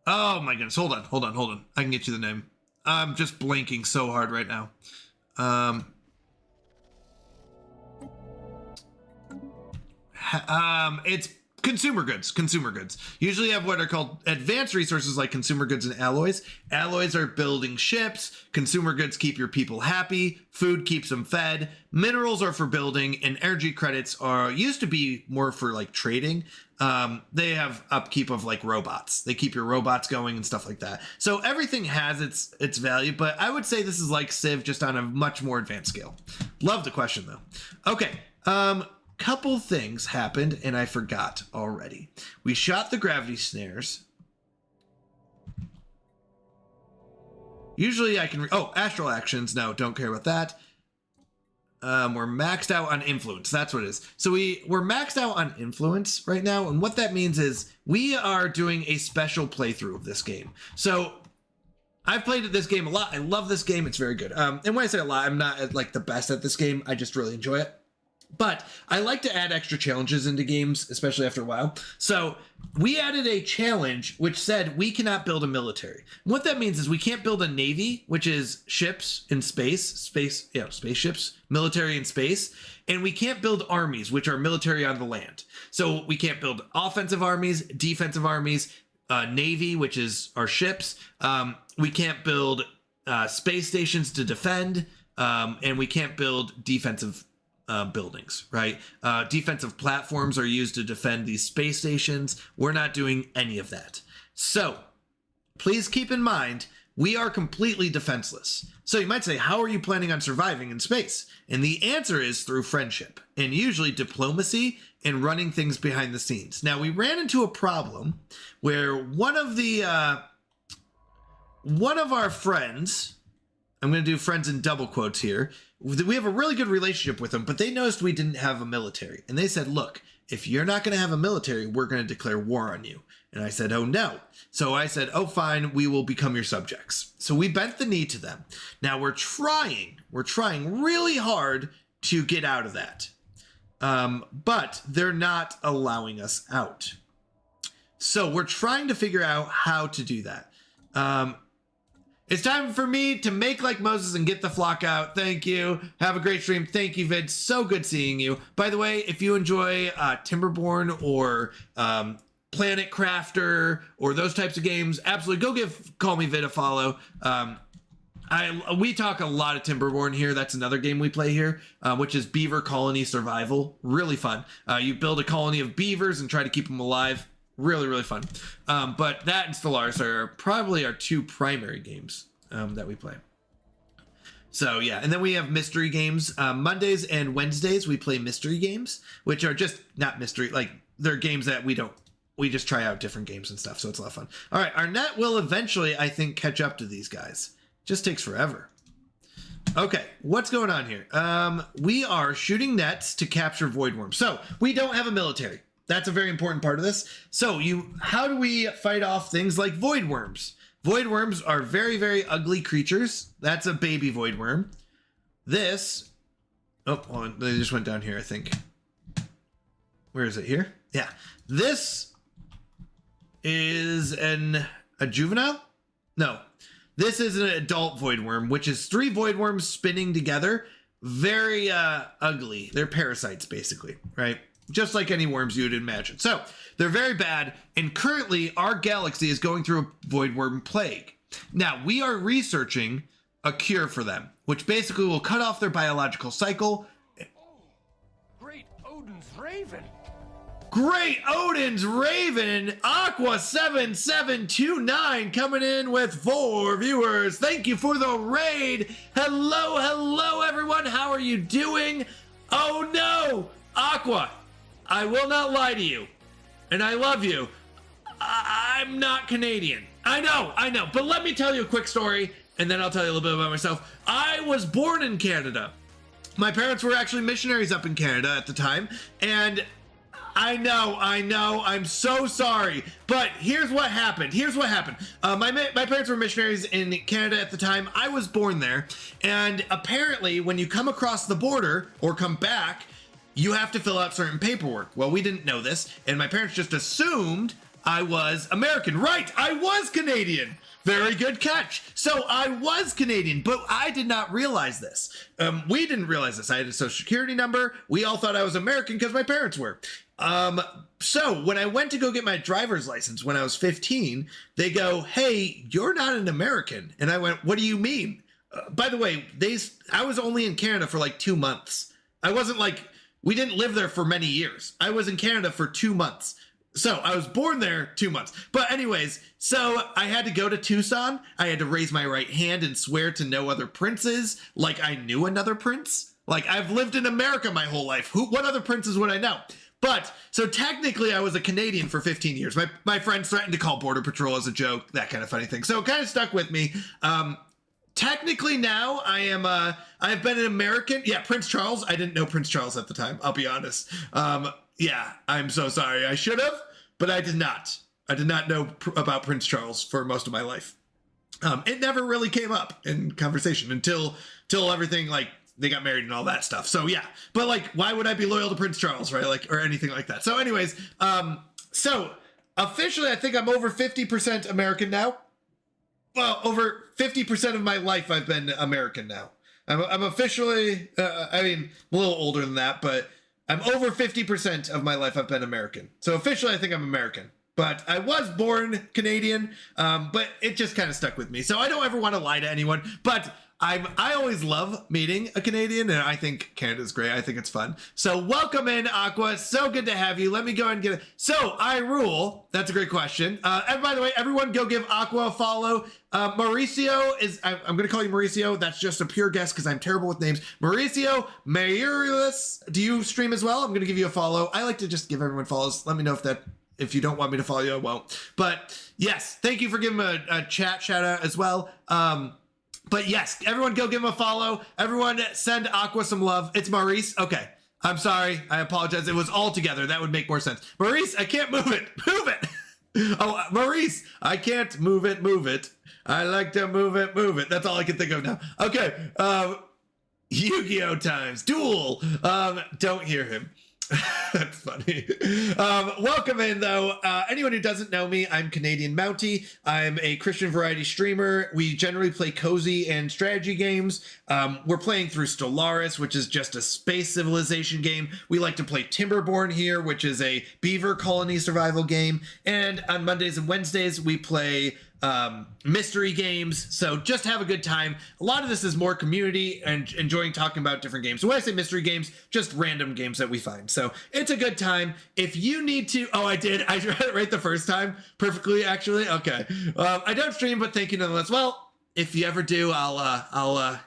Oh my goodness. Hold on. I can get you the name. I'm just blanking so hard right now. It's consumer goods. Usually have what are called advanced resources like consumer goods and alloys. Alloys are building ships. Consumer goods keep your people happy. Food keeps them fed. Minerals are for building, and energy credits used to be more for like trading. They have upkeep of like robots. They keep your robots going and stuff like that. So everything has its value, but I would say this is like Civ, just on a much more advanced scale. Love the question though. Okay. Couple things happened and I forgot already. We shot the gravity snares. Usually I can, astral actions. No, don't care about that. We're maxed out on influence. That's what it is. So we're maxed out on influence right now. And what that means is we are doing a special playthrough of this game. So I've played this game a lot. I love this game. It's very good. And when I say a lot, I'm not like the best at this game. I just really enjoy it. But I like to add extra challenges into games, especially after a while. So we added a challenge which said we cannot build a military. What that means is we can't build a navy, which is ships in spaceships, military in space. And we can't build armies, which are military on the land. So we can't build offensive armies, defensive armies, navy, which is our ships. We can't build space stations to defend, and we can't build defensive buildings, right? Defensive platforms are used to defend these space stations. We're not doing any of that. So please keep in mind, we are completely defenseless. So you might say, how are you planning on surviving in space? And the answer is through friendship and usually diplomacy and running things behind the scenes. Now, we ran into a problem where one of our friends, I'm going to do friends in double quotes here. We have a really good relationship with them, but they noticed we didn't have a military. And they said, look, if you're not going to have a military, we're going to declare war on you. And I said, oh, no. So I said, oh, fine, we will become your subjects. So we bent the knee to them. Now we're trying really hard to get out of that. But they're not allowing us out. So we're trying to figure out how to do that. It's time for me to make like Moses and get the flock out. Thank you. Have a great stream. Thank you, Vid. So good seeing you. By the way, if you enjoy Timberborn or Planet Crafter or those types of games, absolutely go give Call Me Vid a follow. We talk a lot of Timberborn here. That's another game we play here, which is Beaver Colony Survival. Really fun. You build a colony of beavers and try to keep them alive. Really, really fun. But that and Stellaris are probably our two primary games that we play. So yeah, and then we have mystery games. Mondays and Wednesdays we play mystery games, which are just not mystery, like they're games that we just try out different games and stuff. So it's a lot of fun. All right, our net will eventually, I think, catch up to these guys. Just takes forever. Okay, what's going on here? We are shooting nets to capture void worms. So we don't have a military. That's a very important part of this. So how do we fight off things like void worms? Void worms are very, very ugly creatures. That's a baby void worm. This, oh, hold on, they just went down here, I think. Where is it? Here? Yeah. This is a juvenile? No. This is an adult void worm, which is 3 void worms spinning together. Very ugly. They're parasites, basically, right? Just like any worms you'd imagine. So they're very bad. And currently our galaxy is going through a void worm plague. Now we are researching a cure for them, which basically will cut off their biological cycle. Great Odin's Raven! Great Odin's Raven, Aqua 7729 coming in with 4 viewers. Thank you for the raid. Hello everyone. How are you doing? Oh no, Aqua. I will not lie to you, and I love you. I'm not Canadian. I know, but let me tell you a quick story, and then I'll tell you a little bit about myself. I was born in Canada. My parents were actually missionaries up in Canada at the time, and I know, I'm so sorry, but here's what happened. My parents were missionaries in Canada at the time. I was born there, and apparently when you come across the border or come back, you have to fill out certain paperwork. Well, we didn't know this, and my parents just assumed I was American. Right, I was Canadian. Very good catch. So I was Canadian, but I did not realize this. We didn't realize this. I had a social security number. We all thought I was American because my parents were. So when I went to go get my driver's license when I was 15, they go, hey, you're not an American. And I went, what do you mean? By the way, I was only in Canada for like 2 months. I wasn't like, we didn't live there for many years. I was in Canada for 2 months. So I was born there 2 months. But anyways, so I had to go to Tucson. I had to raise my right hand and swear to no other princes, like I knew another prince. Like I've lived in America my whole life. What other princes would I know? But so technically I was a Canadian for 15 years. My friends threatened to call Border Patrol as a joke, that kind of funny thing. So it kind of stuck with me. Technically now I've been an American. Yeah, Prince Charles. I didn't know Prince Charles at the time. I'll be honest. Yeah, I'm so sorry. I should have, but I did not. I did not know about Prince Charles for most of my life. It never really came up in conversation until everything like they got married and all that stuff. So yeah, but like, why would I be loyal to Prince Charles, right? Like, or anything like that. So anyways, so officially, I think I'm over 50% American now. Well, over 50% of my life, I've been American now. I'm officially, I mean, a little older than that, but I'm over 50% of my life I've been American. So officially, I think I'm American. But I was born Canadian, but it just kind of stuck with me. So I don't ever want to lie to anyone, but I always love meeting a Canadian, and I think Canada's great. I think it's fun. So welcome in, Aqua. So good to have you. Let me go ahead and get it. So I rule. That's a great question. And by the way, everyone go give Aqua a follow. Mauricio is, I'm going to call you Mauricio. That's just a pure guess because I'm terrible with names. Mauricio Mayulis. Do you stream as well? I'm going to give you a follow. I like to just give everyone follows. Let me know if you don't want me to follow you, I won't. But yes, thank you for giving a chat shout out as well. But yes, everyone go give him a follow. Everyone send Aqua some love. It's Maurice. Okay. I'm sorry. I apologize. It was all together. That would make more sense. Maurice, I can't move it. Move it. Oh, Maurice, I can't move it. Move it. I like to move it. Move it. That's all I can think of now. Okay. Yu-Gi-Oh times. Duel. Don't hear him. That's funny. Welcome in, though. Anyone who doesn't know me, I'm Canadian Mountie. I'm a Christian variety streamer. We generally play cozy and strategy games. We're playing through Stellaris, which is just a space civilization game. We like to play Timberborn here, which is a beaver colony survival game. And on Mondays and Wednesdays, we play mystery games. So just have a good time. A lot of this is more community and enjoying talking about different games. So when I say mystery games, just random games that we find. So it's a good time. If you need to, I read it right the first time perfectly, actually. Okay. I don't stream, but thank you nonetheless. Well, if you ever do, I'll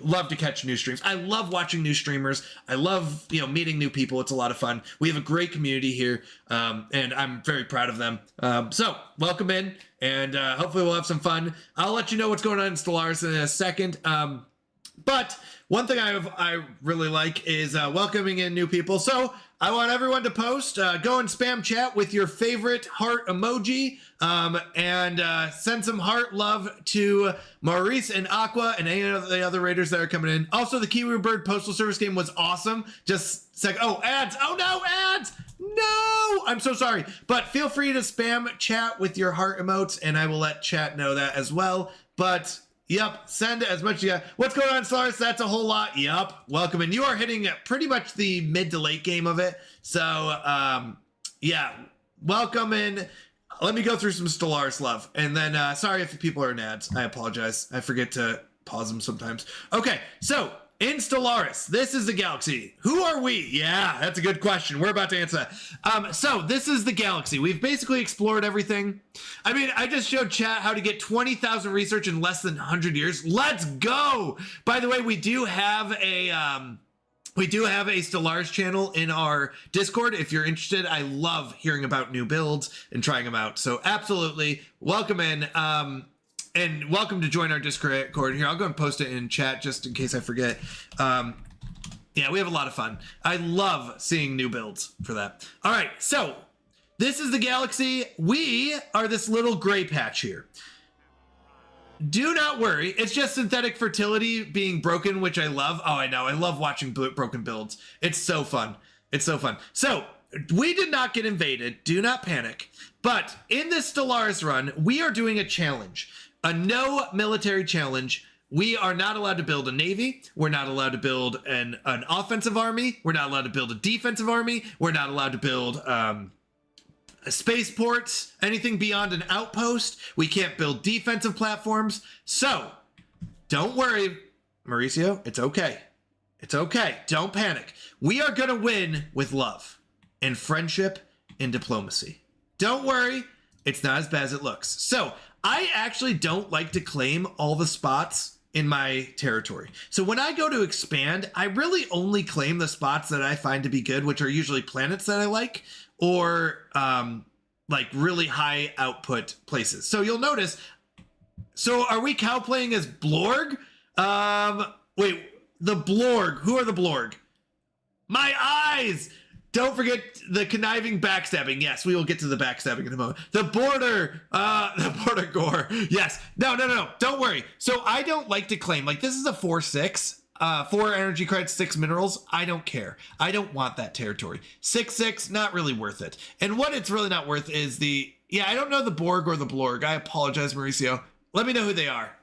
love to catch new streams. I love watching new streamers. I love, meeting new people. It's a lot of fun. We have a great community here, and I'm very proud of them. So welcome in, and hopefully we'll have some fun. I'll let you know what's going on in Stellaris in a second. But one thing I really like is welcoming in new people. So I want everyone to post, go and spam chat with your favorite heart emoji, and send some heart love to Maurice and Aqua and any of the other raiders that are coming in. Also, the Kiwi Bird Postal Service game was awesome. Just ads. Oh no, ads. No, I'm so sorry. But feel free to spam chat with your heart emotes, and I will let chat know that as well. But yep, send as much as you got. What's going on, Stars? That's a whole lot. Yep, welcome. And you are hitting pretty much the mid to late game of it. So, yeah, welcome in. Let me go through some Stellaris love. And then, sorry if people are in ads. I apologize. I forget to pause them sometimes. Okay, so in Stellaris, this is the galaxy. Who are we? Yeah, that's a good question. We're about to answer that. So this is the galaxy. We've basically explored everything. I mean, I just showed chat how to get 20,000 research in less than 100 years. Let's go. By the way, we do have a Stellaris channel in our Discord. If you're interested, I love hearing about new builds and trying them out. So absolutely welcome in. And welcome to join our Discord here. I'll go and post it in chat just in case I forget. Yeah, we have a lot of fun. I love seeing new builds for that. All right, so this is the galaxy. We are this little gray patch here. Do not worry. It's just synthetic fertility being broken, which I love. Oh, I know. I love watching broken builds. It's so fun. It's so fun. So we did not get invaded. Do not panic. But in this Stellaris run, we are doing a challenge. A no military challenge. We are not allowed to build a navy. We're not allowed to build an offensive army. We're not allowed to build a defensive army. We're not allowed to build spaceports, anything beyond an outpost. We can't build defensive platforms. So don't worry, Mauricio. It's okay. It's okay. Don't panic. We are going to win with love and friendship and diplomacy. Don't worry. It's not as bad as it looks. So I actually don't like to claim all the spots in my territory. So when I go to expand, I really only claim the spots that I find to be good, which are usually planets that I like, or like really high output places. So you'll notice, so are we cowplaying as Blorg? Wait, the Blorg. Who are the Blorg? My eyes! Don't forget the conniving backstabbing. Yes, we will get to the backstabbing in a moment. The border gore. Yes. No. Don't worry. So I don't like to claim, like this is a 4-6. 4 energy credits, 6 minerals. I don't care. I don't want that territory. 6, not really worth it. And what it's really not worth is I don't know the Borg or the Blorg. I apologize, Mauricio. Let me know who they are.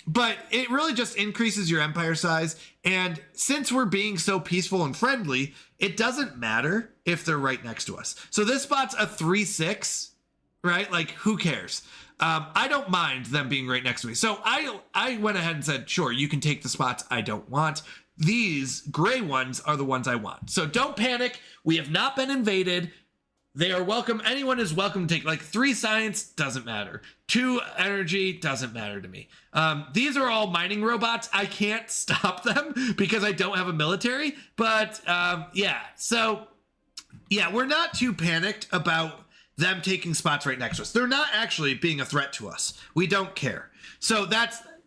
But it really just increases your empire size. And since we're being so peaceful and friendly, it doesn't matter if they're right next to us. So this spot's a 3-6, right? Like, who cares? I don't mind them being right next to me. So I went ahead and said, sure, you can take the spots I don't want. These gray ones are the ones I want. So don't panic. We have not been invaded. They are welcome. Anyone is welcome to take, like, 3 science, doesn't matter. 2 energy, doesn't matter to me. These are all mining robots. I can't stop them because I don't have a military. But so we're not too panicked about them taking spots right next to us. They're not actually being a threat to us. We don't care. So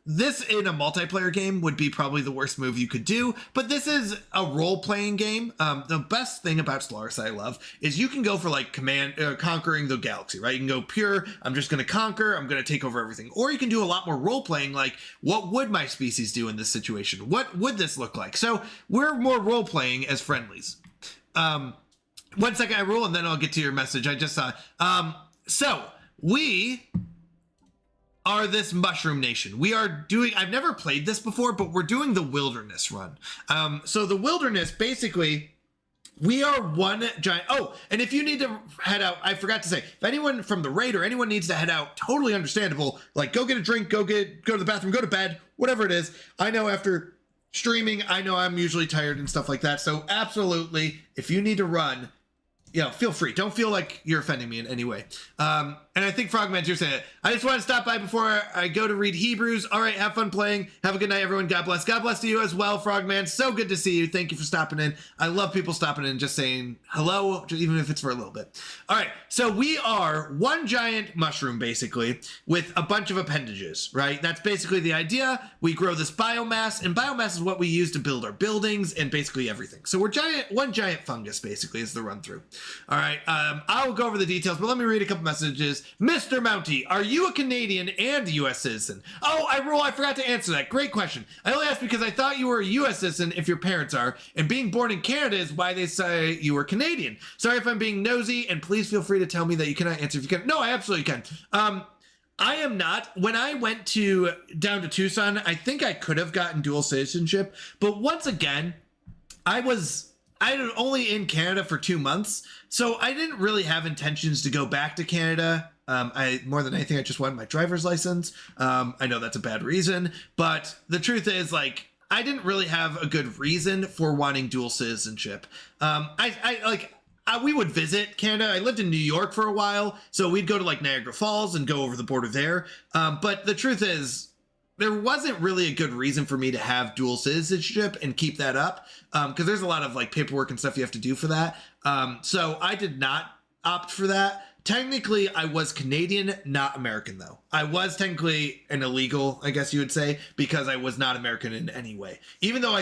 this in a multiplayer game would be probably the worst move you could do, but this is a role-playing game. The best thing about Stellaris I love is you can go for like conquering the galaxy, right? You can go pure, I'm just going to conquer, I'm going to take over everything. Or you can do a lot more role-playing, like what would my species do in this situation? What would this look like? So we're more role-playing as friendlies. 1 second, I rule, and then I'll get to your message. I just saw. So we are this mushroom nation. We are doing, I've never played this before, but we're doing the wilderness run. So the wilderness, basically, we are one giant, and if you need to head out, I forgot to say, if anyone from the raid or anyone needs to head out, totally understandable, like go get a drink, go to the bathroom, go to bed, whatever it is. I know after streaming, I know I'm usually tired and stuff like that. So absolutely, if you need to run, feel free. Don't feel like you're offending me in any way. And I think Frogman's here saying it. I just want to stop by before I go to read Hebrews. All right, have fun playing. Have a good night, everyone. God bless. God bless to you as well, Frogman. So good to see you. Thank you for stopping in. I love people stopping in and just saying hello, even if it's for a little bit. All right, so we are one giant mushroom, basically, with a bunch of appendages, right? That's basically the idea. We grow this biomass, and biomass is what we use to build our buildings and basically everything. So we're one giant fungus, basically, is the run through. All right, I'll go over the details, but let me read a couple messages. Mr. Mounty, are you a Canadian and a U.S. citizen? Oh, I forgot to answer that. Great question. I only asked because I thought you were a U.S. citizen if your parents are, and being born in Canada is why they say you were Canadian. Sorry if I'm being nosy, and please feel free to tell me that you cannot answer if you can. No, I absolutely can. I am not. When I went down to Tucson, I think I could have gotten dual citizenship, but once again, I was only in Canada for 2 months, so I didn't really have intentions to go back to Canada. More than anything, I just wanted my driver's license. I know that's a bad reason, but the truth is, like, I didn't really have a good reason for wanting dual citizenship. We would visit Canada. I lived in New York for a while, so we'd go to like Niagara Falls and go over the border there. But the truth is, there wasn't really a good reason for me to have dual citizenship and keep that up, because there's a lot of like paperwork and stuff you have to do for that. So I did not opt for that. Technically, I was Canadian, not American, though. I was technically an illegal, I guess you would say, because I was not American in any way. Even though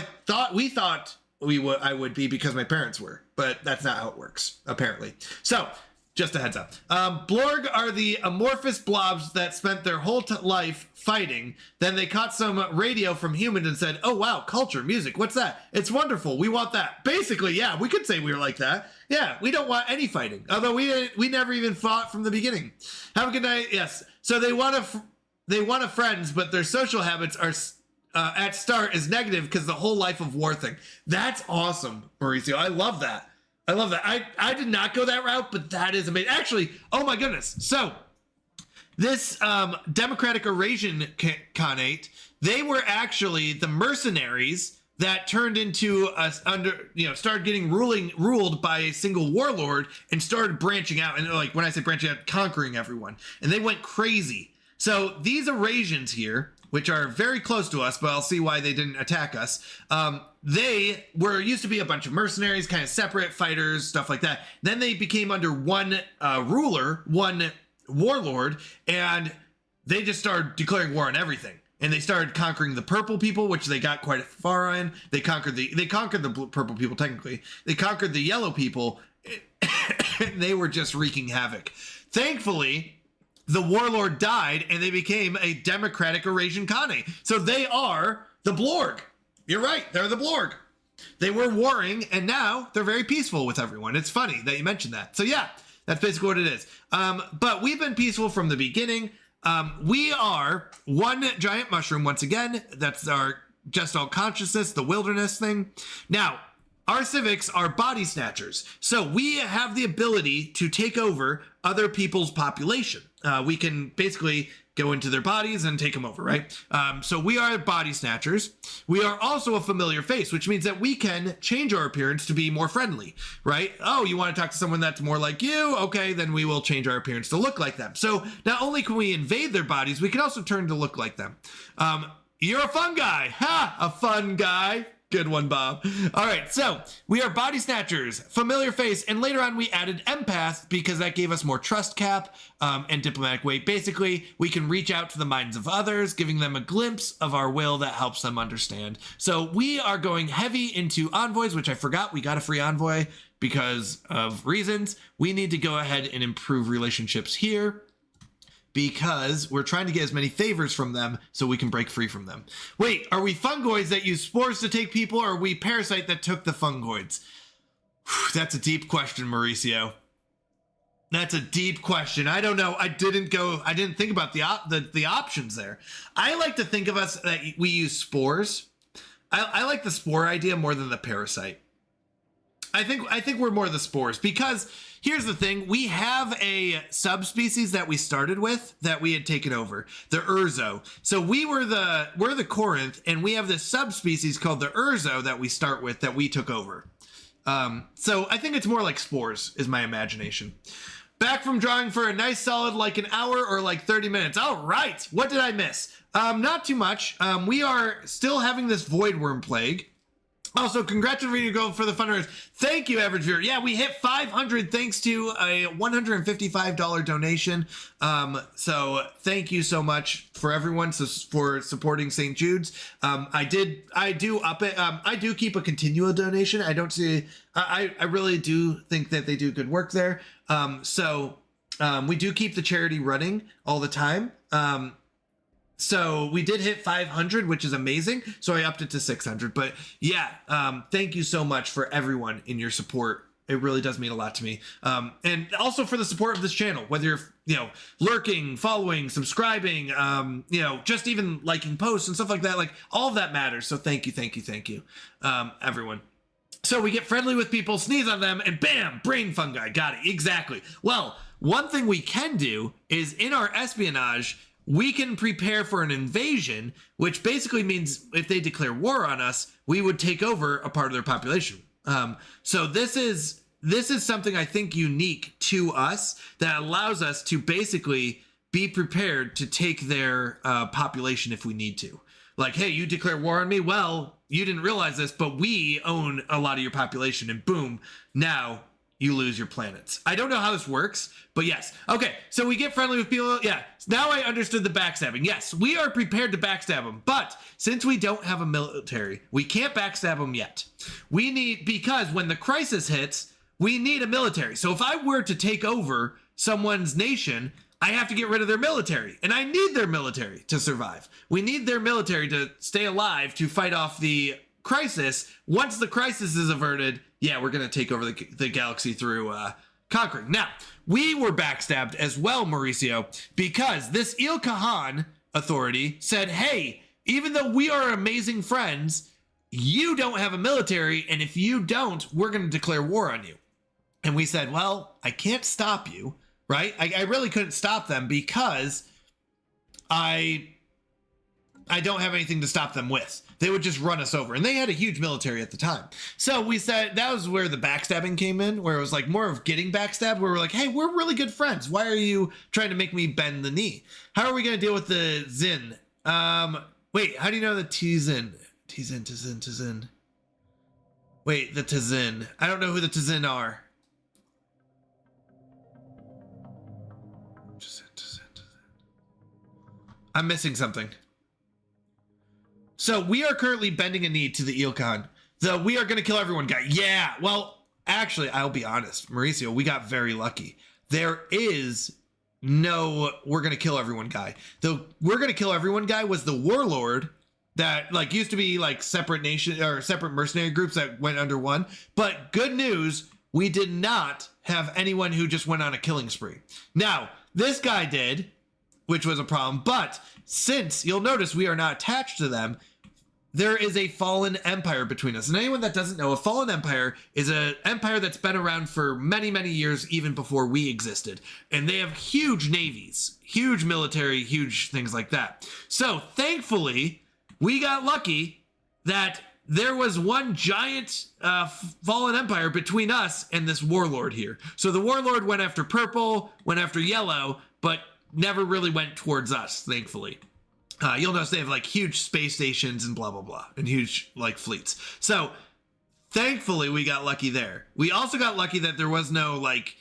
we thought I would be because my parents were, but that's not how it works, apparently. So, just a heads up. Blorg are the amorphous blobs that spent their whole life fighting. Then they caught some radio from humans and said, oh, wow, culture, music, what's that? It's wonderful. We want that. Basically, yeah, we could say we were like that. Yeah, we don't want any fighting. Although we never even fought from the beginning. Have a good night. Yes. So they want a friends, but their social habits are at start is negative because the whole life of war thing. That's awesome, Mauricio. I love that. I did not go that route, but that is amazing. Actually, oh my goodness. So this Democratic Eurasian Khanate, they were actually the mercenaries that turned into started getting ruled by a single warlord and started branching out. And like when I say branching out, conquering everyone. And they went crazy. So these Eurasians here, which are very close to us, but I'll see why they didn't attack us. They used to be a bunch of mercenaries, kind of separate fighters, stuff like that. Then they became under one ruler, one warlord, and they just started declaring war on everything. And they started conquering the purple people, which they got quite far on. They conquered the purple people, technically. They conquered the yellow people, and they were just wreaking havoc. Thankfully, the warlord died, and they became a Democratic Eurasian Khanate. So they are The Blorg. You're right. They're the Blorg. They were warring, and now they're very peaceful with everyone. It's funny that you mentioned that. So yeah, that's basically what it is. But we've been peaceful from the beginning. We are one giant mushroom once again. That's our just all consciousness, the wilderness thing. Now, our civics are body snatchers. So we have the ability to take over other people's population. We can basically go into their bodies and take them over, right? So we are body snatchers. We are also a familiar face, which means that we can change our appearance to be more friendly, right? Oh, you want to talk to someone that's more like you? Okay, then we will change our appearance to look like them. So not only can we invade their bodies, we can also turn to look like them. You're a fun guy. Ha! A fun guy. Good one, Bob. All right, so we are body snatchers, familiar face, and later on we added empath because that gave us more trust cap and diplomatic weight. Basically, we can reach out to the minds of others, giving them a glimpse of our will that helps them understand. So we are going heavy into envoys, which I forgot we got a free envoy because of reasons. We need to go ahead and improve relationships here, because we're trying to get as many favors from them so we can break free from them. Wait, are we fungoids that use spores to take people, or are we parasite that took the fungoids? That's a deep question, Mauricio. That's a deep question. I don't know. I didn't think about the options there. I like to think of us that we use spores. I like the spore idea more than the parasite. I think we're more the spores, because here's the thing. We have a subspecies that we started with that we had taken over, the Urzo. So we're the Corinth, and we have this subspecies called the Urzo that we start with that we took over. So I think it's more like spores is my imagination. Back from drawing for a nice solid like an hour or like 30 minutes. All right. What did I miss? Not too much. We are still having this void worm plague. Also, congratulations for the fundraisers. Thank you, average viewer. Yeah, we hit 500 thanks to a $155 donation. So thank you so much for everyone for supporting St. Jude's. I do up it. I do keep a continual donation. I don't see. I really do think that they do good work there. So we do keep the charity running all the time. So we did hit 500, which is amazing. So I upped it to 600. But yeah, thank you so much for everyone in your support. It really does mean a lot to me. And also for the support of this channel, whether you're, lurking, following, subscribing, just even liking posts and stuff like that. Like, all of that matters. So thank you, everyone. So we get friendly with people, sneeze on them, and bam, brain fungi. Got it. Exactly. Well, one thing we can do is in our espionage, we can prepare for an invasion, which basically means if they declare war on us, we would take over a part of their population. So this is something I think unique to us that allows us to basically be prepared to take their population if we need to. Like, hey, you declare war on me? Well, you didn't realize this, but we own a lot of your population, and boom, now you lose your planets. I don't know how this works, but yes. Okay, so we get friendly with people. Yeah, now I understood the backstabbing. Yes, we are prepared to backstab them, but since we don't have a military, we can't backstab them yet. Because when the crisis hits, we need a military. So if I were to take over someone's nation, I have to get rid of their military, and I need their military to survive. We need their military to stay alive to fight off the crisis. Once the crisis is averted, yeah, we're going to take over the galaxy through conquering. Now, we were backstabbed as well, Mauricio, because this Il Kahan authority said, hey, even though we are amazing friends, you don't have a military, and if you don't, we're going to declare war on you. And we said, well, I can't stop you, right? I really couldn't stop them because I don't have anything to stop them with. They would just run us over. And they had a huge military at the time. So we said that was where the backstabbing came in, where it was like more of getting backstabbed, where we're like, hey, we're really good friends. Why are you trying to make me bend the knee? How are we going to deal with the Zin? Wait, how do you know the Tzin? Tzin. Wait, the Tzin. I don't know who the Tzin are. I'm missing something. So we are currently bending a knee to the Ilkhan. The we are going to kill everyone guy. Yeah. Well, actually, I'll be honest, Mauricio, we got very lucky. There is no we're going to kill everyone guy. The we're going to kill everyone guy was the warlord that like used to be like separate nation or separate mercenary groups that went under one. But good news, we did not have anyone who just went on a killing spree. Now, this guy did, which was a problem. But since you'll notice we are not attached to them, there is a fallen empire between us. And anyone that doesn't know, a fallen empire is an empire that's been around for many, many years, even before we existed. And they have huge navies, huge military, huge things like that. So thankfully, we got lucky that there was one giant fallen empire between us and this warlord here. So the warlord went after purple, went after yellow, but never really went towards us, thankfully. You'll notice they have like huge space stations and blah, blah, blah, and huge like fleets. So thankfully we got lucky there. We also got lucky that there was no like,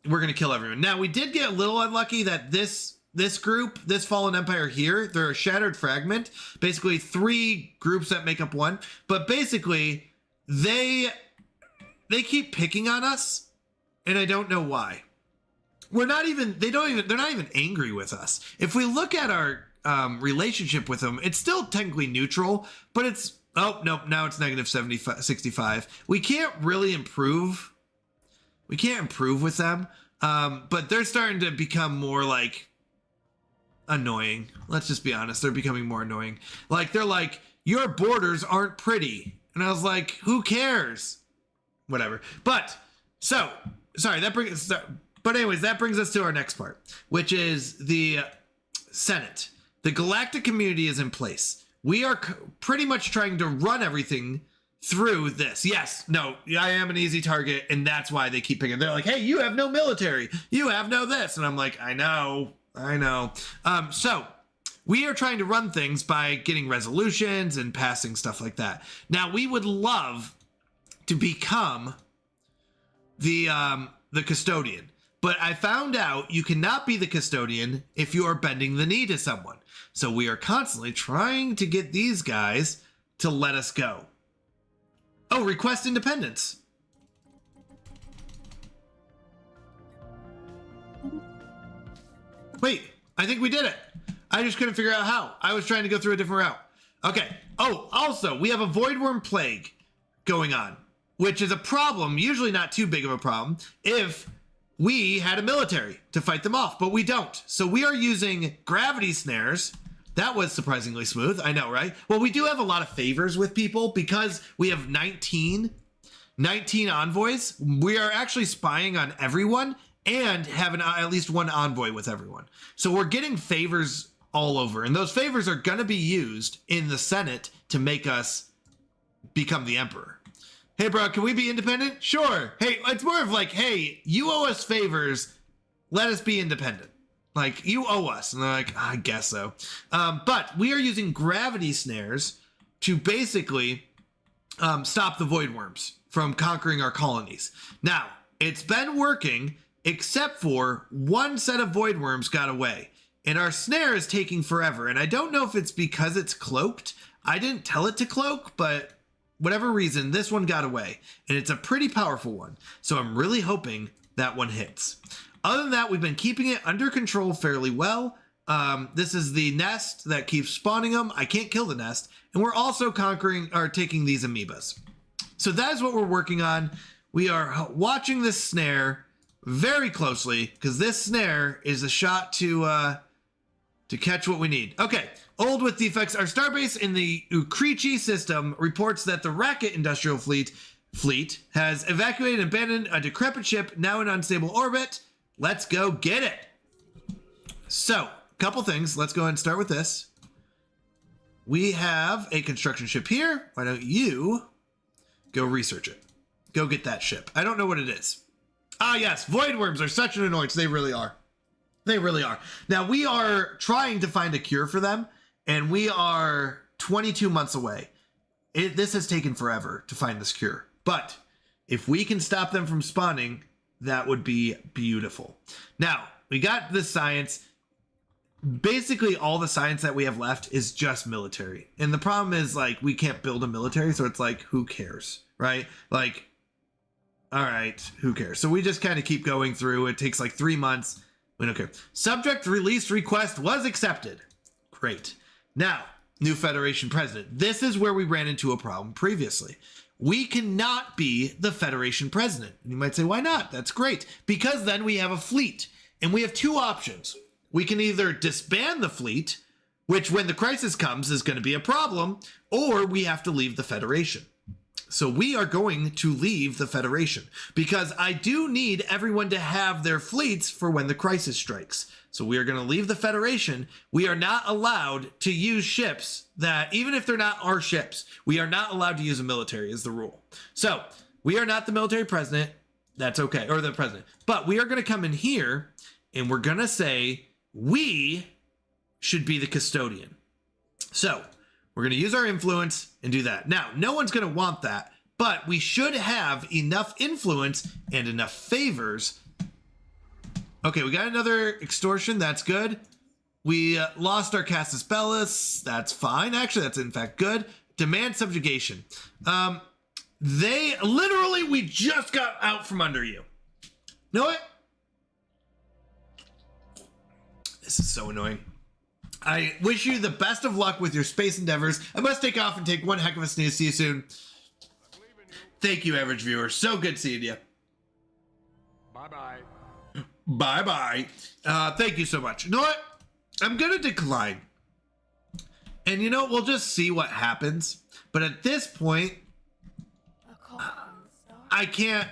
we're going to kill everyone. Now we did get a little unlucky that this group, this fallen empire here, they're a shattered fragment, basically 3 groups that make up one. But basically they keep picking on us and I don't know why. They're not even angry with us. If we look at our relationship with them, it's still technically neutral, but it's, oh, nope, now it's negative 65. We can't really improve. We can't improve with them, but they're starting to become more like annoying. Let's just be honest. They're becoming more annoying. Like, they're like, your borders aren't pretty. And I was like, who cares? Whatever. But, so, sorry, but anyways, that brings us to our next part, which is the Senate. The galactic community is in place. We are pretty much trying to run everything through this. Yes, no, I am an easy target, and that's why they keep picking. They're like, hey, you have no military. You have no this. And I'm like, I know. So we are trying to run things by getting resolutions and passing stuff like that. Now, we would love to become the custodian. But I found out you cannot be the custodian if you are bending the knee to someone. So we are constantly trying to get these guys to let us go. Oh, request independence. Wait, I think we did it. I just couldn't figure out how. I was trying to go through a different route. Okay. Oh, also, we have a voidworm plague going on, which is a problem, usually not too big of a problem, if we had a military to fight them off, but we don't. So we are using gravity snares. That was surprisingly smooth. I know, right? Well, we do have a lot of favors with people because we have 19 envoys. We are actually spying on everyone and have at least one envoy with everyone. So we're getting favors all over. And those favors are going to be used in the Senate to make us become the emperor. Hey, bro, can we be independent? Sure. Hey, it's more of like, hey, you owe us favors. Let us be independent. Like, you owe us. And they're like, I guess so. But we are using gravity snares to basically stop the void worms from conquering our colonies. Now, it's been working, except for one set of void worms got away. And our snare is taking forever. And I don't know if it's because it's cloaked. I didn't tell it to cloak, but whatever reason, this one got away, and it's a pretty powerful one. So I'm really hoping that one hits. Other than that, we've been keeping it under control fairly well. This is the nest that keeps spawning them. I can't kill the nest. And we're also taking these amoebas. So that is what we're working on. We are watching this snare very closely because this snare is a shot to catch what we need. Okay. Old with defects. Our starbase in the Ukrichi system reports that the Racket industrial fleet has evacuated and abandoned a decrepit ship now in unstable orbit. Let's go get it. So, couple things. Let's go ahead and start with this. We have a construction ship here. Why don't you go research it? Go get that ship. I don't know what it is. Ah, yes. Void worms are such an annoyance. They really are. They really are. Now, we are trying to find a cure for them. And we are 22 months away. This has taken forever to find this cure. But if we can stop them from spawning, that would be beautiful. Now, we got the science. Basically, all the science that we have left is just military. And the problem is, like, we can't build a military, so it's like, who cares, right? Like, all right, who cares? So we just kind of keep going through. It takes like 3 months. We don't care. Subject release request was accepted. Great. Now, new Federation president. This is where we ran into a problem previously. We cannot be the Federation president. And you might say, why not? That's great. Because then we have a fleet. And we have two options. We can either disband the fleet, which when the crisis comes is going to be a problem, or we have to leave the Federation. So we are going to leave the Federation because I do need everyone to have their fleets for when the crisis strikes. So we are going to leave the Federation. We are not allowed to use ships that, even if they're not our ships, we are not allowed to use a military is the rule. So we are not the military president. That's okay. Or the president. But we are going to come in here and we're going to say we should be the custodian. So we're going to use our influence and do that. Now, no one's going to want that, but we should have enough influence and enough favors. Okay, we got another extortion. That's good. We lost our Casus Bellus. That's fine. Actually, that's in fact good. Demand subjugation. We just got out from under you. Know what? This is so annoying. I wish you the best of luck with your space endeavors. I must take off and take one heck of a snooze. See you soon. Thank you, average viewer. So good seeing you. Bye-bye. Bye-bye. Thank you so much. You know what? I'm going to decline. And we'll just see what happens. But at this point, I can't.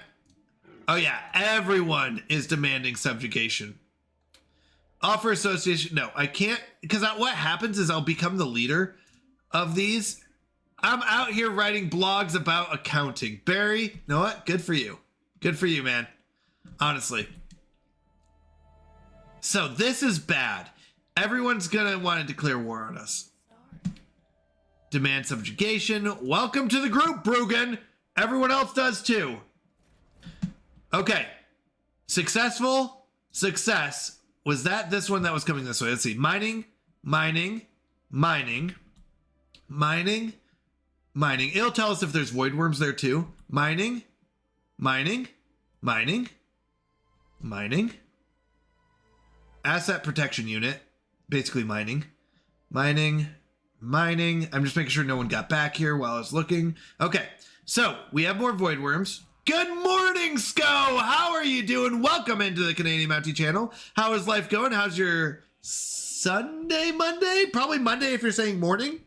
Oh, yeah. Everyone is demanding subjugation. Offer association. No, I can't. Because what happens is I'll become the leader of these. I'm out here writing blogs about accounting. Barry, you know what? Good for you. Good for you, man. Honestly. So this is bad. Everyone's going to want to declare war on us. Demand subjugation. Welcome to the group, Brugan. Everyone else does too. Okay. Successful. Success. Was that this one that was coming this way? Let's see. Mining. It'll tell us if there's void worms there too. Mining. Asset protection unit. Basically mining. I'm just making sure no one got back here while I was looking. Okay. So we have more void worms. Good morning, Sco. How are you doing? Welcome into the Canadian Mountie channel. How is life going? How's your Sunday, Monday? Probably Monday if you're saying morning.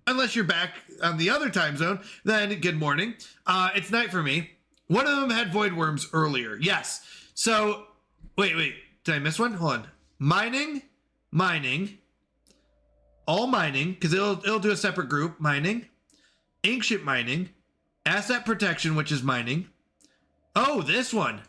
Unless you're back on the other time zone, then good morning. It's night for me. One of them had void worms earlier. Yes. So, wait. Did I miss one? Hold on. Mining. All mining, because it'll do a separate group. Mining. Ancient mining. Asset protection, which is mining. Oh, this one.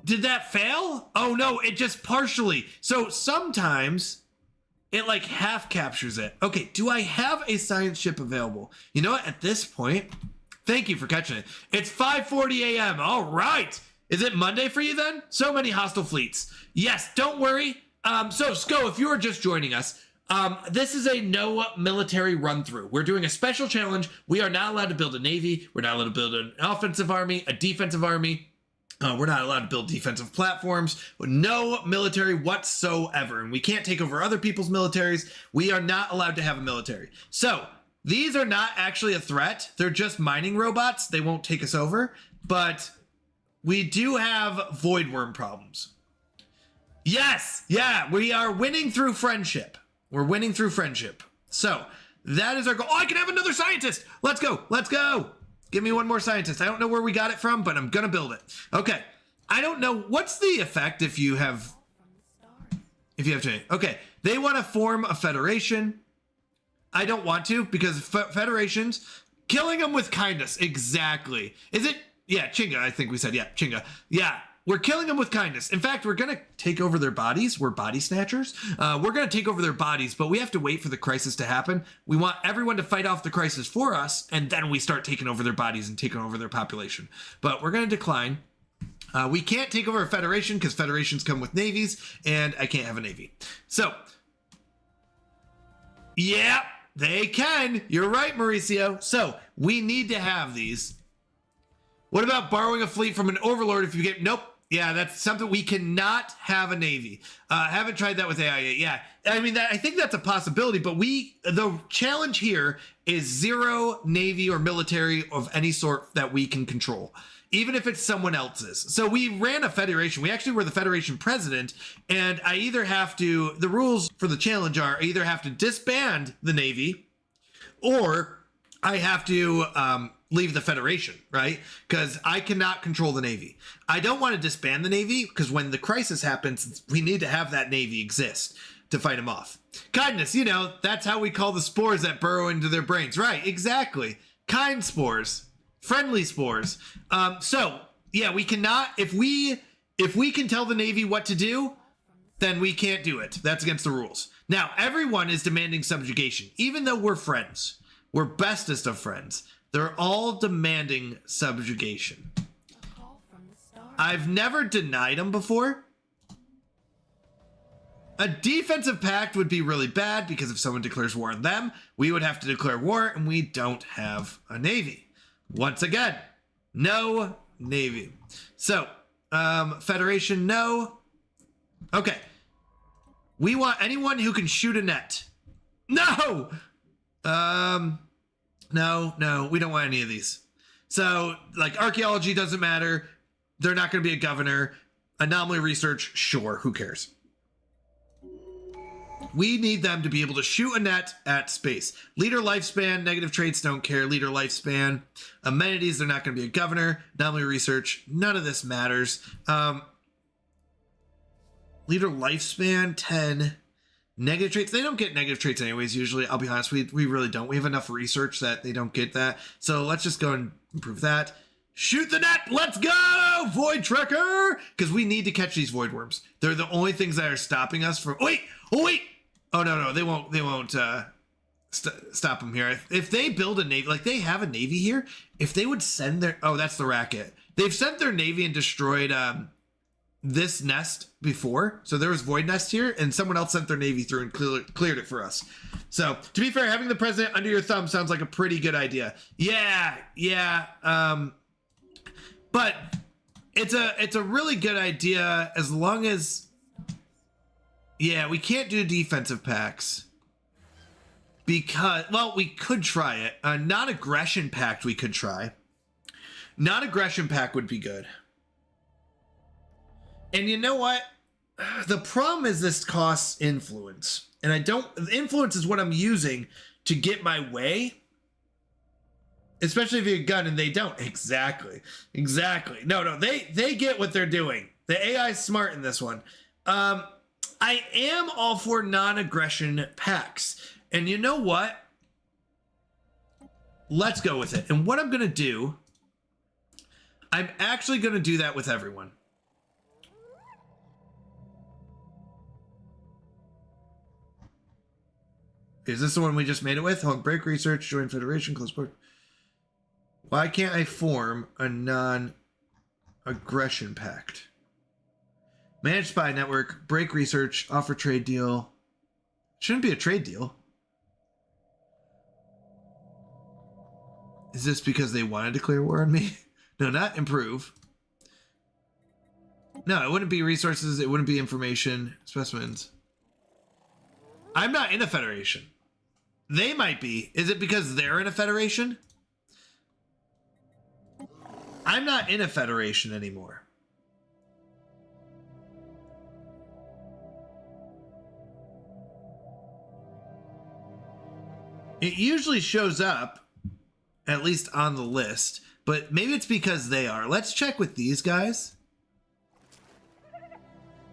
Did that fail? Oh no, it just partially. So sometimes it like half captures it. Okay, do I have a science ship available? You know what? At this point, thank you for catching it. It's 5:40 a.m. All right. Is it Monday for you then? So many hostile fleets. Yes, don't worry. So Sco, if you are just joining us, this is a no military run through. We're doing a special challenge. We are not allowed to build a navy. We're not allowed to build an offensive army, a defensive army. We're not allowed to build defensive platforms. No military whatsoever. And we can't take over other people's militaries. We are not allowed to have a military. So these are not actually a threat. They're just mining robots. They won't take us over. But we do have void worm problems. Yes. Yeah. We are winning through friendship. We're winning through friendship. So that is our goal. Oh, I can have another scientist. Let's go. Let's go. Give me one more scientist. I don't know where we got it from, but I'm going to build it. Okay. I don't know. What's the effect if you have to? Okay. They want to form a federation. I don't want to because federations, killing them with kindness. Exactly. Is it? Yeah, Chinga. I think we said, yeah, Chinga. Yeah. We're killing them with kindness. In fact, we're going to take over their bodies. We're body snatchers. We're going to take over their bodies, but we have to wait for the crisis to happen. We want everyone to fight off the crisis for us, and then we start taking over their bodies and taking over their population. But we're going to decline. We can't take over a federation because federations come with navies, and I can't have a navy. So, yeah, they can. You're right, Mauricio. So, we need to have these. What about borrowing a fleet from an overlord if you get... Nope. Yeah, that's something we cannot have a Navy. Haven't tried that with AI yet. Yeah, I mean, I think that's a possibility, but the challenge here is 0 Navy or military of any sort that we can control, even if it's someone else's. So we ran a federation. We actually were the federation president, and I either have to, the rules for the challenge are I either have to disband the Navy or I have to leave the Federation, right? Because I cannot control the Navy. I don't want to disband the Navy because when the crisis happens, we need to have that Navy exist to fight them off. Kindness, that's how we call the spores that burrow into their brains. Right, exactly. Kind spores, friendly spores. So yeah, we cannot, if we can tell the Navy what to do, then we can't do it. That's against the rules. Now, everyone is demanding subjugation, even though we're friends. We're bestest of friends. They're all demanding subjugation. I've never denied them before. A defensive pact would be really bad because if someone declares war on them, we would have to declare war, and we don't have a Navy. Once again, no Navy. So, Federation, no. Okay. We want anyone who can shoot a net. No! No, we don't want any of these. So, like, archaeology doesn't matter. They're not going to be a governor. Anomaly research, sure, who cares? We need them to be able to shoot a net at space. Leader lifespan, negative traits, don't care. Leader lifespan. Amenities, they're not going to be a governor. Anomaly research, none of this matters. Leader lifespan, 10. Negative traits, they don't get negative traits anyways, usually. I'll be honest, we really don't. We have enough research that they don't get that. So let's just go and improve that. Shoot the net, let's go, Void Trekker! Because we need to catch these void worms. They're the only things that are stopping us from, wait! Oh, no, they won't stop them here. If they build a Navy, like they have a Navy here, if they would send their, oh, that's the racket. They've sent their Navy and destroyed, this nest before. So there was void nest here and someone else sent their Navy through and cleared it for us. So to be fair, having the president under your thumb sounds like a pretty good idea. Yeah. But it's a really good idea as long as, yeah, we can't do defensive pacts because, well, we could try it. A non-aggression pact we could try. Non-aggression pact would be good. And you know what? The problem is this costs influence. And influence is what I'm using to get my way. Especially if you have a gun and they don't. Exactly. No, they get what they're doing. The AI is smart in this one. I am all for non-aggression pacts. And you know what? Let's go with it. And what I'm going to do, I'm actually going to do that with everyone. Is this the one we just made it with? Hold, break research, join federation, close port. Why can't I form a non-aggression pact? Manage spy network, break research, offer trade deal. Shouldn't be a trade deal. Is this because they want to declare war on me? No, not improve. No, it wouldn't be resources. It wouldn't be information, specimens. I'm not in a federation. They might be. Is it because they're in a federation? I'm not in a federation anymore. It usually shows up, at least on the list, but maybe it's because they are. Let's check with these guys.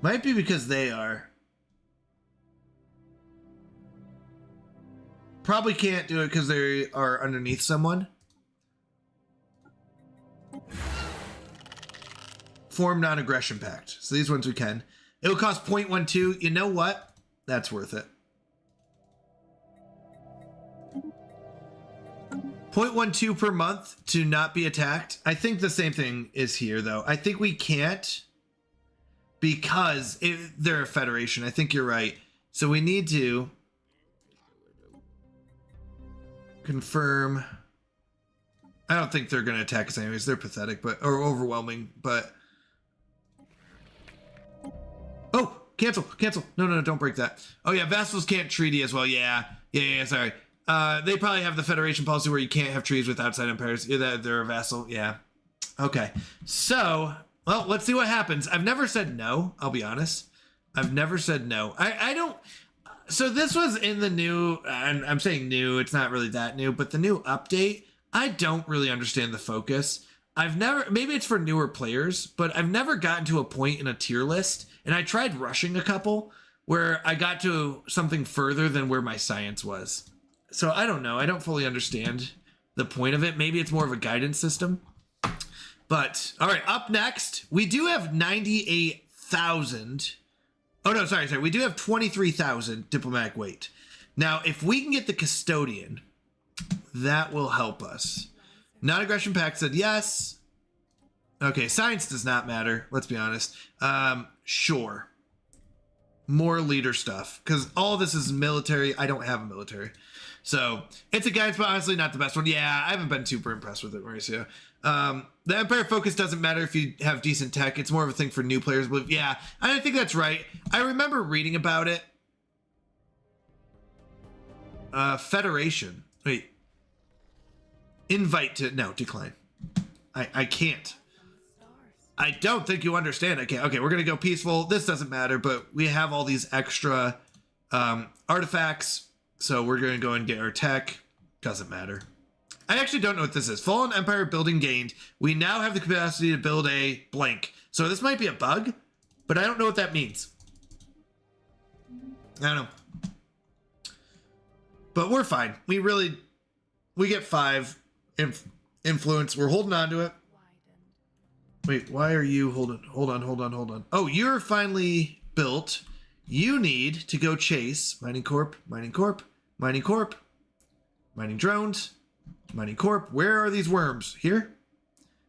Might be because they are. Probably can't do it because they are underneath someone. Form non-aggression pact. So these ones we can. It'll cost 0.12. You know what? That's worth it. 0.12 per month to not be attacked. I think the same thing is here, though. I think we can't because they're a federation. I think you're right. So we need to confirm. I don't think they're going to attack us anyways. They're pathetic, or overwhelming, but Oh, cancel. No, don't break that. Oh yeah, vassals can't treaty as well. Yeah, sorry. They probably have the Federation policy where you can't have treaties with outside empires. Yeah, they're a vassal. Yeah. Okay. So, well, let's see what happens. I've never said no, I'll be honest. I've never said no. I don't. So this was in the new, and I'm saying new, it's not really that new, but the new update, I don't really understand the focus. Maybe it's for newer players, but I've never gotten to a point in a tier list, and I tried rushing a couple where I got to something further than where my science was. So I don't know. I don't fully understand the point of it. Maybe it's more of a guidance system. But, all right, up next, we do have 98,000. Oh, no, sorry. We do have 23,000 diplomatic weight. Now, if we can get the custodian, that will help us. Non-aggression pact said yes. Okay, science does not matter. Let's be honest. Sure. More leader stuff. Because all this is military. I don't have a military. So, it's a guidance, but honestly not the best one. Yeah, I haven't been super impressed with it, Mauricio. The Empire focus doesn't matter if you have decent tech. It's more of a thing for new players. But yeah, I think that's right. I remember reading about it. Federation. Wait. Invite to... No, decline. I can't. I don't think you understand. I can't. Okay, we're going to go peaceful. This doesn't matter, but we have all these extra artifacts. So we're going to go and get our tech. Doesn't matter. I actually don't know what this is. Fallen Empire building gained. We now have the capacity to build a blank. So this might be a bug, but I don't know what that means. I don't know. But we're fine. We get 5 influence. We're holding on to it. Wait, why are you holding? Hold on. Oh, you're finally built. You need to go chase Mining Corp, Mining drones, Mining Corp. Where are these worms? Here?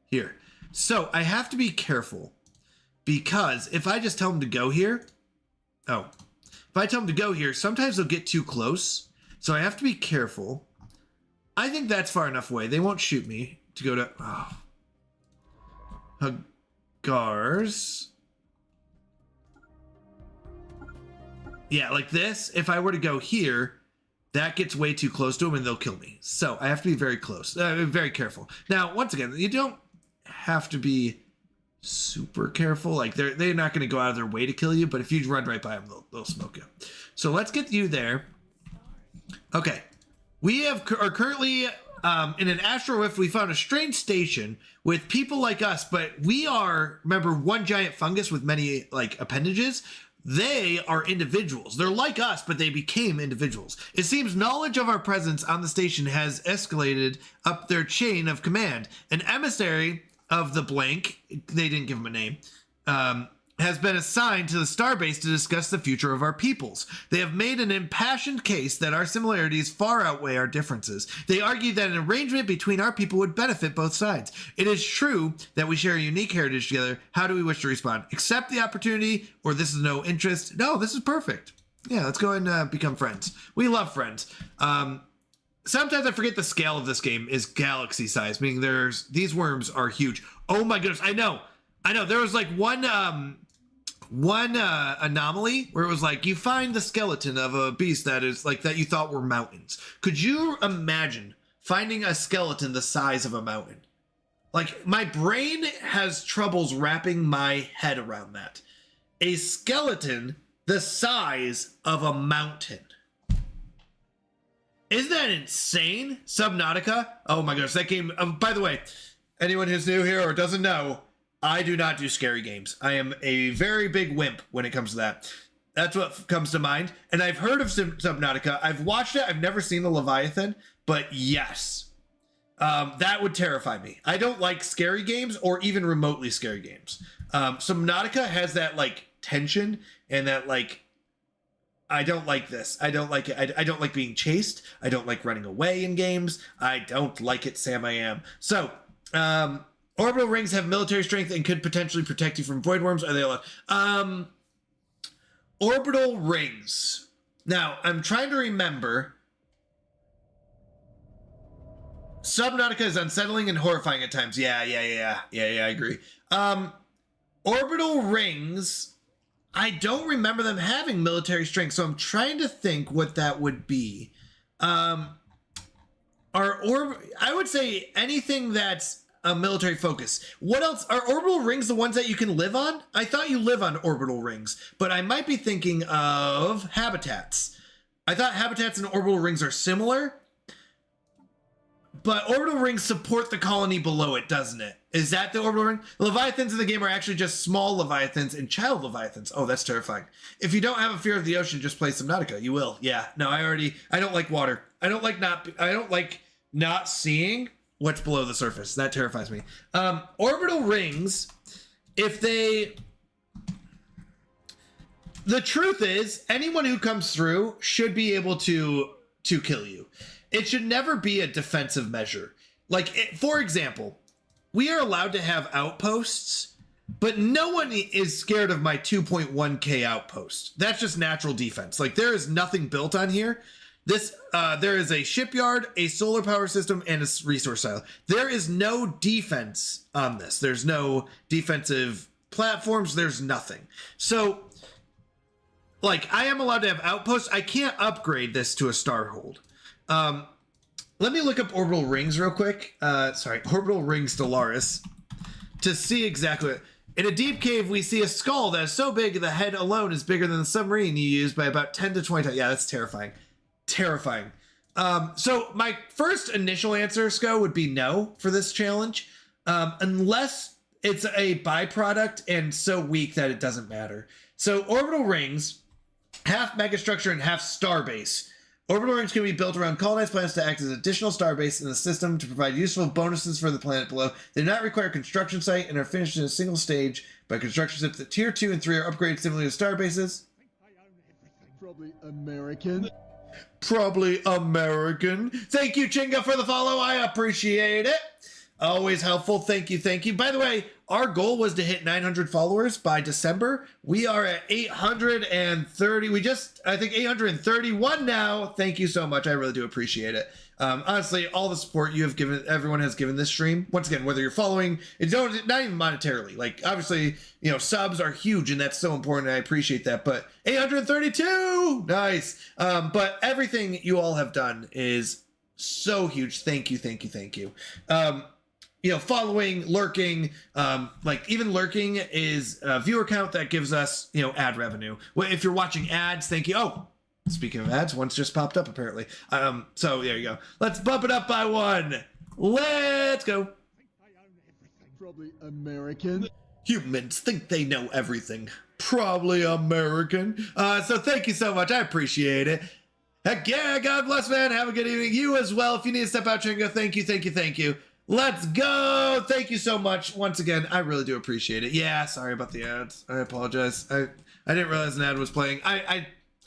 Here. So I have to be careful because if I just tell them to go here, if I tell them to go here, sometimes they'll get too close. So I have to be careful. I think that's far enough away. They won't shoot me to go to... Hagars. Yeah, like this. If I were to go here, that gets way too close to them and they'll kill me. So I have to be very close, very careful. Now, once again, you don't have to be super careful. Like they're not going to go out of their way to kill you, but if you run right by them, they'll smoke you. So let's get you there. Okay, we are currently in an astral rift. We found a strange station with people like us, but we are, remember, one giant fungus with many like appendages. They are individuals. They're like us, but they became individuals. It seems knowledge of our presence on the station has escalated up their chain of command. An emissary of the blank, they didn't give him a name, has been assigned to the starbase to discuss the future of our peoples. They have made an impassioned case that our similarities far outweigh our differences. They argue that an arrangement between our people would benefit both sides. It is true that we share a unique heritage together. How do we wish to respond? Accept the opportunity, or this is no interest? No, this is perfect. Yeah, let's go and become friends. We love friends. Sometimes I forget the scale of this game is galaxy size, meaning these worms are huge. Oh my goodness, I know. There was like one anomaly where it was like you find the skeleton of a beast that is like that you thought were mountains. Could you imagine finding a skeleton the size of a mountain? Like my brain has troubles wrapping my head around that. A skeleton the size of a mountain. Isn't that insane? Subnautica? Oh my gosh, that game. By the way, anyone who's new here or doesn't know, I do not do scary games. I am a very big wimp when it comes to that. That's what comes to mind. And I've heard of Subnautica. I've watched it. I've never seen the Leviathan. But yes, that would terrify me. I don't like scary games or even remotely scary games. Subnautica has that like tension and that like, I don't like this. I don't like it. I don't like being chased. I don't like running away in games. I don't like it, Sam I am. So, orbital rings have military strength and could potentially protect you from void worms. Are they allowed? Orbital rings. Now, I'm trying to remember. Subnautica is unsettling and horrifying at times. Yeah, I agree. Orbital rings, I don't remember them having military strength, so I'm trying to think what that would be. I would say anything that's a military focus. What else? Are orbital rings the ones that you can live on? I thought you live on orbital rings, but I might be thinking of habitats. I thought habitats and orbital rings are similar, but orbital rings support the colony below it, doesn't it? Is that the orbital ring? The Leviathans in the game are actually just small Leviathans and child Leviathans. Oh, that's terrifying. If you don't have a fear of the ocean, just play Subnautica. You will. Yeah. No, I don't like water. I don't like not seeing what's below the surface. That terrifies me. Orbital rings, the truth is, anyone who comes through should be able to kill you. It should never be a defensive measure. Like, for example, we are allowed to have outposts, but no one is scared of my 2.1k outpost. That's just natural defense. Like, there is nothing built on here. There is a shipyard, a solar power system, and a resource silo. There is no defense on this. There's no defensive platforms. There's nothing. So, like, I am allowed to have outposts. I can't upgrade this to a starhold. Let me look up orbital rings real quick. Orbital rings Stellaris to see exactly what. In a deep cave, we see a skull that is so big the head alone is bigger than the submarine you use by about 10 to 20 times. Yeah, that's terrifying. Terrifying. So my first initial answer, Sko, would be no for this challenge, unless it's a byproduct and so weak that it doesn't matter. So orbital rings, half megastructure and half starbase. Orbital rings can be built around colonized planets to act as additional starbase in the system to provide useful bonuses for the planet below. They do not require a construction site and are finished in a single stage by construction ships that tier 2 and 3 are upgraded similarly to starbases. Probably American. Probably American. Thank you, Chinga, for the follow. I appreciate it. Always helpful. Thank you. Thank you. By the way, our goal was to hit 900 followers by December. We are at 830. I think 831 now. Thank you so much. I really do appreciate it. Honestly, all the support you have given, everyone has given this stream. Once again, whether you're following, it's not even monetarily. Like, obviously, subs are huge and that's so important. And I appreciate that. But 832, nice. But everything you all have done is so huge. Thank you. Thank you. Thank you. Following, lurking, even lurking is a viewer count that gives us, ad revenue. Well, if you're watching ads, thank you. Oh, speaking of ads, one's just popped up apparently. So there you go. Let's bump it up by one. Let's go. Probably American. Humans think they know everything. Probably American. So thank you so much. I appreciate it. Heck yeah, God bless, man. Have a good evening. You as well. If you need to step out, Chingo, thank you, thank you, thank you. Let's go. Thank you so much. Once again, I really do appreciate it. Yeah, sorry about the ads. I apologize. I didn't realize an ad was playing.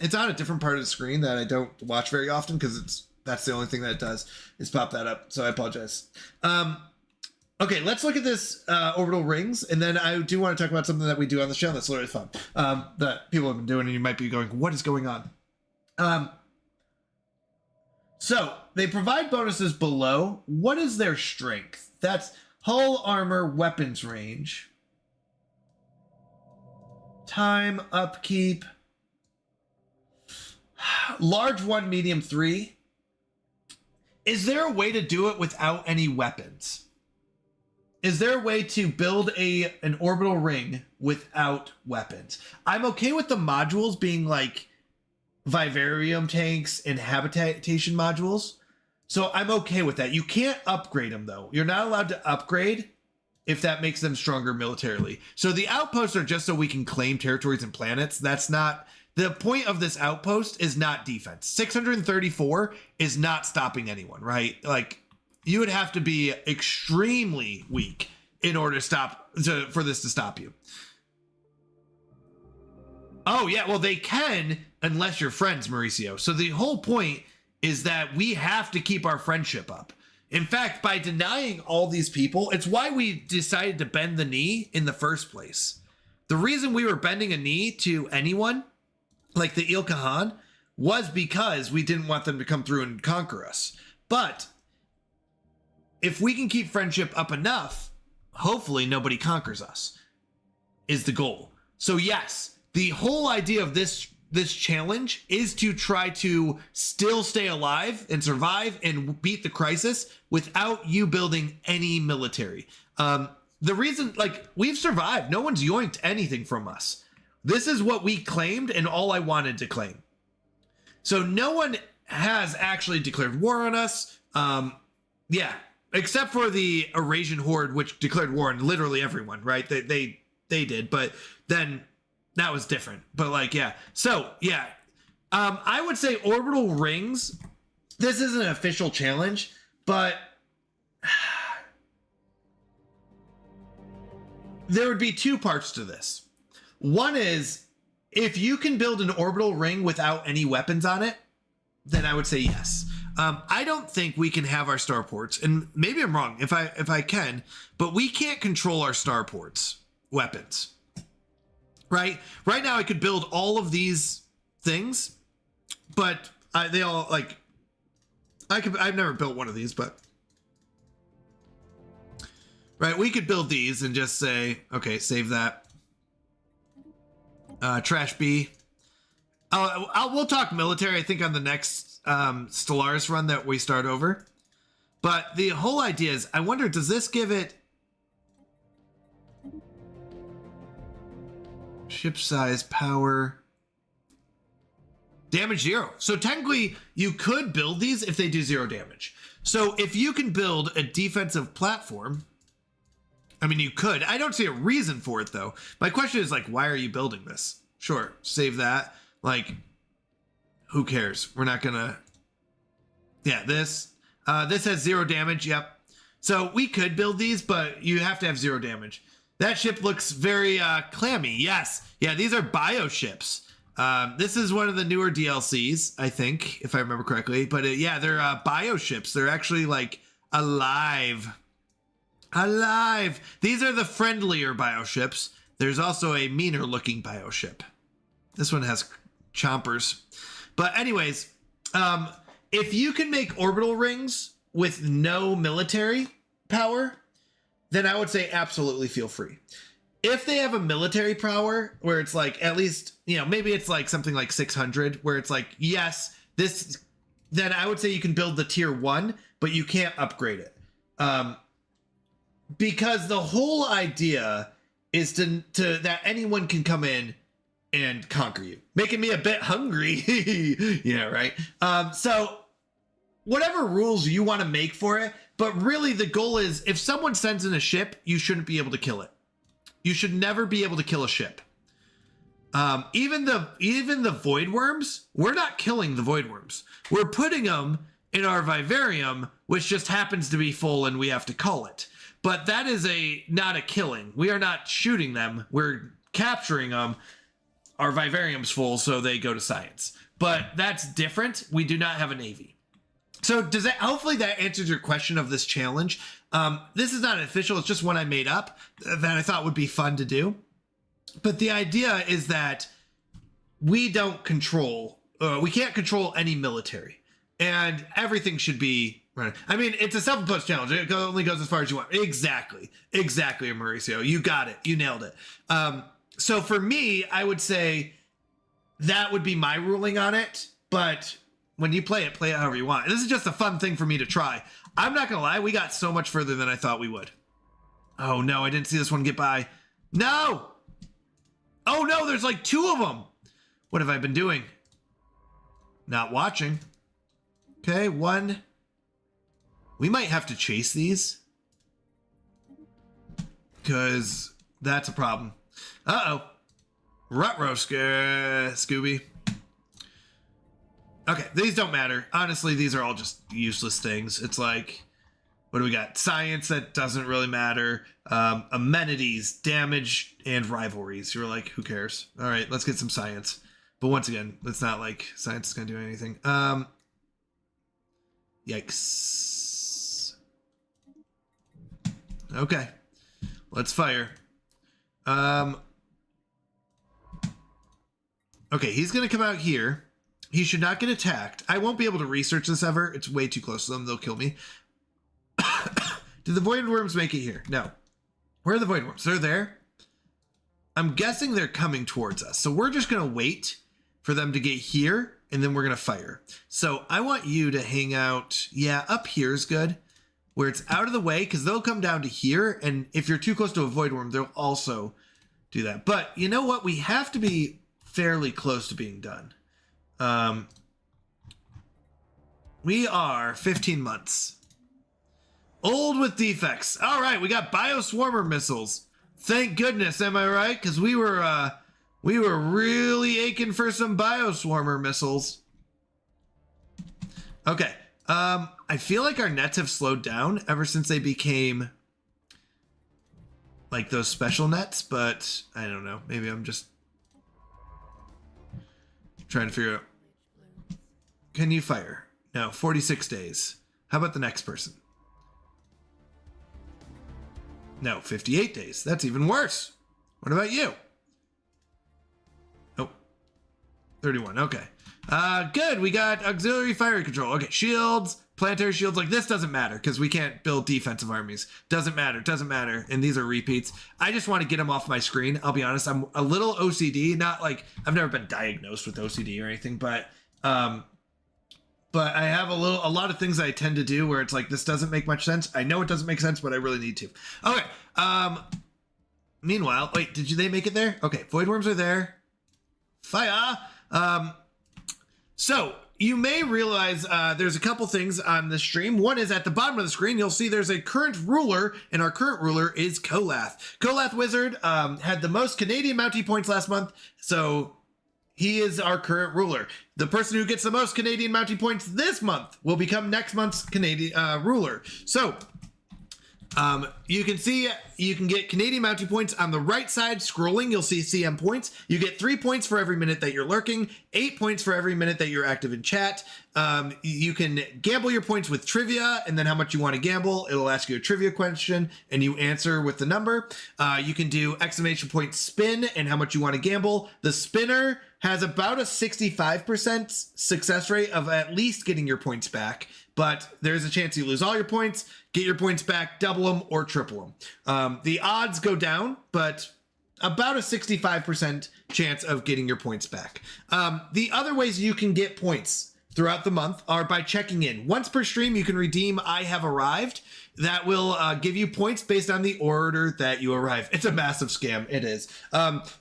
It's on a different part of the screen that I don't watch very often because that's the only thing that it does is pop that up. So I apologize. Okay, let's look at this orbital rings, and then I do want to talk about something that we do on the show that's literally fun that people have been doing, and you might be going, what is going on? So they provide bonuses below. What is their strength? That's hull, armor, weapons range, time, upkeep, large 1, medium 3. Is there a way to do it without any weapons? Is there a way to build an orbital ring without weapons? I'm okay with the modules being like vivarium tanks and habitation modules. So I'm okay with that. You can't upgrade them though. You're not allowed to upgrade if that makes them stronger militarily. So the outposts are just so we can claim territories and planets. That's not the point of this outpost. Is not defense. 634 is not stopping anyone, right? Like you would have to be extremely weak in order for this to stop you. Oh yeah, well they can unless you're friends, Mauricio. So the whole point is that we have to keep our friendship up. In fact, by denying all these people, it's why we decided to bend the knee in the first place. The reason we were bending a knee to anyone like the Il Kahan was because we didn't want them to come through and conquer us. But if we can keep friendship up enough, hopefully nobody conquers us, is the goal. So yes, the whole idea of this challenge is to try to still stay alive and survive and beat the crisis without you building any military. The reason, like, we've survived. No one's yoinked anything from us. This is what we claimed and all I wanted to claim. So no one has actually declared war on us. Yeah, except for the Eurasian Horde, which declared war on literally everyone, right? They did, but then that was different. But like, yeah. So yeah, I would say orbital rings. This isn't an official challenge, but there would be two parts to this. One is if you can build an orbital ring without any weapons on it, then I would say yes. I don't think we can have our starports, and maybe I'm wrong if I can, but we can't control our starports weapons. Right now I could build all of these things, but they all like I've never built one of these, but right, we could build these and just say, okay, save that. Trash B. We'll talk military, I think, on the next Stellaris run that we start over. But the whole idea is, I wonder, does this give it ship size, power, damage 0? So technically, you could build these if they do 0 damage. So if you can build a defensive platform, I mean, you could. I don't see a reason for it, though. My question is, like, why are you building this? Sure, save that. Like, who cares? We're not gonna... Yeah, this has 0 damage, yep. So we could build these, but you have to have 0 damage. That ship looks very clammy, yes. Yeah, these are bioships. This is one of the newer DLCs, I think, if I remember correctly. But yeah, they're bioships. They're actually, like, alive. Alive! These are the friendlier bioships. There's also a meaner looking bioship. This one has chompers. But anyways, if you can make orbital rings with no military power, then I would say absolutely feel free. If they have a military power where it's like, at least, you know, maybe it's like something like 600, where it's like, yes, this, then I would say you can build the tier 1, but you can't upgrade it. Because the whole idea is to that anyone can come in and conquer you, making me a bit hungry. Yeah, right. So whatever rules you want to make for it, but really the goal is, if someone sends in a ship, you shouldn't be able to kill it. You should never be able to kill a ship. Even the void worms, we're not killing the void worms. We're putting them in our vivarium, which just happens to be full and we have to call it. But that is not a killing. We are not shooting them. We're capturing them. Our vivarium's full, so they go to science. But that's different. We do not have a navy. So does that, hopefully that answers your question of this challenge. This is not official. It's just one I made up that I thought would be fun to do. But the idea is that we don't control, we can't control any military, and everything should be right. I mean, it's a self-imposed challenge. It only goes as far as you want. Exactly, Mauricio. You got it. You nailed it. So for me, I would say that would be my ruling on it. But when you play it however you want. This is just a fun thing for me to try. I'm not gonna lie, we got so much further than I thought we would. Oh no, I didn't see this one get by. No! Oh no, there's like 2 of them. What have I been doing? Not watching. Okay, 1. We might have to chase these, because that's a problem. Uh-oh. Ruh-roh, Scooby. Okay, these don't matter. Honestly, these are all just useless things. It's like, what do we got? Science, that doesn't really matter. Amenities, damage, and rivalries. You're like, who cares? All right, let's get some science. But once again, it's not like science is going to do anything. Yikes. Okay, let's fire. Okay, he's going to come out here. He should not get attacked. I won't be able to research this ever. It's way too close to them. They'll kill me. Did the void worms make it here? No. Where are the void worms? They're there. I'm guessing they're coming towards us. So we're just going to wait for them to get here, and then we're going to fire. So I want you to hang out. Yeah, up here is good, where it's out of the way, because they'll come down to here. And if you're too close to a void worm, they'll also do that. But you know what? We have to be fairly close to being done. We are 15 months. Old with defects. All right, we got bioswarmer missiles. Thank goodness, am I right? Because we were really aching for some bioswarmer missiles. Okay. I feel like our nets have slowed down ever since they became like those special nets, but I don't know. Maybe I'm just trying to figure out. Can you fire? No, 46 days. How about the next person? No, 58 days. That's even worse. What about you? Oh, 31. Okay. Good. We got auxiliary fire control. Okay, shields, planetary shields. Like, this doesn't matter because we can't build defensive armies. Doesn't matter. Doesn't matter. And these are repeats. I just want to get them off my screen. I'll be honest. I'm a little OCD. Not like I've never been diagnosed with OCD or anything, but I have a lot of things I tend to do where it's like, this doesn't make much sense. I know it doesn't make sense, but I really need to. Okay. Meanwhile, wait, they make it there? Okay, void worms are there. Fire. So you may realize there's a couple things on the stream. One is at the bottom of the screen, you'll see there's a current ruler, and our current ruler is Kolath. Kolath Wizard had the most Canadian Mountie points last month, so he is our current ruler. The person who gets the most Canadian Mountie points this month will become next month's Canadian ruler. So you can see you can get Canadian Mountie points on the right side scrolling. You'll see CM points. You get 3 points for every minute that you're lurking, 8 points for every minute that you're active in chat. You can gamble your points with trivia, and then how much you want to gamble. It'll ask you a trivia question and you answer with the number. You can do exclamation point spin and how much you want to gamble. The spinner has about a 65% success rate of at least getting your points back, but there's a chance you lose all your points, get your points back, double them, or triple them. The odds go down, but about a 65% chance of getting your points back. The other ways you can get points throughout the month are by checking in. Once per stream, you can redeem I Have Arrived. That will give you points based on the order that you arrive. It's a massive scam. It is.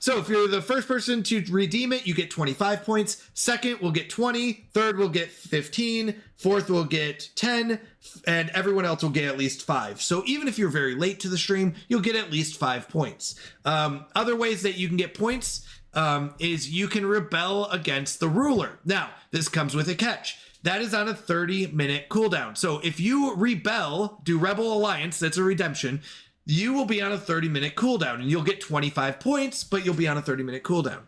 So if you're the first person to redeem it, you get 25 points. Second will get 20. Third will get 15. Fourth will get 10. And everyone else will get at least 5. So even if you're very late to the stream, you'll get at least 5 points. Other ways that you can get points is you can rebel against the ruler. Now, this comes with a catch. That is on a 30-minute cooldown. So if you do Rebel Alliance, that's a redemption, you will be on a 30-minute cooldown, and you'll get 25 points, but you'll be on a 30-minute cooldown.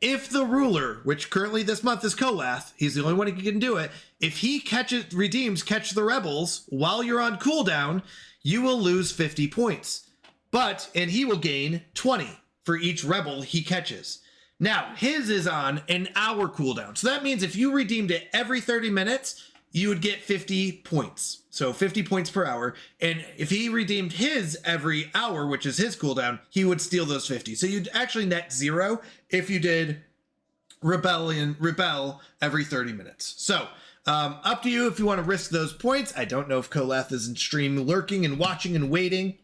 If the ruler, which currently this month is Kolath, he's the only one who can do it, if he redeems Catch the Rebels while you're on cooldown, you will lose 50 points. And he will gain 20 for each rebel he catches. Now, his is on an hour cooldown. So that means if you redeemed it every 30 minutes, you would get 50 points. So 50 points per hour. And if he redeemed his every hour, which is his cooldown, he would steal those 50. So you'd actually net 0 if you did rebel every 30 minutes. So up to you if you want to risk those points. I don't know if Kolath is in stream lurking and watching and waiting,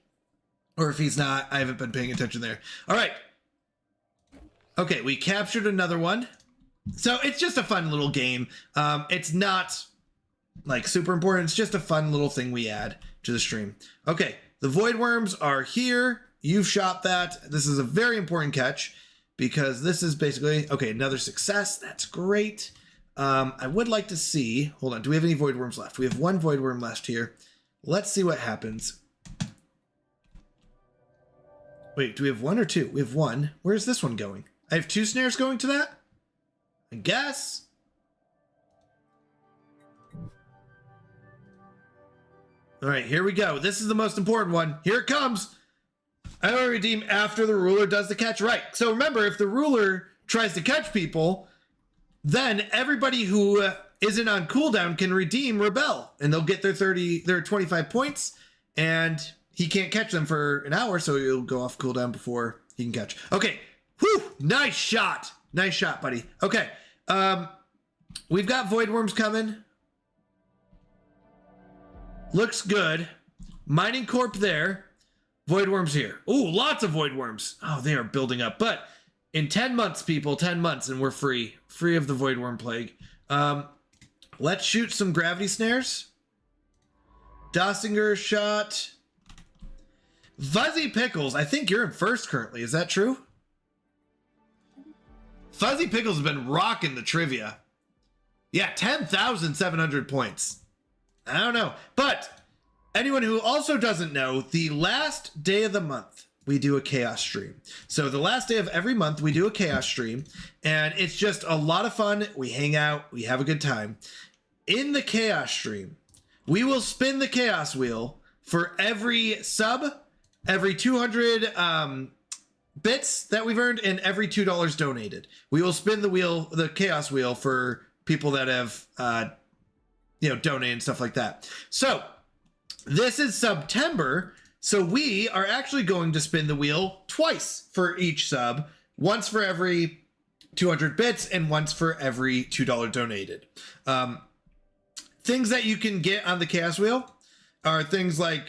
or if he's not. I haven't been paying attention there. All right. Okay, we captured another one. So it's just a fun little game. It's not like super important. It's just a fun little thing we add to the stream. Okay, the void worms are here. You've shot that. This is a very important catch because this is basically, okay, another success. That's great. I would like to see, hold on, do we have any void worms left? We have 1 void worm left here. Let's see what happens. Wait, do we have 1 or 2? We have 1. Where's this one going? I have 2 snares going to that? I guess. All right, here we go. This is the most important one. Here it comes. I want to redeem after the ruler does the catch. Right. So remember, if the ruler tries to catch people, then everybody who isn't on cooldown can redeem Rebel, and they'll get their 25 points, and he can't catch them for an hour, so he'll go off cooldown before He can catch. Okay. Whew. Nice shot. Nice shot, buddy. Okay. We've got Void Worms coming. Looks good. Mining Corp there. Void Worms here. Ooh, lots of Void Worms. Oh, they are building up. But in 10 months, people, 10 months, and we're free. Free of the Void Worm Plague. Let's shoot some gravity snares. Dossinger shot. Fuzzy Pickles, I think you're in first currently. Is that true? Fuzzy Pickles has been rocking the trivia. Yeah, 10,700 points. I don't know. But anyone who also doesn't know, the last day of the month, we do a chaos stream. So the last day of every month, we do a chaos stream. And it's just a lot of fun. We hang out. We have a good time. In the chaos stream, we will spin the chaos wheel for every sub, every 200 bits that we've earned, and every $2 donated. We will spin the wheel, the chaos wheel, for people that have donated and stuff like that. So this is September, so we are actually going to spin the wheel twice for each sub, once for every 200 bits and once for every $2 donated. Things that you can get on the chaos wheel are things like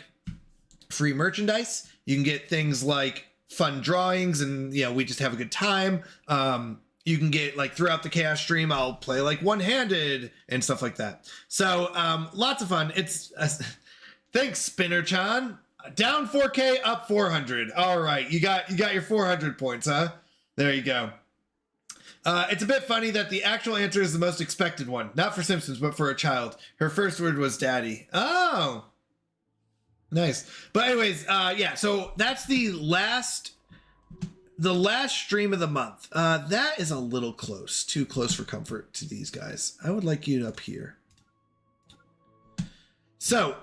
free merchandise. You can get things like fun drawings, and we just have a good time. You can get, like, throughout the chaos stream, I'll play like one-handed and stuff like that. So lots of fun. It's thanks, Spinnerchan. Down 4K, up 400. All right, you got your 400 points, huh? There you go. It's a bit funny that the actual answer is the most expected one. Not for Simpsons, but for a child. Her first word was daddy. Oh, nice. But anyways, yeah, so that's the last stream of the month. That is a little close. Too close for comfort to these guys. I would like you up here. So,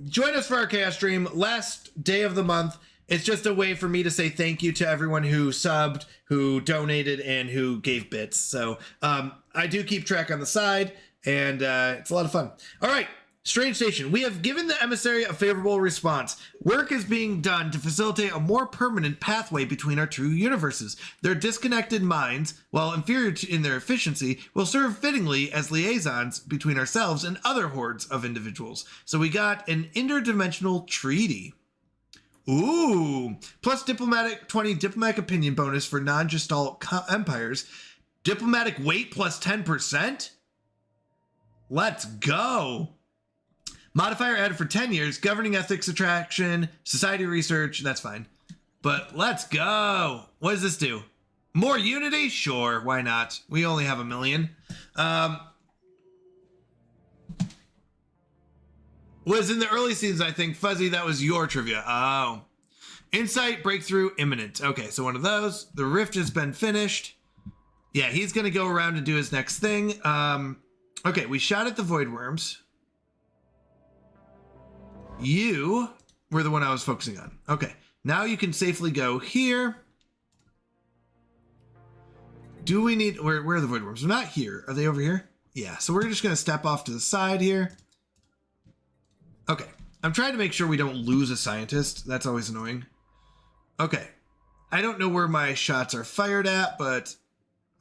join us for our chaos stream. Last day of the month. It's just a way for me to say thank you to everyone who subbed, who donated, and who gave bits. So I do keep track on the side, and it's a lot of fun. All right, Strange Station. We have given the emissary a favorable response. Work is being done to facilitate a more permanent pathway between our two universes. Their disconnected minds, while inferior in their efficiency, will serve fittingly as liaisons between ourselves and other hordes of individuals. So we got an interdimensional treaty. Ooh, plus 20 diplomatic opinion bonus for non-Gestalt empires. Diplomatic weight plus 10%. Let's go. Modifier added for 10 years. Governing ethics attraction, society research. That's fine. But let's go. What does this do? More unity? Sure, why not? We only have 1 million. Was in the early seasons, I think. Fuzzy, that was your trivia. Oh. Insight, breakthrough, imminent. Okay, so one of those. The rift has been finished. Yeah, he's going to go around and do his next thing. Okay, we shot at the Void Worms. You were the one I was focusing on. Okay, now you can safely go here. Do we need... Where are the Void Worms? They're not here. Are they over here? Yeah, so we're just going to step off to the side here. Okay, I'm trying to make sure we don't lose a scientist. That's always annoying. Okay, I don't know where my shots are fired at, but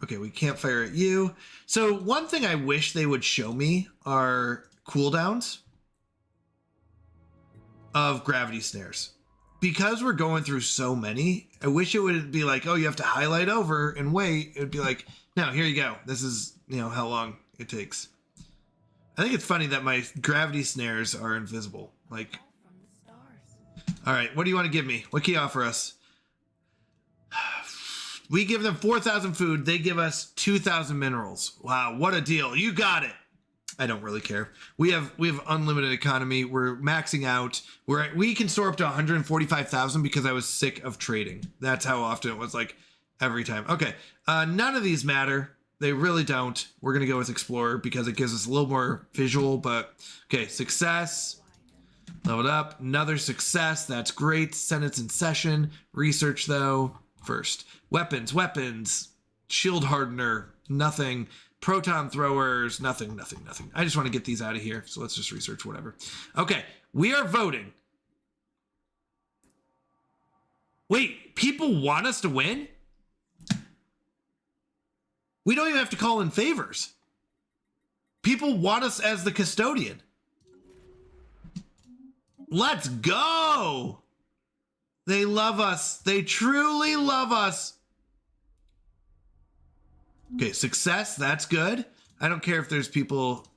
okay, we can't fire at you. So one thing I wish they would show me are cooldowns of gravity snares. Because we're going through so many, I wish it would be like, oh, you have to highlight over and wait. It would be like, no, here you go. This is, how long it takes. I think it's funny that my gravity snares are invisible. Like, all right, what do you want to give me? What can you offer us? We give them 4,000 food. They give us 2,000 minerals. Wow, what a deal. You got it. I don't really care. We have unlimited economy. We're maxing out. We can store up to 145,000 because I was sick of trading. That's how often it was, like, every time. Okay, none of these matter. They really don't. We're going to go with Explorer because it gives us a little more visual, but okay, success. Leveled up. Another success. That's great. Senate's in session. Research, though, first. Weapons. Shield hardener. Nothing. Proton throwers. Nothing. I just want to get these out of here, so let's just research whatever. Okay, we are voting. Wait, people want us to win? We don't even have to call in favors. People want us as the custodian. Let's go. They love us. They truly love us. Okay, success. That's good. I don't care if there's people.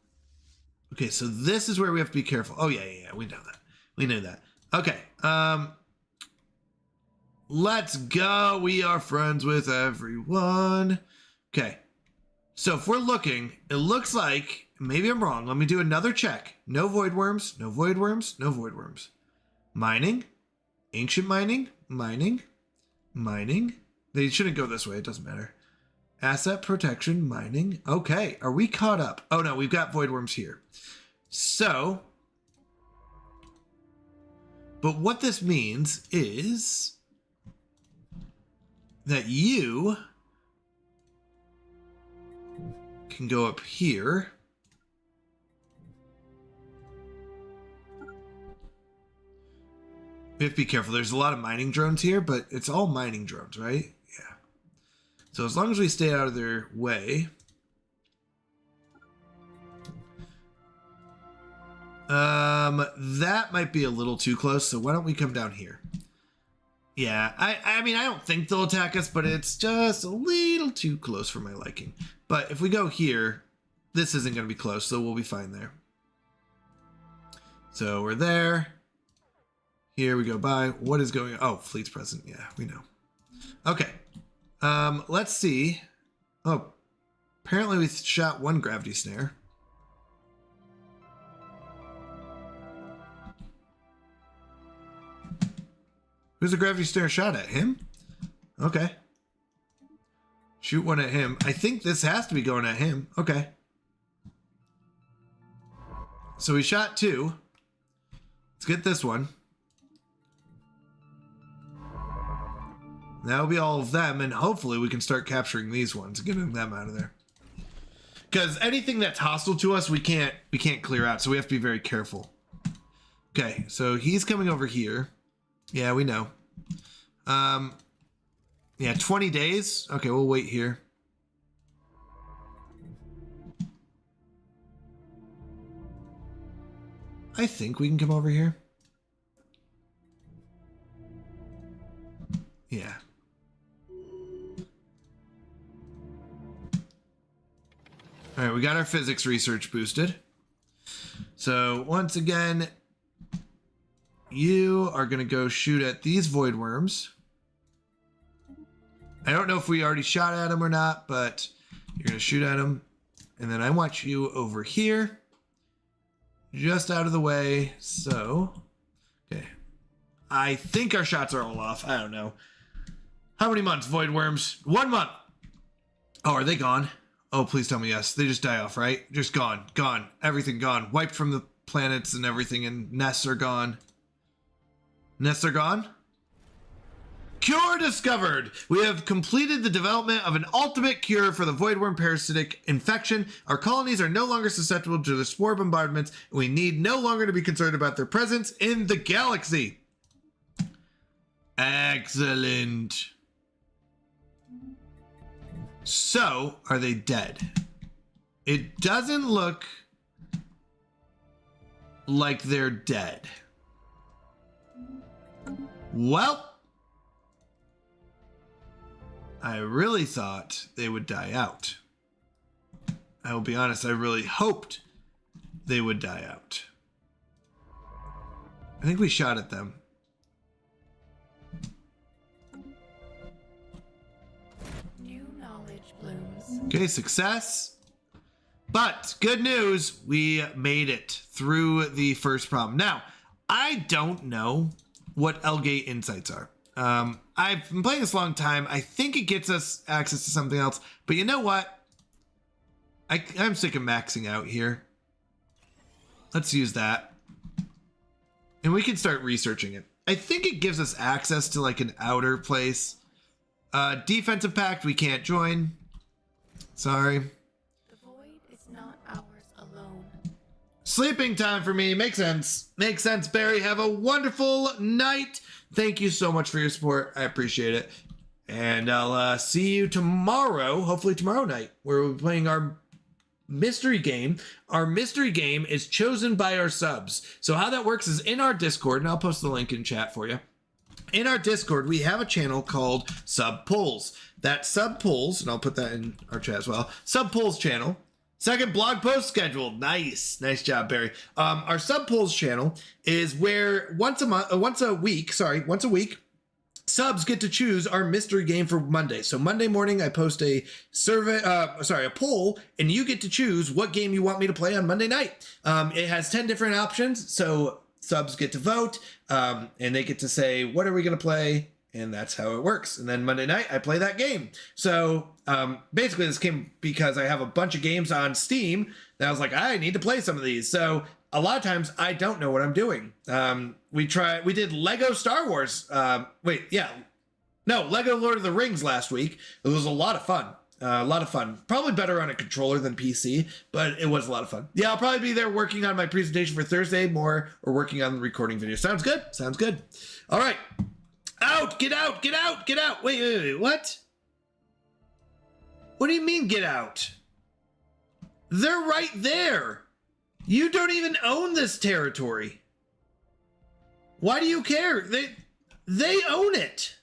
Okay, so this is where we have to be careful. Oh, yeah. We know that. We knew that. Okay. Let's go. We are friends with everyone. Okay. So if we're looking, it looks like, maybe I'm wrong. Let me do another check. No void worms, no void worms, no void worms. Mining, ancient mining, mining. They shouldn't go this way. It doesn't matter. Asset protection, mining. Okay. Are we caught up? Oh, no, we've got void worms here. So, but what this means is that you can go up here. We have to be careful. There's a lot of mining drones here, but it's all mining drones, right? Yeah. So as long as we stay out of their way. That might be a little too close, so why don't we come down here? Yeah, I mean, I don't think they'll attack us, but it's just a little too close for my liking. But if we go here, this isn't going to be close, so we'll be fine there. So we're there. Here we go by. What is going on? Oh, fleet's present. Yeah, we know. Okay. Let's see. Oh, apparently we shot one gravity snare. Who's the gravity snare shot at? Him? Okay. Shoot one at him. I think this has to be going at him. Okay. So we shot two. Let's get this one. That'll be all of them, and hopefully we can start capturing these ones, getting them out of there. Because anything that's hostile to us, we can't clear out, so we have to be very careful. Okay, so he's coming over here. Yeah, we know. Yeah, 20 days. Okay, we'll wait here. I think we can come over here. Yeah. All right, we got our physics research boosted. So once again, you are going to go shoot at these void worms. I don't know if we already shot at them or not, but you're going to shoot at them. And then I want you over here, just out of the way. So, okay. I think our shots are all off. I don't know. How many months, void worms? 1 month. Oh, are they gone? Oh, please tell me yes. They just die off, right? Just gone. Gone. Everything gone. Wiped from the planets and everything, and nests are gone. Nests are gone? Cure discovered! We have completed the development of an ultimate cure for the voidworm parasitic infection. Our colonies are no longer susceptible to the spore bombardments, and we need no longer to be concerned about their presence in the galaxy. Excellent. So, are they dead? It doesn't look like they're dead. Well, I really thought they would die out. I will be honest, I really hoped they would die out. I think we shot at them. New knowledge blooms. Okay, success. But good news, we made it through the first problem. Now, I don't know what L-Gate insights are. I've been playing this a long time. I think it gets us access to something else. But you know what? I'm sick of maxing out here. Let's use that. And we can start researching it. I think it gives us access to like an outer place. Defensive pact, we can't join. Sorry. The void is not ours alone. Sleeping time for me. Makes sense. Makes sense, Barry. Have a wonderful night. Thank you so much for your support. I appreciate it. And I'll see you tomorrow, hopefully tomorrow night, where we'll be playing our mystery game. Our mystery game is chosen by our subs. So how that works is in our Discord, and I'll post the link in chat for you. In our Discord, we have a channel called Sub Polls. That Sub Polls, and I'll put that in our chat as well, Sub Polls channel. Second blog post scheduled. Nice job, Barry. Our Sub Polls channel is where once a week, subs get to choose our mystery game for Monday. So Monday morning, I post a a poll, and you get to choose what game you want me to play on Monday night. It has 10 different options, so subs get to vote, and they get to say, what are we going to play? And that's how it works. And then Monday night, I play that game. So basically, this came because I have a bunch of games on Steam that I was like, I need to play some of these. So a lot of times, I don't know what I'm doing. We did Lego Star Wars. Lego Lord of the Rings last week. It was a lot of fun. Probably better on a controller than PC, but it was a lot of fun. Yeah, I'll probably be there working on my presentation for Thursday more, or working on the recording video. Sounds good. All right. Out! Get out! Wait, what? What do you mean get out? They're right there. You don't even own this territory. Why do you care? They own it.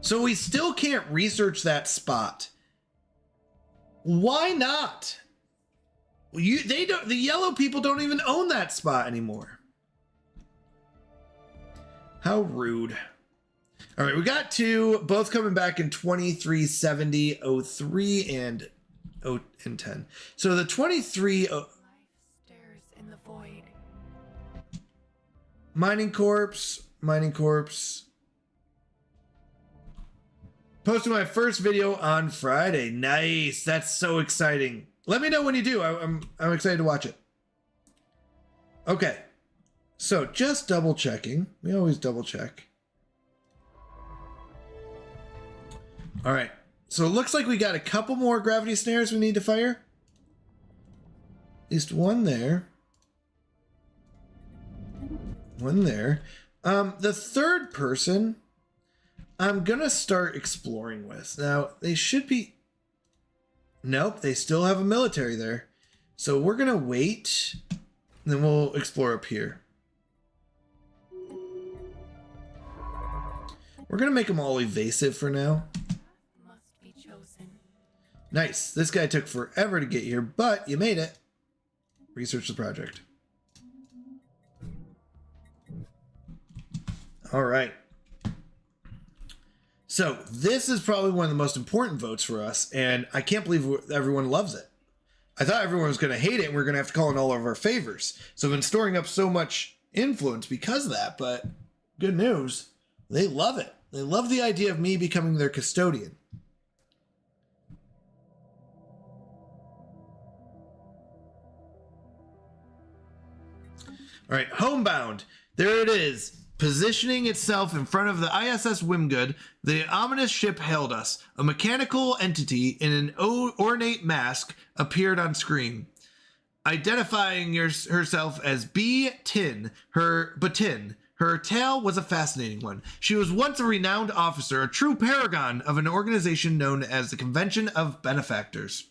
So we still can't research that spot. Why not? The yellow people don't even own that spot anymore. How rude. All right, we got two, both coming back in 2370, 03, and 10. So the 23... Life stares in the void. Mining Corps. Posted my first video on Friday. Nice. That's so exciting. Let me know when you do. I'm excited to watch it. Okay. So just double checking. We always double check. All right. So it looks like we got a couple more gravity snares we need to fire. At least one there. One there. The third person I'm gonna start exploring with. Now, they should be... Nope, they still have a military there. So we're gonna wait, and then we'll explore up here. We're gonna make them all evasive for now. Must be chosen. Nice. This guy took forever to get here, but you made it. Research the project. All right. So this is probably one of the most important votes for us, and I can't believe everyone loves it. I thought everyone was going to hate it, and we're going to have to call in all of our favors. So I've been storing up so much influence because of that, but good news, they love it. They love the idea of me becoming their custodian. All right, homebound. There it is. Positioning itself in front of the ISS Wimgood, the ominous ship hailed us. A mechanical entity in an ornate mask appeared on screen. Identifying herself as Tin, her tale was a fascinating one. She was once a renowned officer, a true paragon of an organization known as the Convention of Benefactors.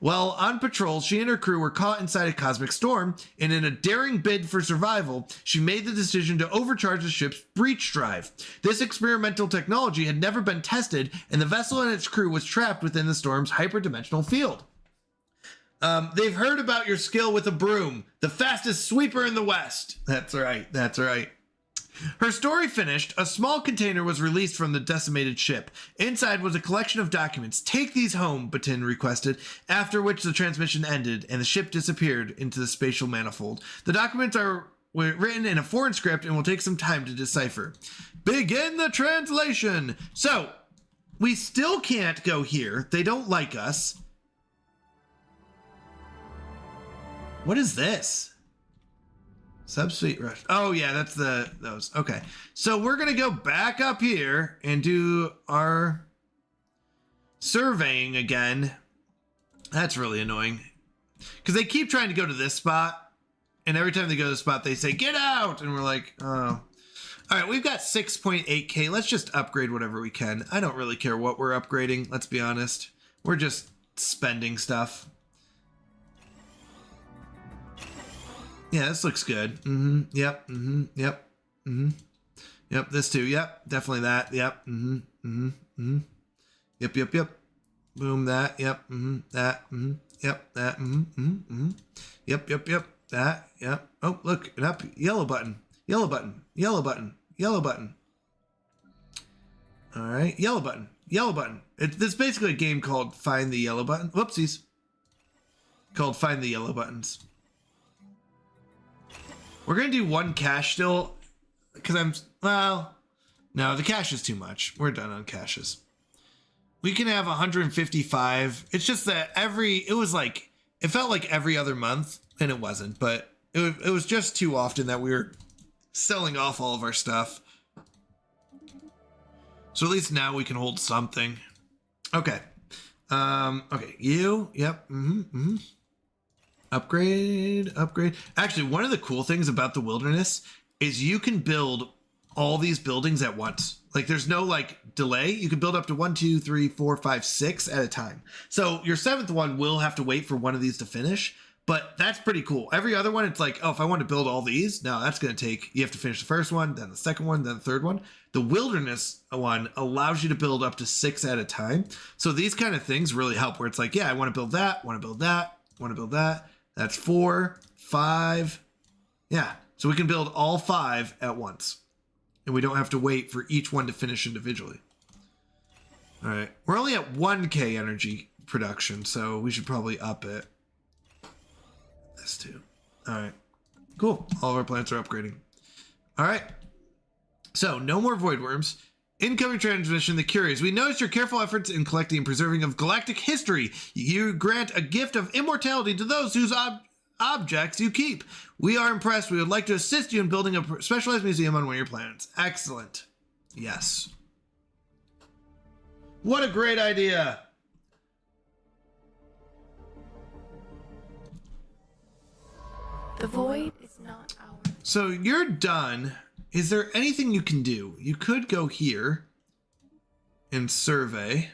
While on patrol, she and her crew were caught inside a cosmic storm, and in a daring bid for survival, she made the decision to overcharge the ship's breach drive. This experimental technology had never been tested, and the vessel and its crew was trapped within the storm's hyperdimensional field. They've heard about your skill with a broom, the fastest sweeper in the West. That's right. Her story finished, a small container was released from the decimated ship. Inside was a collection of documents. Take these home, Batin requested, after which the transmission ended and the ship disappeared into the spatial manifold. The documents were written in a foreign script and will take some time to decipher. Begin the translation! So, we still can't go here. They don't like us. What is this? Subspeed rush. Oh yeah, that's those. Okay. So we're going to go back up here and do our surveying again. That's really annoying. Because they keep trying to go to this spot. And every time they go to the spot, they say, get out. And we're like, oh. All right, we've got 6.8K. Let's just upgrade whatever we can. I don't really care what we're upgrading. Let's be honest. We're just spending stuff. Yeah, this looks good. Yep. Yep. Yep, this too. Yep, definitely that. Yep. Yep. Boom, that. Yep. That. Yep, that. Yep. That. Yep. Oh, look, an up. Yellow button. Yellow button. Yellow button. Yellow button. All right, yellow button. Yellow button. This is basically a game called Find the Yellow Button. Whoopsies. Called Find the Yellow Buttons. We're going to do one cache still because well, no, the cache is too much. We're done on caches. We can have 155. It's just that it felt like every other month, and it wasn't, but it was just too often that we were selling off all of our stuff. So at least now we can hold something. Okay. Okay, you, yep, Upgrade. Actually, one of the cool things about the wilderness is you can build all these buildings at once. Like there's no like delay. You can build up to 1, 2, 3, 4, 5, 6 at a time. So your 7th one will have to wait for one of these to finish, but that's pretty cool. Every other one, it's like, oh, if I want to build all these, no, that's going to take, you have to finish the first one, then the second one, then the third one. The wilderness one allows you to build up to 6 at a time. So these kind of things really help where it's like, yeah, I want to build that, want to build that, want to build that. That's 4, 5. Yeah. So we can build all 5 at once. And we don't have to wait for each one to finish individually. All right. We're only at 1K energy production, so we should probably up it. This too. All right. Cool. All of our plants are upgrading. All right. So no more void worms. Incoming transmission, the Curious. We noticed your careful efforts in collecting and preserving of galactic history. You grant a gift of immortality to those whose objects you keep. We are impressed. We would like to assist you in building a specialized museum on one of your planets. Excellent. Yes. What a great idea. The void is not ours. So you're done. Is there anything you can do? You could go here and survey.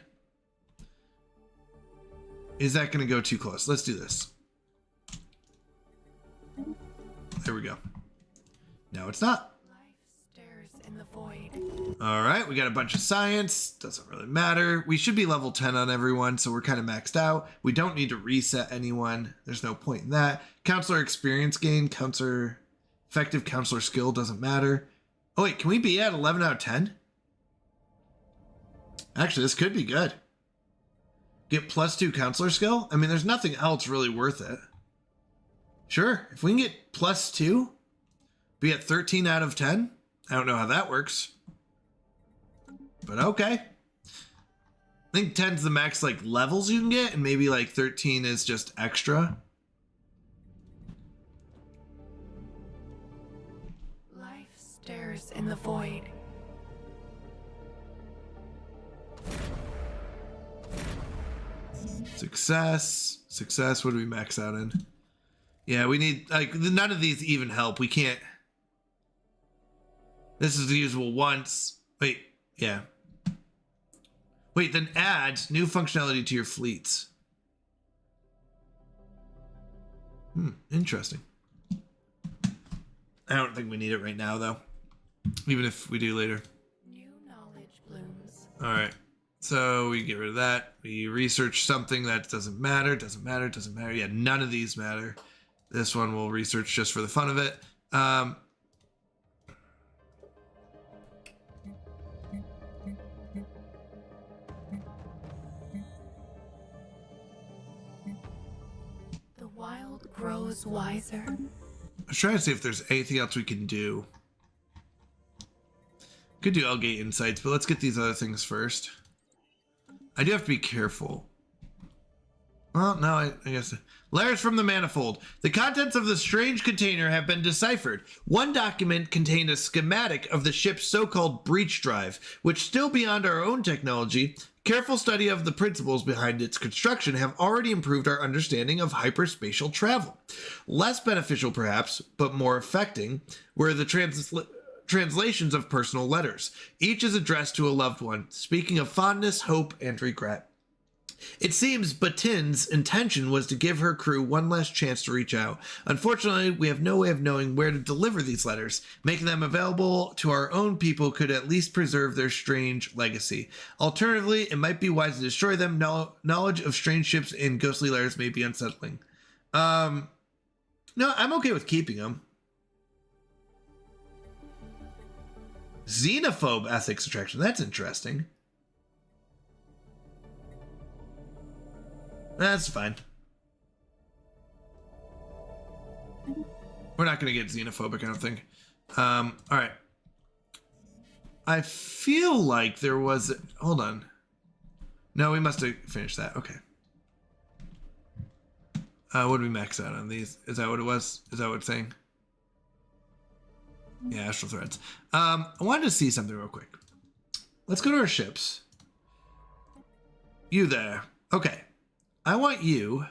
Is that going to go too close? Let's do this. There we go. No, it's not. Life stares in the void. All right, we got a bunch of science. Doesn't really matter. We should be level 10 on everyone, so we're kind of maxed out. We don't need to reset anyone. There's no point in that. Counselor experience gain, effective counselor skill doesn't matter. Oh wait, can we be at 11 out of 10? Actually, this could be good. Get +2 counselor skill? I mean, there's nothing else really worth it. Sure, if we can get +2, be at 13 out of 10. I don't know how that works. But okay. I think 10's the max like levels you can get, and maybe like 13 is just extra. Life stares in the void. Success, what do we max out in? Yeah, we need, like, none of these even help. We can't. This is usable once. Wait, yeah. Wait, then add new functionality to your fleets. Interesting. I don't think we need it right now, though. Even if we do later. New knowledge blooms. All right. So we get rid of that. We research something that doesn't matter. Yeah, none of these matter. This one we'll research just for the fun of it. The wild grows wiser. I was trying to see if there's anything else we can do. Could do Elgate Insights, but let's get these other things first. I do have to be careful. Well, no, I guess. Letters from the manifold. The contents of the strange container have been deciphered. One document contained a schematic of the ship's so-called breach drive, which, still beyond our own technology, careful study of the principles behind its construction have already improved our understanding of hyperspatial travel. Less beneficial, perhaps, but more affecting, were the translations of personal letters. Each is addressed to a loved one, speaking of fondness, hope, and regret. It seems Batin's intention was to give her crew one last chance to reach out. Unfortunately, we have no way of knowing where to deliver these letters. Making them available to our own people could at least preserve their strange legacy. Alternatively, it might be wise to destroy them. Knowledge of strange ships and ghostly letters may be unsettling. No, I'm okay with keeping them. Xenophobe ethics attraction. That's interesting. That's fine. We're not going to get xenophobic, I don't think. All right. I feel like there was... Hold on. No, we must have finished that. Okay. What did we max out on these? Is that what it was? Is that what it's saying? Yeah, astral threads. I wanted to see something real quick. Let's go to our ships. You there. Okay. I want you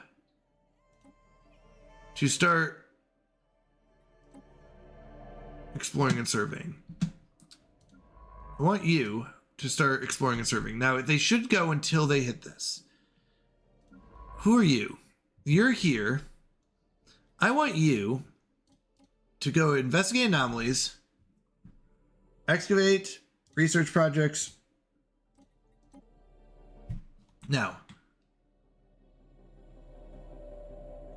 to start exploring and surveying. I want you to start exploring and surveying. Now, they should go until they hit this. Who are you? You're here. I want you to go investigate anomalies, excavate, research projects. Now,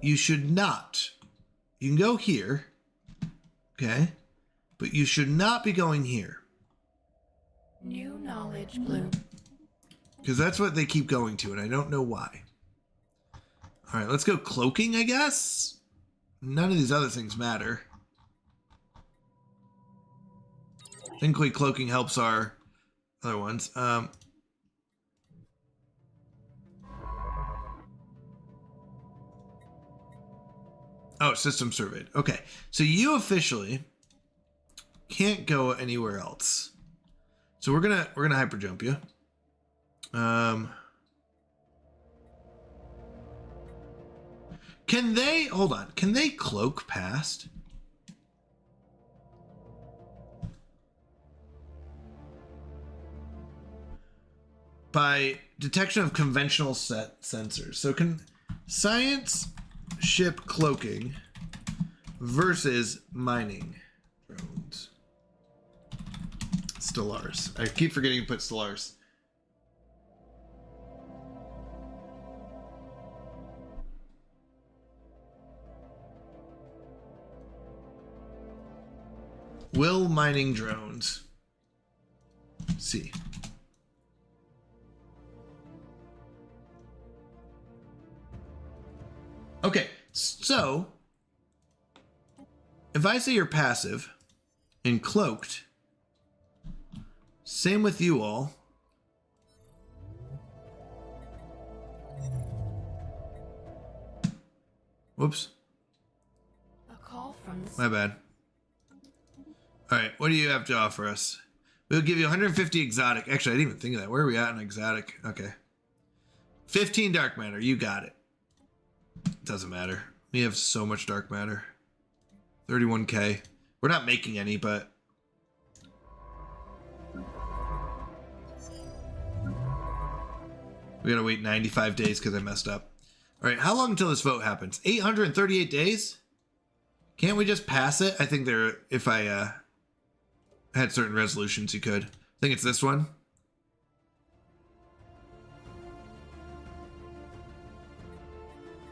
you should not. You can go here, okay? But you should not be going here. New knowledge bloom. Because that's what they keep going to, and I don't know why. All right, let's go cloaking, I guess. None of these other things matter. Thankfully, cloaking helps our other ones. Oh, system surveyed. Okay, so you officially can't go anywhere else. So we're gonna hyper jump you. Can they hold on? Can they cloak past? By detection of conventional set sensors. So can science ship cloaking versus mining drones. Stellars. I keep forgetting to put Stellars. Will mining drones. See. Okay, so if I say you're passive and cloaked, same with you all. Whoops. A call from the My bad. All right, what do you have to offer us? We'll give you 150 exotic. Actually, I didn't even think of that. Where are we at in exotic? Okay. 15 dark matter. You got it. Doesn't matter. We have so much dark matter. 31k. We're not making any, but... we gotta wait 95 days because I messed up. All right, how long until this vote happens? 838 days? Can't we just pass it? I think there, if I had certain resolutions, you could. I think it's this one.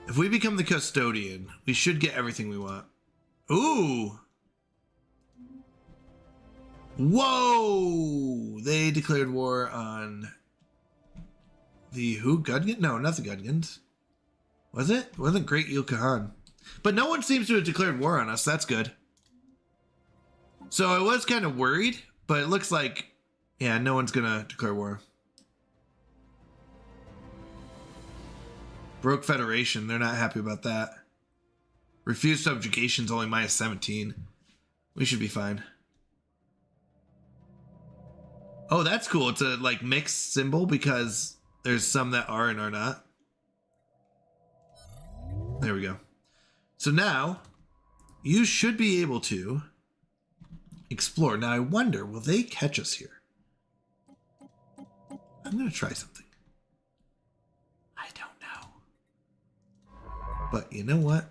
If we become the custodian, we should get everything we want. Ooh. Whoa! They declared war on the who? Gudgans? No, not the Gudgans. Was it? It wasn't Great Eel Kahan. But no one seems to have declared war on us. That's good. So I was kind of worried, but it looks like, yeah, no one's gonna declare war. Broke Federation. They're not happy about that. Refused subjugation's only minus 17. We should be fine. Oh, that's cool. It's a like mixed symbol because there's some that are and are not. There we go. So now you should be able to explore. Now I wonder, will they catch us here? I'm going to try something. I don't know. But you know what?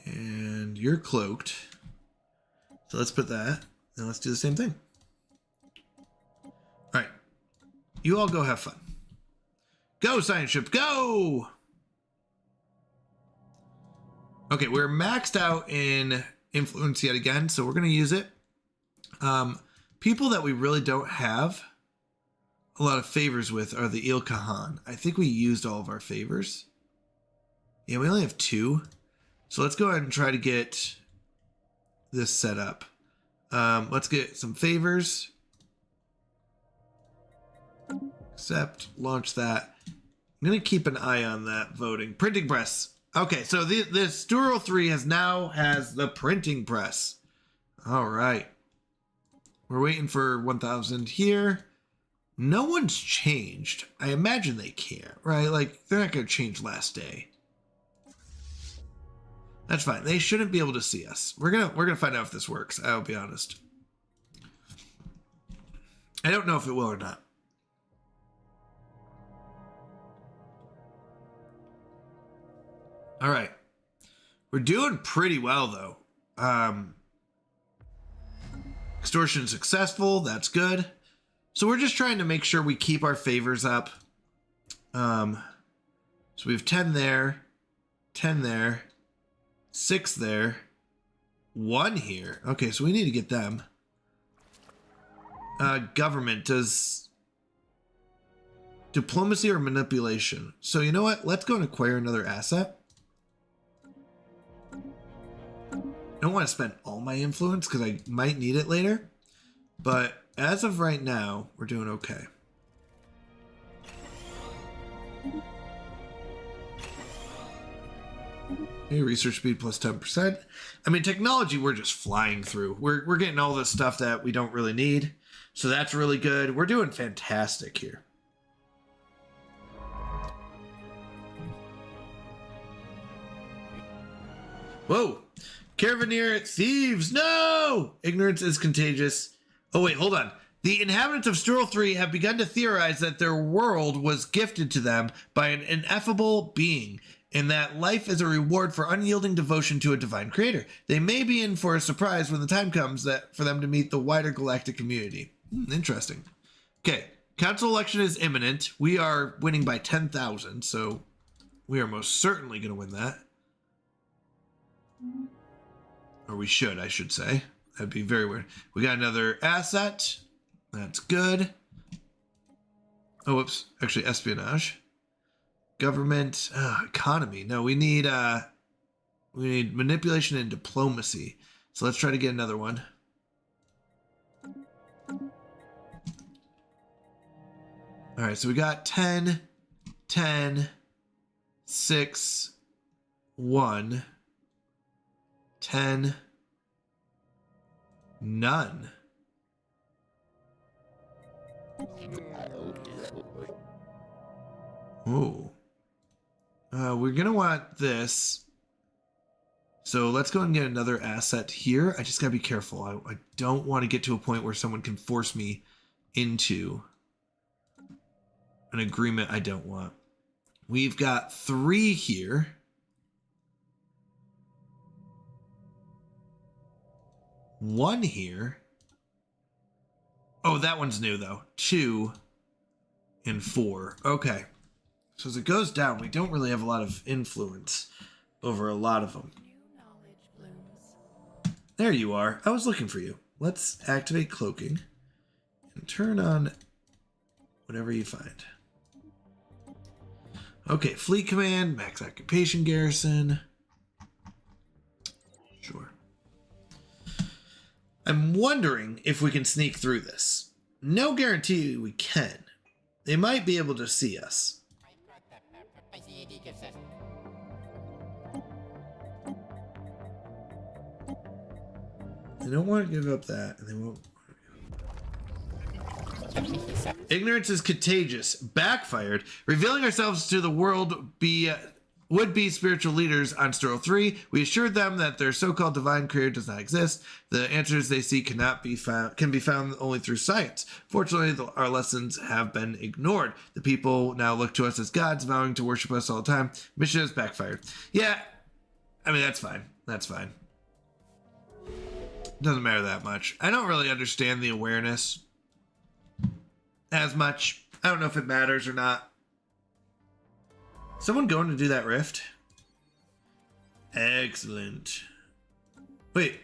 And you're cloaked. So let's put that. And let's do the same thing. All right. You all go have fun. Go, science ship, go! Okay, we're maxed out in influence yet again, so we're going to use it. People that we really don't have a lot of favors with are the Il Kahan. I think we used all of our favors. Yeah, we only have 2. So let's go ahead and try to get this set up. Let's get some favors. Accept, launch that. I'm going to keep an eye on that voting. Printing press. Okay, so the Sturo 3 has the printing press. All right. We're waiting for 1,000 here. No one's changed. I imagine they can't, right? Like, they're not going to change last day. That's fine. They shouldn't be able to see us. We're gonna find out if this works. I'll be honest. I don't know if it will or not. All right. We're doing pretty well though. Extortion successful. That's good. So we're just trying to make sure we keep our favors up. So we have 10 there, 10 there, 6 there, 1 here. Okay, so we need to get them. Government does diplomacy or manipulation. So you know what? Let's go and acquire another asset. I don't want to spend all my influence because I might need it later. But as of right now, we're doing okay. Okay, research speed plus 10%. I mean, technology, we're just flying through. We're getting all this stuff that we don't really need. So that's really good. We're doing fantastic here. Whoa. Caravaneer thieves. No! Ignorance is contagious. Oh, wait, hold on. The inhabitants of Sturl 3 have begun to theorize that their world was gifted to them by an ineffable being, and that life is a reward for unyielding devotion to a divine creator. They may be in for a surprise when the time comes for them to meet the wider galactic community. Interesting. Okay, council election is imminent. We are winning by 10,000, so we are most certainly going to win that. Or we should, I should say. That'd be very weird. We got another asset. That's good. Oh, whoops. Actually, espionage. Government. Economy. No, we need manipulation and diplomacy. So let's try to get another one. All right, so we got 10, 10, 6, 1, 10, none. Oh. We're going to want this. So let's go and get another asset here. I just got to be careful. I don't want to get to a point where someone can force me into an agreement I don't want. We've got 3 here. One here. Oh, that one's new though. 2 and 4. Okay. So as it goes down, we don't really have a lot of influence over a lot of them. New knowledge blooms. There you are. I was looking for you. Let's activate cloaking and turn on whatever you find. Okay, fleet command, max occupation garrison. I'm wondering if we can sneak through this. No guarantee we can. They might be able to see us. They don't want to give up that, and they won't. Ignorance is contagious. Backfired. Revealing ourselves to the world would-be spiritual leaders on Stroll 3. We assured them that their so-called divine creator does not exist. The answers they seek can be found only through science. Fortunately, our lessons have been ignored. The people now look to us as gods, vowing to worship us all the time. Mission has backfired. Yeah, I mean, that's fine. That's fine. Doesn't matter that much. I don't really understand the awareness as much. I don't know if it matters or not. Someone going to do that rift? Excellent. Wait.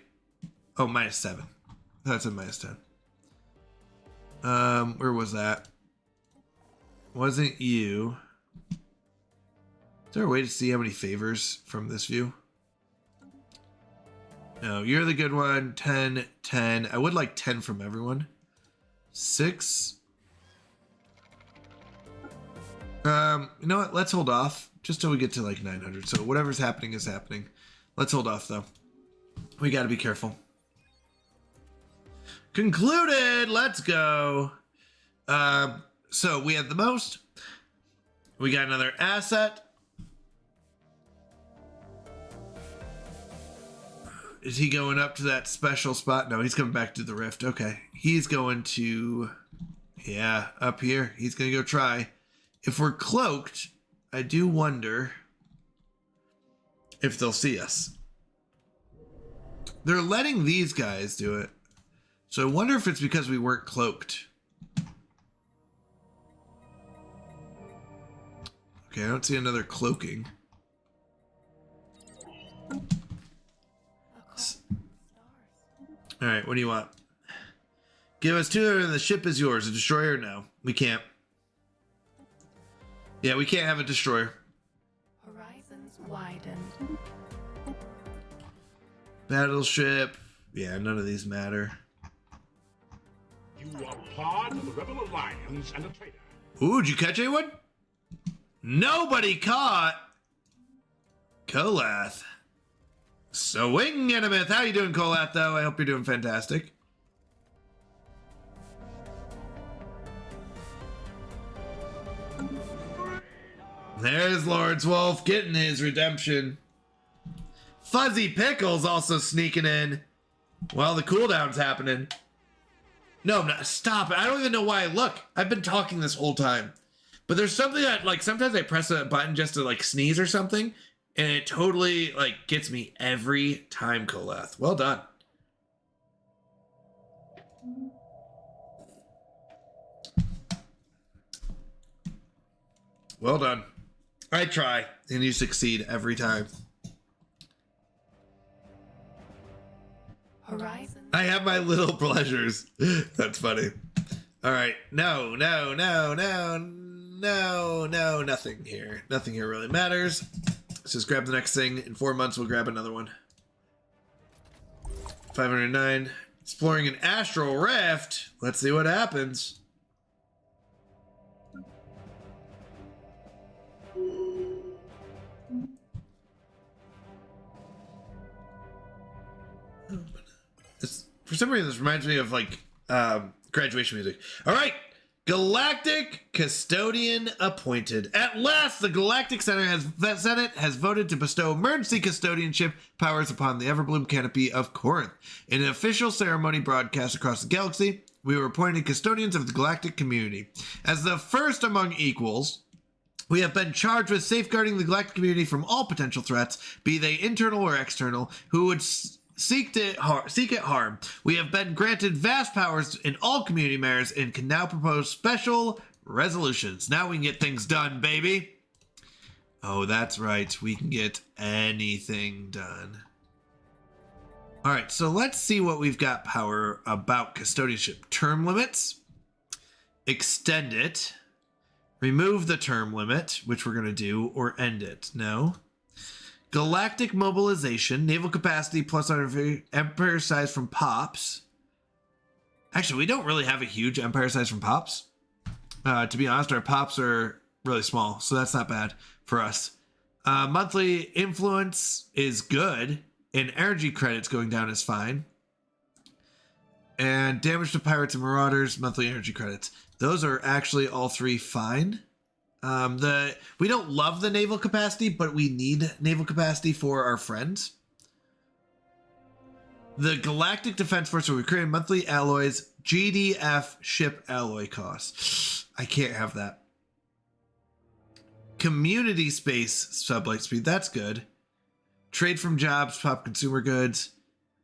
Oh, -7. That's a -10. Where was that? Wasn't you? Is there a way to see how many favors from this view? No, you're the good one. 10, 10. I would like 10 from everyone. 6. You know what? Let's hold off just till we get to like 900. So whatever's happening is happening. Let's hold off though. We got to be careful. Concluded. Let's go. So we had the most. We got another asset. Is he going up to that special spot? No, he's coming back to the rift. Okay. He's going to, yeah, up here. He's going to go try. If we're cloaked, I do wonder if they'll see us. They're letting these guys do it. So I wonder if it's because we weren't cloaked. Okay, I don't see another cloaking. All right, what do you want? Give us 200 and the ship is yours. A destroyer? No, we can't. Yeah, we can't have a destroyer. Horizons widened. Battleship. Yeah, none of these matter. You are part of the Rebel Alliance and a traitor. Ooh, did you catch anyone? Nobody caught Kolath. Swing Ennemith. How you doing, Kolath, though? I hope you're doing fantastic. There's Lord's Wolf getting his redemption. Fuzzy Pickle's also sneaking in while the cooldown's happening. No, I'm not. Stop it. I don't even know why I look. I've been talking this whole time. But there's something that, like, sometimes I press a button just to, like, sneeze or something, and it totally, like, gets me every time, Kolath. Well done. Well done. I try, and you succeed every time. Horizons. I have my little pleasures. That's funny. All right. No, nothing here. Nothing here really matters. Let's just grab the next thing. In 4 months, we'll grab another one. 509. Exploring an astral rift. Let's see what happens. For some reason, this reminds me of like graduation music. All right, Galactic Custodian appointed. At last, the Galactic Senate has voted to bestow emergency custodianship powers upon the Everbloom Canopy of Corinth. In an official ceremony broadcast across the galaxy, we were appointed custodians of the galactic community. As the first among equals, we have been charged with safeguarding the galactic community from all potential threats, be they internal or external, who would seek it harm. We have been granted vast powers in all community matters and can now propose special resolutions. Now we can get things done, baby. Oh, that's right. We can get anything done. All right, so let's see what we've got power about custodianship. Term limits. Extend it. Remove the term limit, which we're going to do, or end it. No. Galactic mobilization, naval capacity plus our empire size from POPs. Actually, we don't really have a huge empire size from Pops. To be honest, our Pops are really small, so that's not bad for us. Monthly influence is good, and energy credits going down is fine. And damage to pirates and marauders, monthly energy credits. Those are actually all three fine. We don't love the naval capacity, but we need naval capacity for our friends. The Galactic Defense Force will be creating monthly alloys, GDF ship alloy costs. I can't have that. Community space sublight speed, that's good. Trade from jobs, pop consumer goods.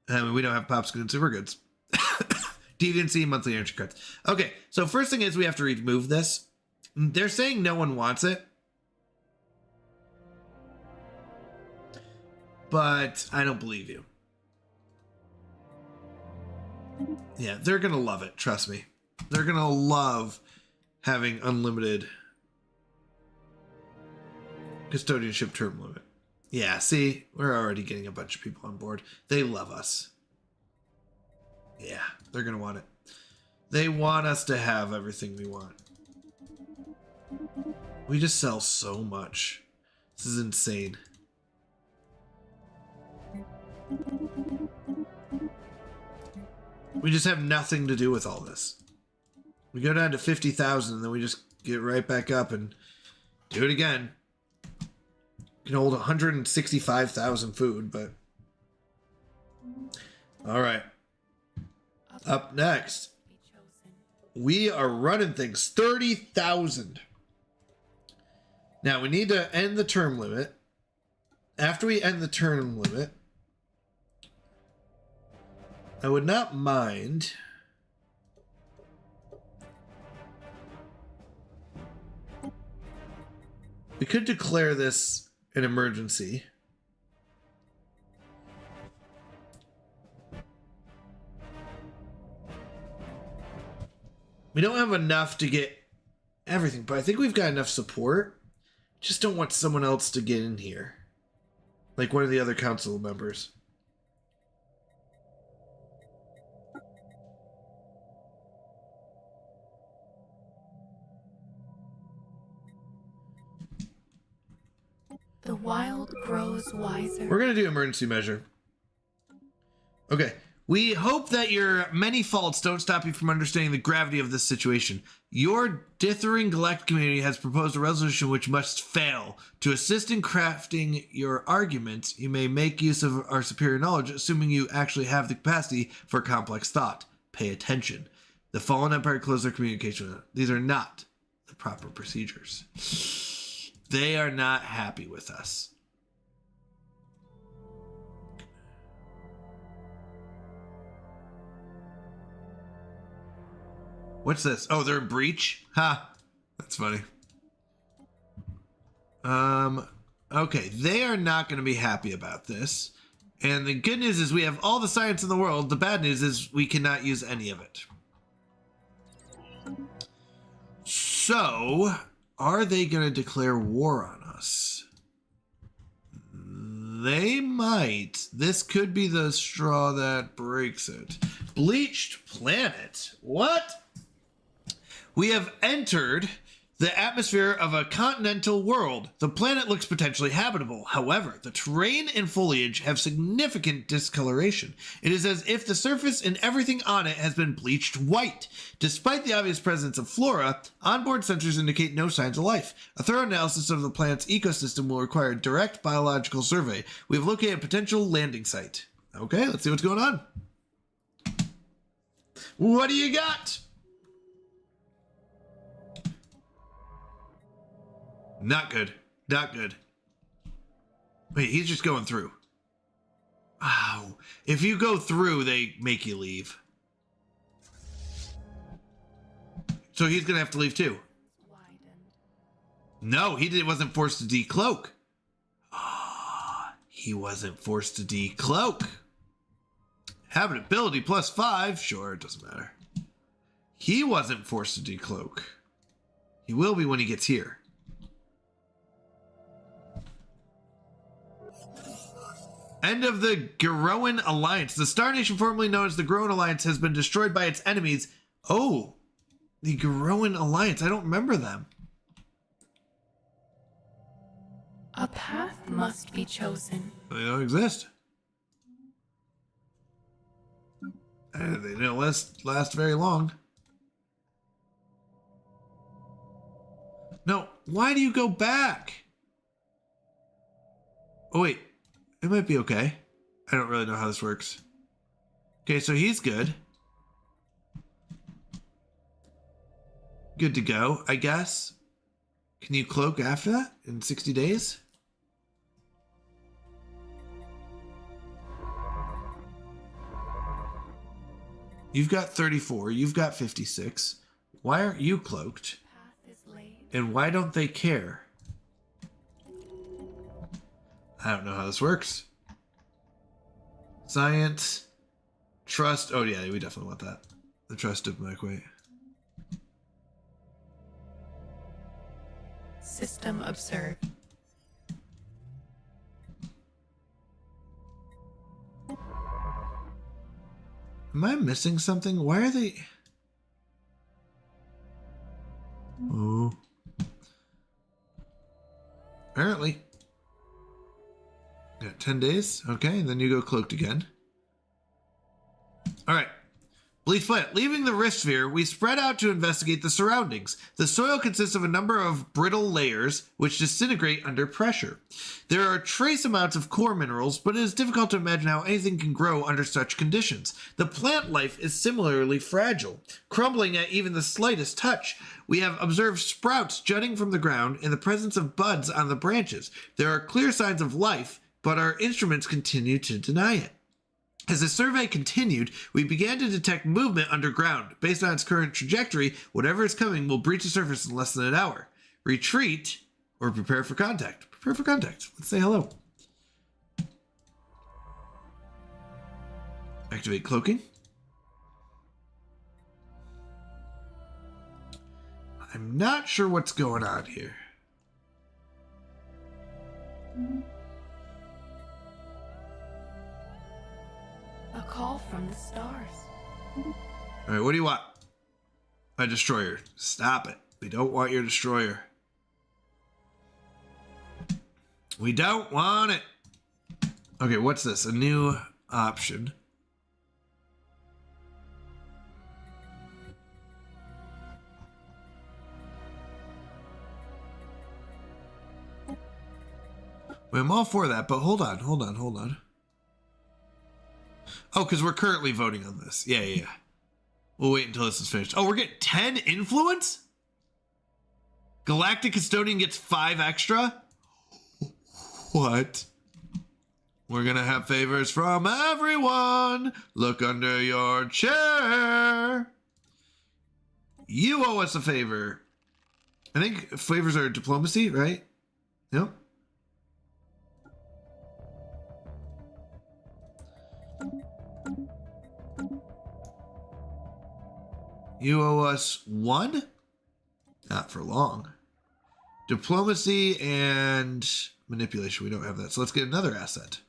We don't have pops consumer goods. Deviancy, monthly energy credits. Okay, so first thing is we have to remove this. They're saying no one wants it. But I don't believe you. Yeah, they're going to love it. Trust me. They're going to love having unlimited custodianship term limit. Yeah, see, we're already getting a bunch of people on board. They love us. Yeah, they're going to want it. They want us to have everything we want. We just sell so much. This is insane. We just have nothing to do with all this. We go down to 50,000 and then we just get right back up and do it again. You can hold 165,000 food, but... All right. Up next, we are running things 30,000. Now we need to end the term limit. After we end the term limit, I would not mind we could declare this an emergency. We don't have enough to get everything, but I think we've got enough support. Just don't want someone else to get in here. Like one of the other council members. The wild grows wiser. We're going to do emergency measure. Okay. We hope that your many faults don't stop you from understanding the gravity of this situation. Your dithering galactic community has proposed a resolution which must fail. To assist in crafting your arguments, you may make use of our superior knowledge, assuming you actually have the capacity for complex thought. Pay attention. The Fallen Empire closed their communication. These are not the proper procedures. They are not happy with us. What's this? Oh, they're in breach? Ha! That's funny. Okay, they are not going to be happy about this. And the good news is we have all the science in the world. The bad news is we cannot use any of it. So, are they going to declare war on us? They might. This could be the straw that breaks it. Bleached planet. What? We have entered the atmosphere of a continental world. The planet looks potentially habitable. However, the terrain and foliage have significant discoloration. It is as if the surface and everything on it has been bleached white. Despite the obvious presence of flora, onboard sensors indicate no signs of life. A thorough analysis of the planet's ecosystem will require a direct biological survey. We have located a potential landing site. Okay, let's see what's going on. What do you got? Not good. Not good. Wait, he's just going through. Wow. If you go through, they make you leave. So he's going to have to leave too. No, wasn't forced to decloak. He wasn't forced to decloak. Habitability +5. Sure, it doesn't matter. He wasn't forced to decloak. He will be when he gets here. End of the Garoan Alliance. The Star Nation, formerly known as the Garoan Alliance, has been destroyed by its enemies. Oh, the Garoan Alliance. I don't remember them. A path must be chosen. They don't exist. They didn't last very long. No, why do you go back? Oh, wait. It might be okay. I don't really know how this works. Okay, so he's good. Good to go, I guess. Can you cloak after that in 60 days? You've got 34. You've got 56. Why aren't you cloaked? Path is laid. And why don't they care? I don't know how this works. Science. Trust. Oh, yeah, we definitely want that. The trust of Micway. System observed. Am I missing something? Why are they... Oh. Apparently. Got 10 days. Okay, and then you go cloaked again. All right. Bleach Planet. Leaving the Rift Sphere, we spread out to investigate the surroundings. The soil consists of a number of brittle layers which disintegrate under pressure. There are trace amounts of core minerals, but it is difficult to imagine how anything can grow under such conditions. The plant life is similarly fragile, crumbling at even the slightest touch. We have observed sprouts jutting from the ground in the presence of buds on the branches. There are clear signs of life, but our instruments continue to deny it. As the survey continued, we began to detect movement underground. Based on its current trajectory, whatever is coming will breach the surface in less than an hour. Retreat or prepare for contact. Prepare for contact. Let's say hello. Activate cloaking. I'm not sure what's going on here. A call from the stars. All right, what do you want? A destroyer. Stop it. We don't want your destroyer. We don't want it. Okay, what's this? A new option. Wait, I'm all for that, but hold on. Oh, because we're currently voting on this. Yeah. We'll wait until this is finished. Oh, we're getting 10 influence? Galactic Custodian gets 5 extra? What? We're going to have favors from everyone. Look under your chair. You owe us a favor. I think favors are diplomacy, right? Yep. You owe us 1? Not for long. Diplomacy and manipulation. We don't have that. So let's get another asset.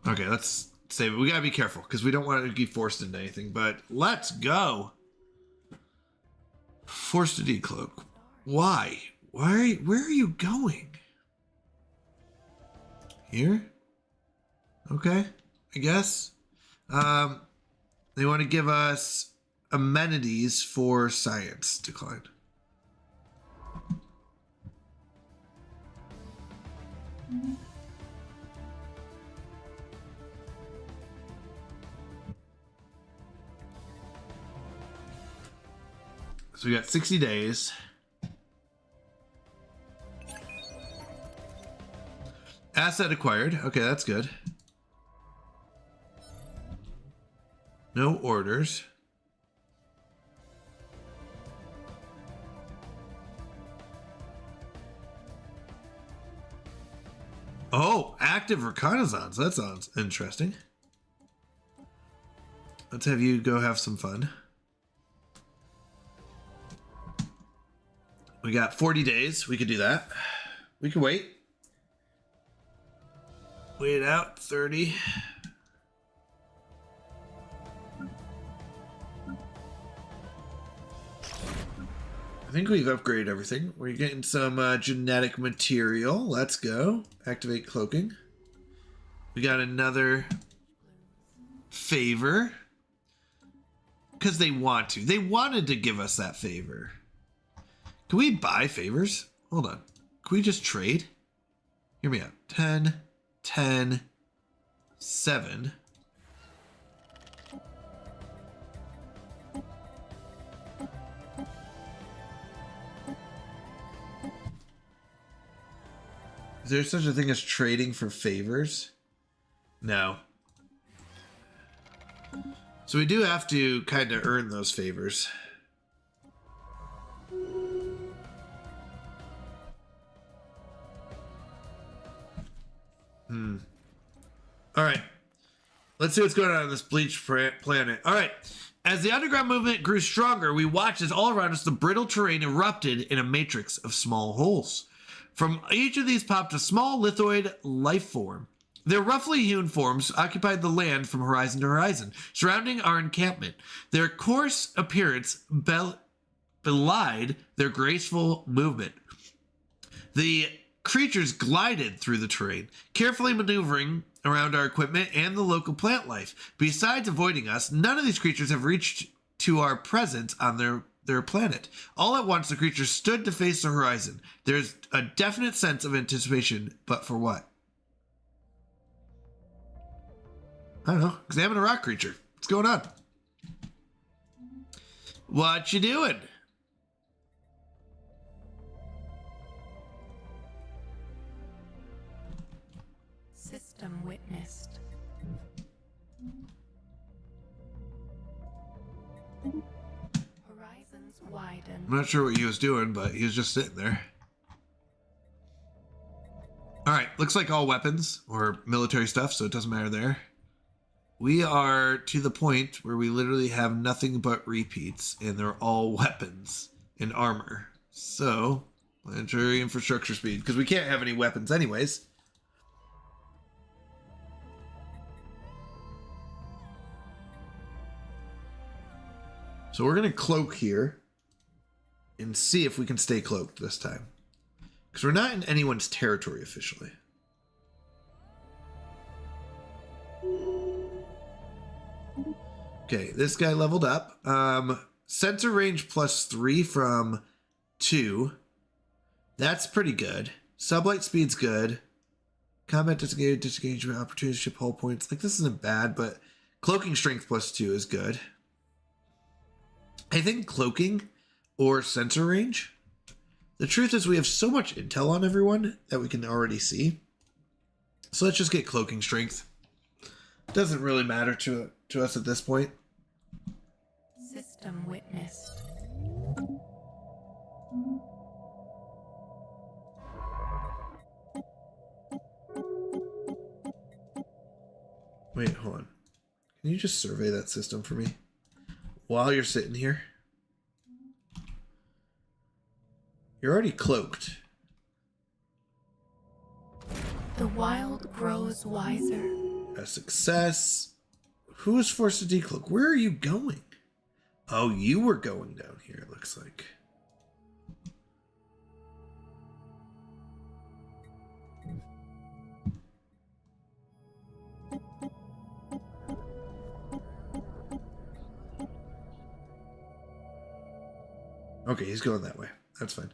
Okay, let's save it. We gotta be careful because we don't want to get forced into anything. But let's go. Forced to decloak. Why? Where are you going? Here? Okay, I guess. They want to give us amenities for science. Decline. So we got 60 days. Asset acquired. Okay, that's good. No orders. Oh, active reconnaissance. That sounds interesting. Let's have you go have some fun. We got 40 days. We could do that. We could wait. Wait it out. 30. I think we've upgraded everything. We're getting some genetic material. Let's go. Activate cloaking. We got another favor. Because they want to. They wanted to give us that favor. Can we buy favors? Hold on. Can we just trade? Hear me out. 10, 10, 7. Is there such a thing as trading for favors? No. So we do have to kind of earn those favors. All right. Let's see what's going on this bleached planet. All right. As the underground movement grew stronger, we watched as all around us the brittle terrain erupted in a matrix of small holes. From each of these popped a small lithoid life form. Their roughly hewn forms occupied the land from horizon to horizon, surrounding our encampment. Their coarse appearance belied their graceful movement. The creatures glided through the terrain, carefully maneuvering around our equipment and the local plant life. Besides avoiding us, none of these creatures have reached to our presence on their planet. All at once, the creatures stood to face the horizon. There's a definite sense of anticipation, but for what? I don't know. Examine a rock creature. What's going on? What you doing? System witnessed. Horizons widen. I'm not sure what he was doing, but he was just sitting there. All right, looks like all weapons or military stuff, so it doesn't matter there. We are to the point where we literally have nothing but repeats, and they're all weapons and armor. So, planetary infrastructure speed, because we can't have any weapons anyways. So we're going to cloak here and see if we can stay cloaked this time. Because we're not in anyone's territory officially. Okay, this guy leveled up. Sensor range +3 from 2. That's pretty good. Sublight speed's good. Combat disengagement, opportunity to ship hull points. Like, this isn't bad, but cloaking strength +2 is good. I think cloaking or sensor range. The truth is we have so much intel on everyone that we can already see. So let's just get cloaking strength. Doesn't really matter to us at this point. System witnessed. Wait, hold on. Can you just survey that system for me? While you're sitting here? You're already cloaked. The wild grows wiser. A success. Who is forced to decloak? Where are you going? Oh, you were going down here, it looks like. Okay, he's going that way. That's fine.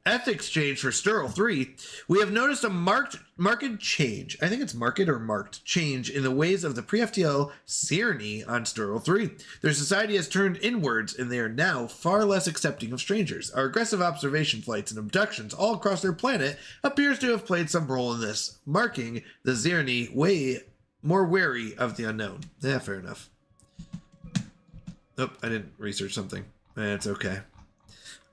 Ethics change for Sterl 3. We have noticed a marked change. I think it's marked or marked change in the ways of the pre-FTL Sirni on Sterl 3. Their society has turned inwards, and they are now far less accepting of strangers. Our aggressive observation flights and abductions all across their planet appears to have played some role in this, marking the Sirni way more wary of the unknown. Yeah, fair enough. Nope, I didn't research something. It's okay.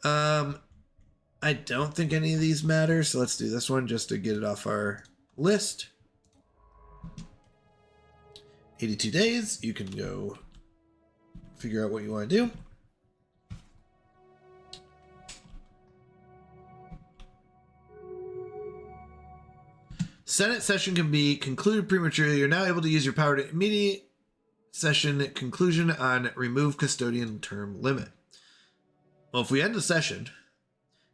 I don't think any of these matter, so let's do this one just to get it off our list. 82 days. You can go figure out what you want to do. Senate session can be concluded prematurely. You're now able to use your power to immediate session conclusion on remove custodian term limit. Well, if we end the session,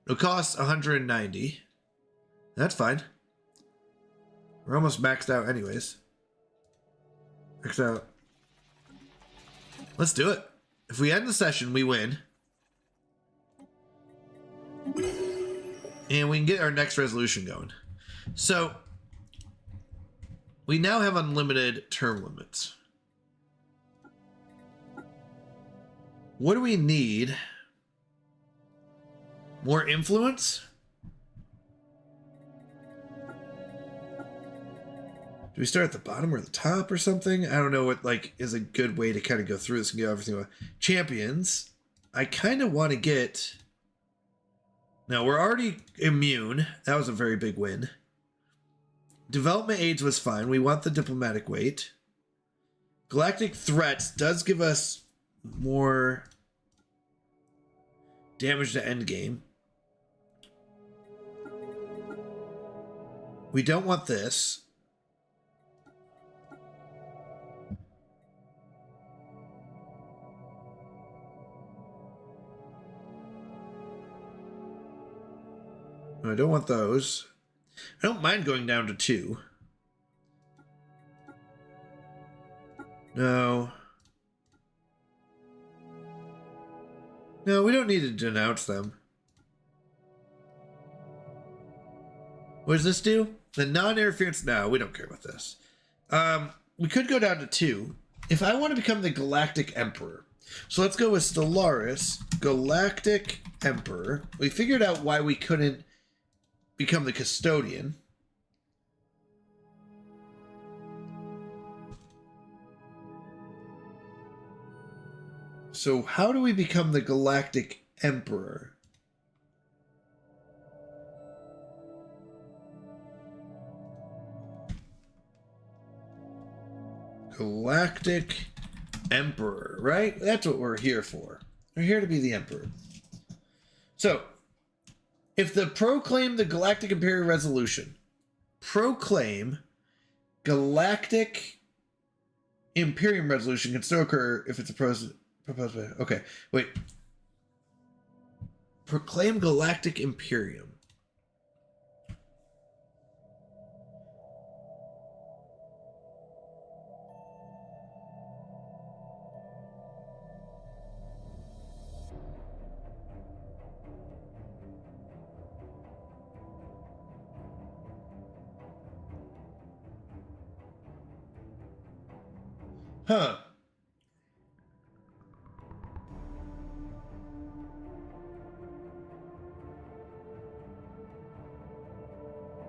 it'll cost 190. That's fine. We're almost maxed out anyways. Maxed out. Let's do it. If we end the session, we win. And we can get our next resolution going. So, we now have unlimited term limits. What do we need? More influence? Do we start at the bottom or the top or something? I don't know what like is a good way to kind of go through this and get everything. Champions. I kind of want to get... Now, we're already immune. That was a very big win. Development aids was fine. We want the diplomatic weight. Galactic threats does give us more damage to endgame. We don't want this. I don't want those. I don't mind going down to 2. No. No, we don't need to denounce them. What does this do? The non-interference? No, we don't care about this. We could go down to 2. If I want to become the Galactic Emperor. So let's go with Stellaris, Galactic Emperor. We figured out why we couldn't become the custodian. So how do we become the Galactic Emperor? Galactic Emperor, right? That's what we're here for. We're here to be the Emperor. So, if the proclaim the Galactic Imperial Resolution, proclaim Galactic Imperium Resolution can still occur if it's proposed by... Okay, wait. Proclaim Galactic Imperium. Huh.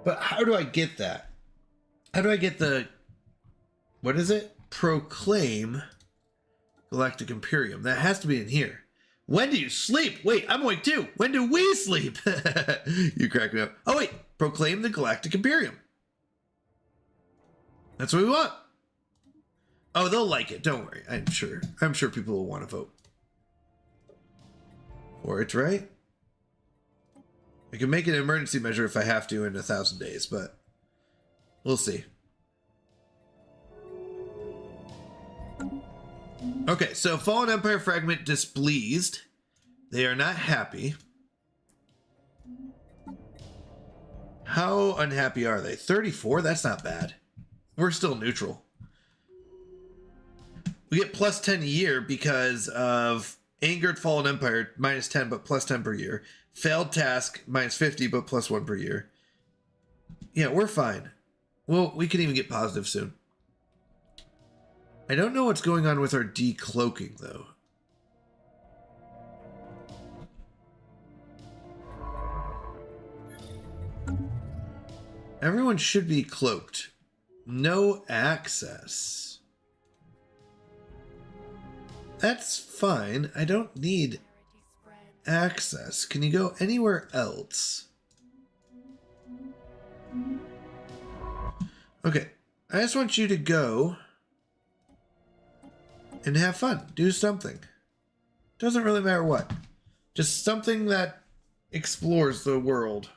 But how do I get that? How do I get the... What is it? Proclaim Galactic Imperium. That has to be in here. When do you sleep? Wait, I'm awake too. When do we sleep? You crack me up. Oh, wait. Proclaim the Galactic Imperium. That's what we want. Oh, they'll like it. Don't worry. I'm sure people will want to vote for it, right? I can make an emergency measure if I have to in 1,000 days, but we'll see. Okay, so Fallen Empire Fragment displeased. They are not happy. How unhappy are they? 34? That's not bad. We're still neutral. We get plus 10 a year because of Angered Fallen Empire, minus 10, but plus 10 per year. Failed Task, minus 50, but plus 1 per year. Yeah, we're fine. Well, we can even get positive soon. I don't know what's going on with our decloaking, though. Everyone should be cloaked. No access. That's fine. I don't need access. Can you go anywhere else? Okay. I just want you to go and have fun. Do something. Doesn't really matter what. Just something that explores the world.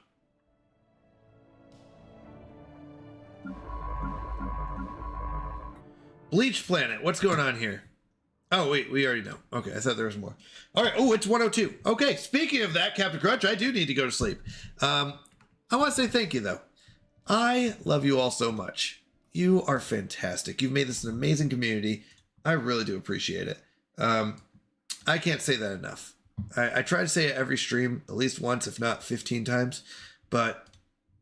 Bleach Planet, what's going on here? Oh, wait, we already know. Okay, I thought there was more. All right, oh, it's 102. Okay, speaking of that, Captain Crunch, I do need to go to sleep. I want to say thank you, though. I love you all so much. You are fantastic. You've made this an amazing community. I really do appreciate it. I can't say that enough. I try to say it every stream, at least once, if not 15 times. But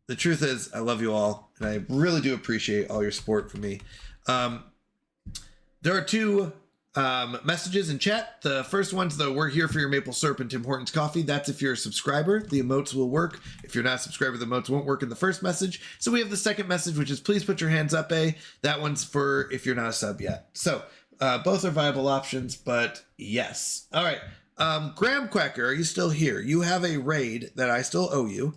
the truth is, I love you all, and I really do appreciate all your support for me. There are two messages in chat. The first one's the "We're here for your maple syrup and Tim Hortons coffee." That's if you're a subscriber. The emotes will work. If you're not a subscriber, the emotes won't work in the first message. So we have the second message, which is "Please put your hands up, eh?" That one's for if you're not a sub yet. So both are viable options, but yes. All right. Graham Quacker, are you still here? You have a raid that I still owe you.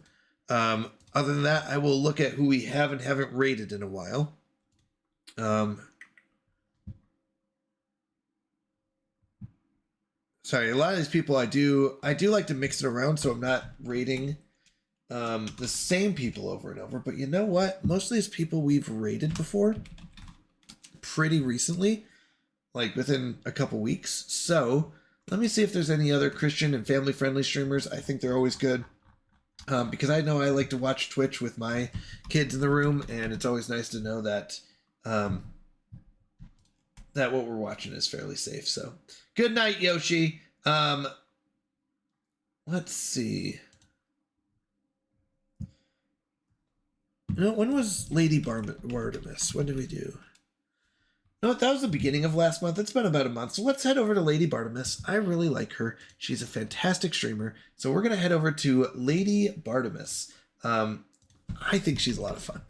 Other than that, I will look at who we have and haven't raided in a while. Sorry, a lot of these people I do like to mix it around, so I'm not rating the same people over and over. But you know what? Most of these people we've rated before pretty recently, like within a couple weeks. So let me see if there's any other Christian and family friendly streamers. I think they're always good. Because I know I like to watch Twitch with my kids in the room, and it's always nice to know that that what we're watching is fairly safe. So good night, Yoshi. Let's see. No, when was Lady Bartimus? When did we do? No, that was the beginning of last month. It's been about a month. So let's head over to Lady Bartimus. I really like her. She's a fantastic streamer. So we're going to head over to Lady Bartimus. I think she's a lot of fun.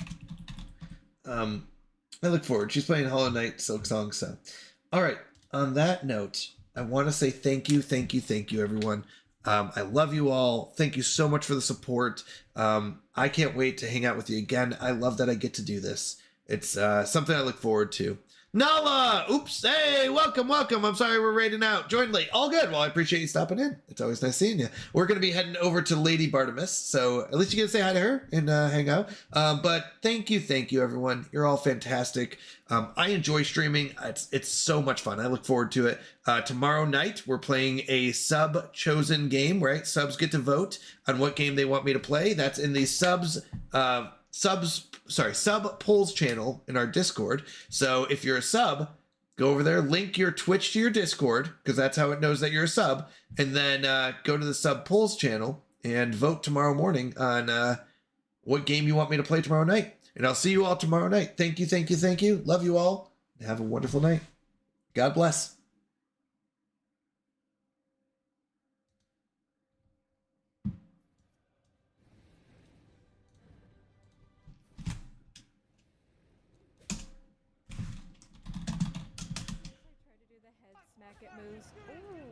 I look forward. She's playing Hollow Knight Silksong. So, all right. On that note, I want to say thank you, everyone. I love you all. Thank you so much for the support. I can't wait to hang out with you again. I love that I get to do this. It's something I look forward to. Nala! Oops. Hey, welcome. I'm sorry we're raiding out. Joined late. All good. Well, I appreciate you stopping in. It's always nice seeing you. We're going to be heading over to Lady Bartimus, so at least you get to say hi to her and hang out. But thank you, everyone. You're all fantastic. I enjoy streaming. It's so much fun. I look forward to it. Tomorrow night, we're playing a sub-chosen game, right? Subs get to vote on what game they want me to play. That's in the sub polls channel in our Discord. So if you're a sub, go over there, link your Twitch to your Discord, because that's how it knows that you're a sub, and then go to the sub polls channel and vote tomorrow morning on what game you want me to play tomorrow night. And I'll see you all tomorrow night. Thank you. Love you all. Have a wonderful night. God bless. Try to do the head smack it moves. Ooh.